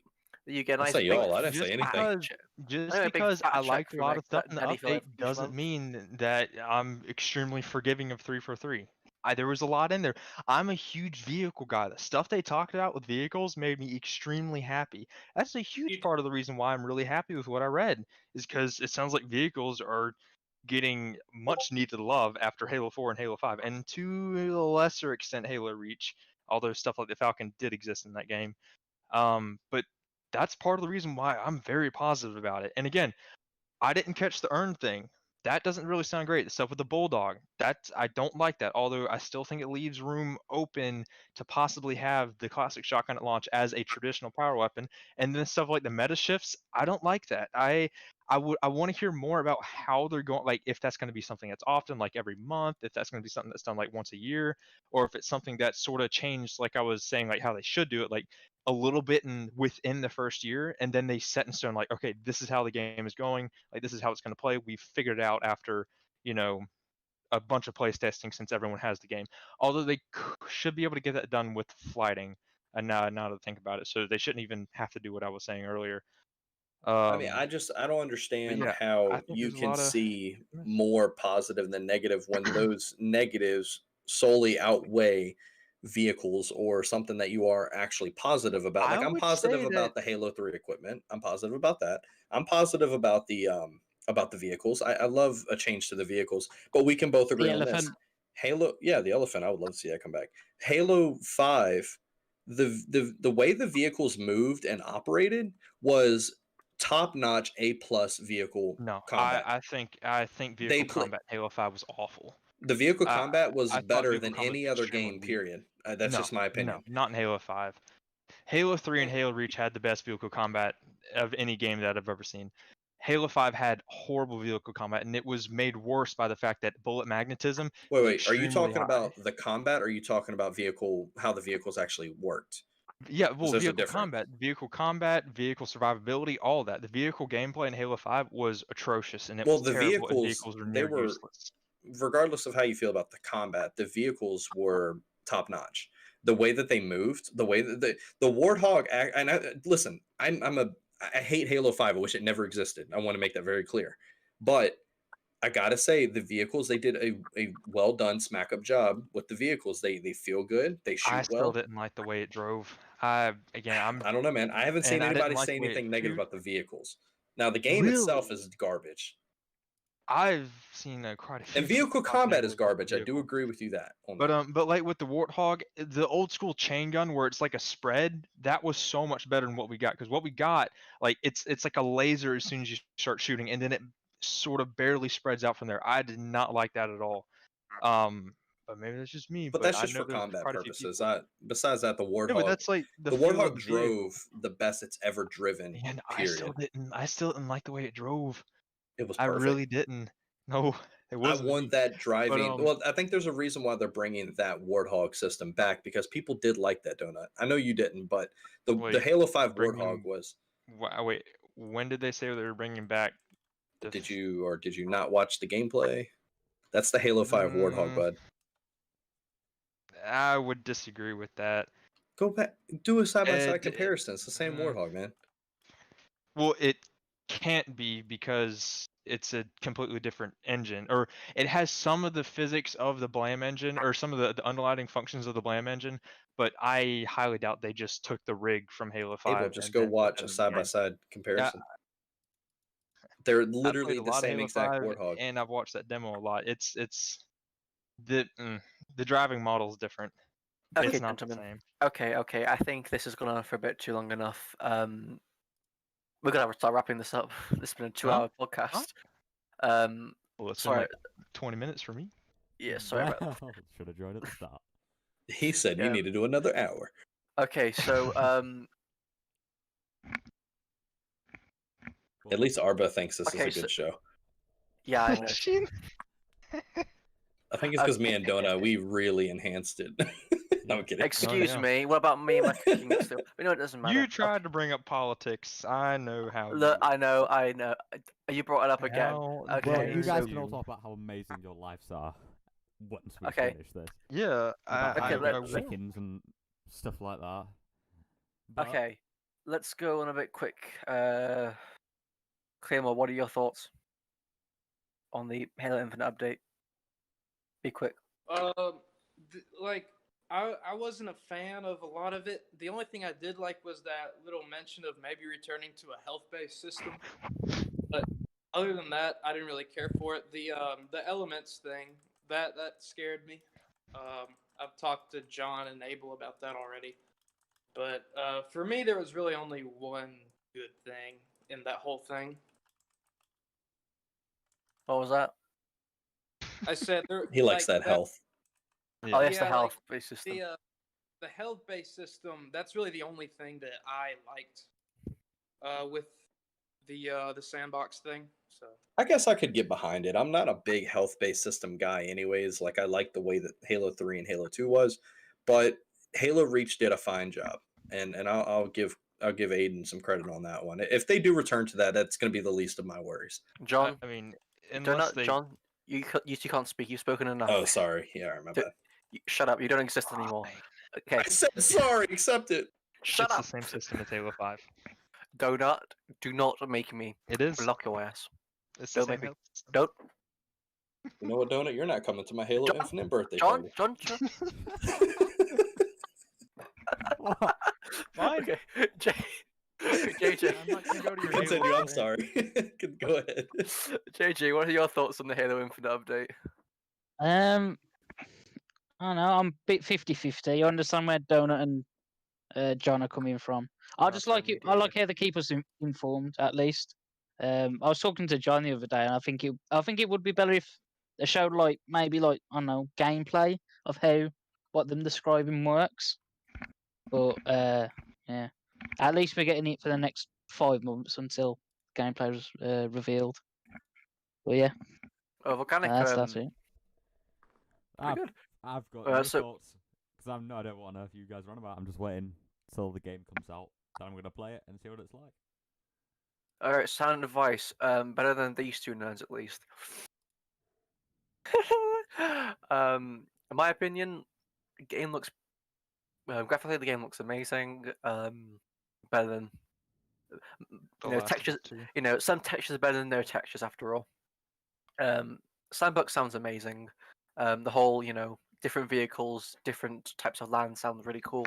you get a I nice say big y'all, I didn't say Just anything. because- check. Just I know a big because fat I check liked a from lot of stuff in the Eddie for update each doesn't month. mean that I'm extremely forgiving of 343. There was a lot in there. I'm a huge vehicle guy. The stuff they talked about with vehicles made me extremely happy. That's a huge You- part of the reason why I'm really happy with what I read, is because it sounds like vehicles are getting much needed love after Halo 4 and Halo 5, and to a lesser extent Halo Reach, although stuff like the Falcon did exist in that game. But that's part of the reason why I'm very positive about it. And again, I didn't catch the earn thing. That doesn't really sound great. The stuff with the bulldog, I don't like that. Although I still think it leaves room open to possibly have the classic shotgun at launch as a traditional power weapon. And then stuff like the meta shifts, I don't like that. I want to hear more about how they're going. Like if that's going to be something that's often, like every month, if that's going to be something that's done like once a year, or if it's something that's sort of changed, like I was saying, like how they should do it, like a little bit within the first year, and then they set in stone, like, okay, this is how the game is going, like this is how it's going to play. We've figured it out after a bunch of play testing, since everyone has the game. Although they should be able to get that done with flighting, and now to think about it, so they shouldn't even have to do what I was saying earlier. I mean, I don't understand yeah, I how think you there's a can lot of- see more positive than negative when those negatives solely outweigh vehicles or something that you are actually positive about. I Like I'm would positive say about the Halo 3 equipment. I'm positive about that. I'm positive about the vehicles. I love a change to the vehicles, but we can both agree on this. elephant. Halo, yeah, the elephant. I would love to see that come back. Halo 5, the way the vehicles moved and operated was top-notch A+ vehicle No, combat. I think vehicle combat in Halo 5 was awful. The vehicle I- combat was I thought better vehicle than combat any was other extremely game, weak. period. That's just my opinion. No, not in Halo 5. Halo 3 and Halo Reach had the best vehicle combat of any game that I've ever seen. Halo 5 had horrible vehicle combat, and it was made worse by the fact that bullet magnetism. Wait, was are you extremely talking high. about the combat, or are you talking about how the vehicles actually worked? Yeah, well, those are vehicle different. combat, vehicle survivability, all that. The vehicle gameplay in Halo 5 was atrocious, and it Well, was the terrible, and vehicles, vehicles were they near were, useless. regardless of how you feel about the combat, the vehicles were top-notch. The way that they moved, the way that the Warthog, listen, I hate Halo 5. I wish it never existed. I want to make that very clear. But I gotta say, the vehicles, they did a well done smack up job with the vehicles. They feel good. They shoot I still well. didn't like the way it drove. I don't know, man. I haven't seen and I didn't anybody like say the way it anything negative shoot. about the vehicles. Now the game itself Really? is garbage, I've seen quite a few. and vehicle people talk combat is negatively about the garbage. I do vehicle. agree with you that. On But that. but like with the Warthog, the old school chain gun where it's like a spread, that was so much better than what we got. Because what we got, like it's like a laser as soon as you start shooting, and then it sort of barely spreads out from there. I did not like that at all. But maybe that's just me. But But that's I just know for there's combat quite a few purposes. people. Besides that, the No, but Warthog, that's like the the feel Warthog of the vehicle. drove the best it's ever driven. And I Period. still didn't like the way it drove. It was I perfect. really didn't. No, it I wasn't. want that driving. But Well, I think there's a reason why they're bringing that Warthog system back, because people did like that donut. I know you didn't, but the wait, Halo 5 bringing- Warthog was. wait, when did they say they were bringing back? Did you not watch the gameplay? That's the Halo 5 Warthog, bud. I would disagree with that. Go back, do a side by side It- comparison. It's the same mm. Warthog, man. Well, it can't be because it's a completely different engine, or it has some of the physics of the Blam engine, or some of the underlying functions of the Blam engine, but I highly doubt they just took the rig from Halo 5. Abel, just and go then put watch that a in the side by game. side Yeah, comparison. They're I played literally a the lot of same Halo exact 5, warthog. and I've watched that demo a lot. It's the driving model is different. Okay, It's not the gentlemen. same. Okay. I think this has gone on for a bit too long enough. We're gonna have to start wrapping this up. This has been a 2-hour podcast. Well, it's been Sorry. like 20 minutes for me. Yeah, sorry about that. Well, should have joined at the start. He said you Yeah. need to do another hour. Okay, so At least Arba thinks this Okay, is a good show. yeah, I know. I think it's because me and Dona, we really enhanced it. No, I'm kidding. Excuse yeah. me. What about me and my cooking still? You know, it doesn't matter. You tried to bring up politics. I know how. Look, you I know. You brought it up again. How Okay, Well, dare you guys so- can all talk about how amazing your lives are once we Okay. finish this. Yeah, About Okay, how you let- get will. chickens and stuff like that. But Okay, let's go on a bit quick. Claymore, what are your thoughts on the Halo Infinite update? Be quick. Like I wasn't a fan of a lot of it. The only thing I did like was that little mention of maybe returning to a health-based system. But other than that, I didn't really care for it. The elements thing that scared me. I've talked to John and Abel about that already. But for me, there was really only one good thing in that whole thing. What was that? I said there. He likes like, that health. Oh, yes, the Yeah, like, health-based system. The health-based system. That's really the only thing that I liked with the sandbox thing. So I guess I could get behind it. I'm not a big health-based system guy anyways. Like I like the way that Halo 3 and Halo 2 was, but Halo Reach did a fine job. And I'll give Aiden some credit on that one. If they do return to that, that's going to be the least of my worries. John, I mean, don't unless they. John, you two can't speak. You've spoken enough. Oh, sorry. Yeah, my bad. Shut up. You don't exist anymore. Okay, I said sorry. Accept it. shut It's up. the same system as Halo 5. Do not make me It is. block your ass. It's the Don't same make me. Halo system. Don't, You know what, Donut? You're not coming to my Halo John- Infinite birthday John. party. John. What? Fine. Okay, JJ. I'm not gonna go to your Continue. Halo I'm party. sorry. Go ahead. JJ, what are your thoughts on the Halo Infinite update? I don't know. I'm a bit 50-50. I understand where Donut and John are coming from. I Not just so like it. I mediated. like how they keep us informed, at least. I was talking to John the other day, and I think it would be better if they showed maybe I don't know, gameplay of how what them describing works. But yeah, at least we're getting it for the next 5 months until gameplay is revealed. But yeah, Oh, Volcanic. that's it. Pretty good. I've got Uh, no so- thoughts because I don't want to know if you guys run about. I'm just waiting till the game comes out. Then I'm gonna play it and see what it's like. All right, sound advice. Better than these two nerds, at least. In my opinion, the game looks graphically. The game looks amazing. Better than The you know last of textures. it, too. You know, some textures are better than no textures after all. Sandbox sounds amazing. The whole different vehicles, different types of land sounds really cool.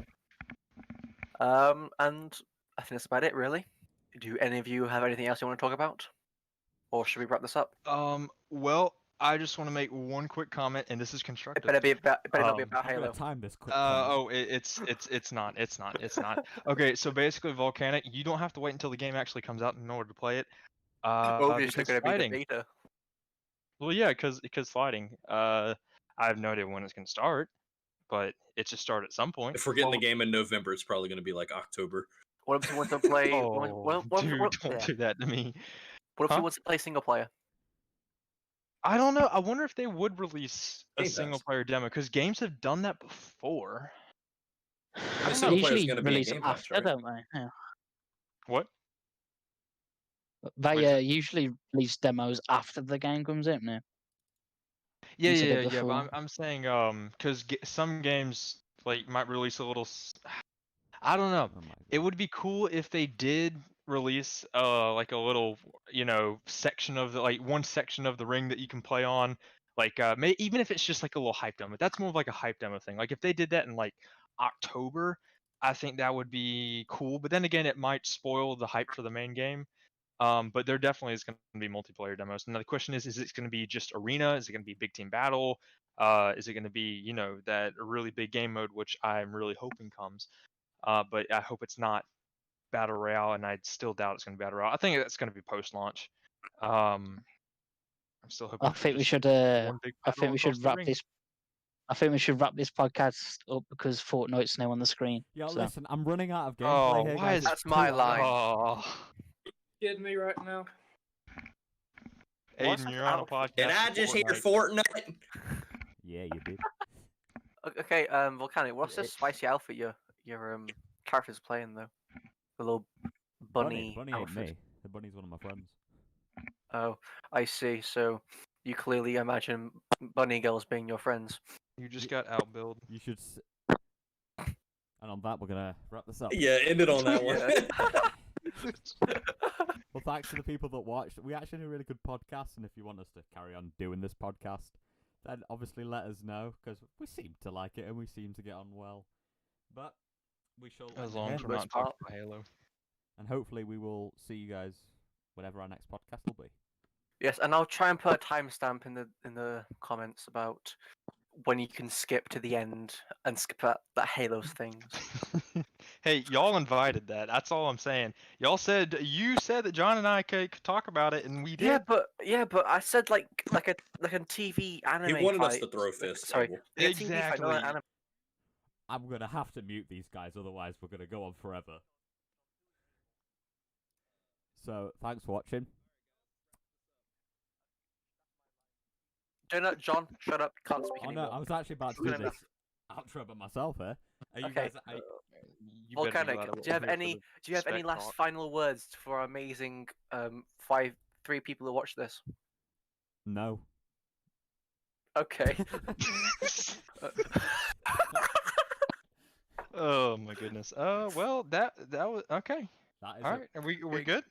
And I think that's about it, really. Do any of you have anything else you want to talk about, or should we wrap this up? Well, I just want to make one quick comment, and this is It constructive. better be about. It better not be Um, about I'm gonna Halo. time this quick. comment. Oh, it's not. It's not. Okay, so basically, Volcanic, you don't have to wait until the game actually comes out in order to play it. Obviously, Because going to be fighting. the beta. Well, yeah, because fighting. I have no idea when it's gonna start, but it should start at some point. If we're getting the game in November, it's probably going to be like October. What if he wants to play? Oh, dude, don't do that to me. What if he Huh? wants to play single player? I don't know. I wonder if they would release a Game Pass. single player demo because games have done that before. don't They know. Player's usually gonna be in release Game them Pass, after, right? don't they? Yeah. What? They What'd you say? usually release demos after the game comes out now. Yeah, instead yeah, of yeah. But before. I'm saying because some games might release a little. I don't know. Oh my It God. would be cool if they did release like a little section of the one section of the ring that you can play on, like even if it's just like a little hype demo. That's more of like a hype demo thing. Like if they did that in like October, I think that would be cool. But then again, it might spoil the hype for the main game. But there definitely is going to be multiplayer demos. And the question is it going to be just arena? Is it going to be big team battle? Is it going to be that really big game mode, which I'm really hoping comes. But I hope it's not battle royale, and I still doubt it's going to be battle royale. I think it's going to be post-launch. I'm still hoping. I think we should. one big I think battle we should across the wrap ring. this. I think we should wrap this podcast up because Fortnite's now on the screen. Yo, so. listen, I'm running out of gameplay Oh, here, why guys. is That's It's my too line. loud. Oh, Kidding me right now? What's Aiden, you're on a out? podcast. Did I for just hear Fortnite. Fortnite? Yeah, you did. Okay, Volcanic, what's this spicy outfit your character's playing though? The little bunny, Bunny ain't outfit. me. The bunny's one of my friends. Oh, I see. So you clearly imagine bunny girls being your friends. You just got outbilled. You should. And on that, we're gonna wrap this up. Yeah, end it on that one. Well, thanks to the people that watched. We actually had a really good podcast, and if you want us to carry on doing this podcast, then obviously let us know, because we seem to like it and we seem to get on well. But we shall. As end long here, as we're not talking about Halo. and hopefully we will see you guys whenever our next podcast will be. Yes, and I'll try and put a timestamp in the comments about when you can skip to the end and skip that Halo's things. Hey, y'all invited that. That's all I'm saying. You said that John and I could talk about it, and we did. Yeah, but I said like a TV anime. He wanted us fight. to throw fists. Sorry, Abel. like a TV fight, not an Exactly. anime. I'm gonna have to mute these guys, otherwise we're gonna go on forever. So thanks for watching. John, shut up. Can't speak Oh anymore. no, I was actually about to Good do enough. this outro by myself here. Are you Okay. guys? You better be Volcanic, glad I do you wasn't have here for any? the Do you have any spec last talk. final words for our amazing three people who watch this? No. Okay. Oh my goodness. Well, that was okay. That is All it. right, are we good?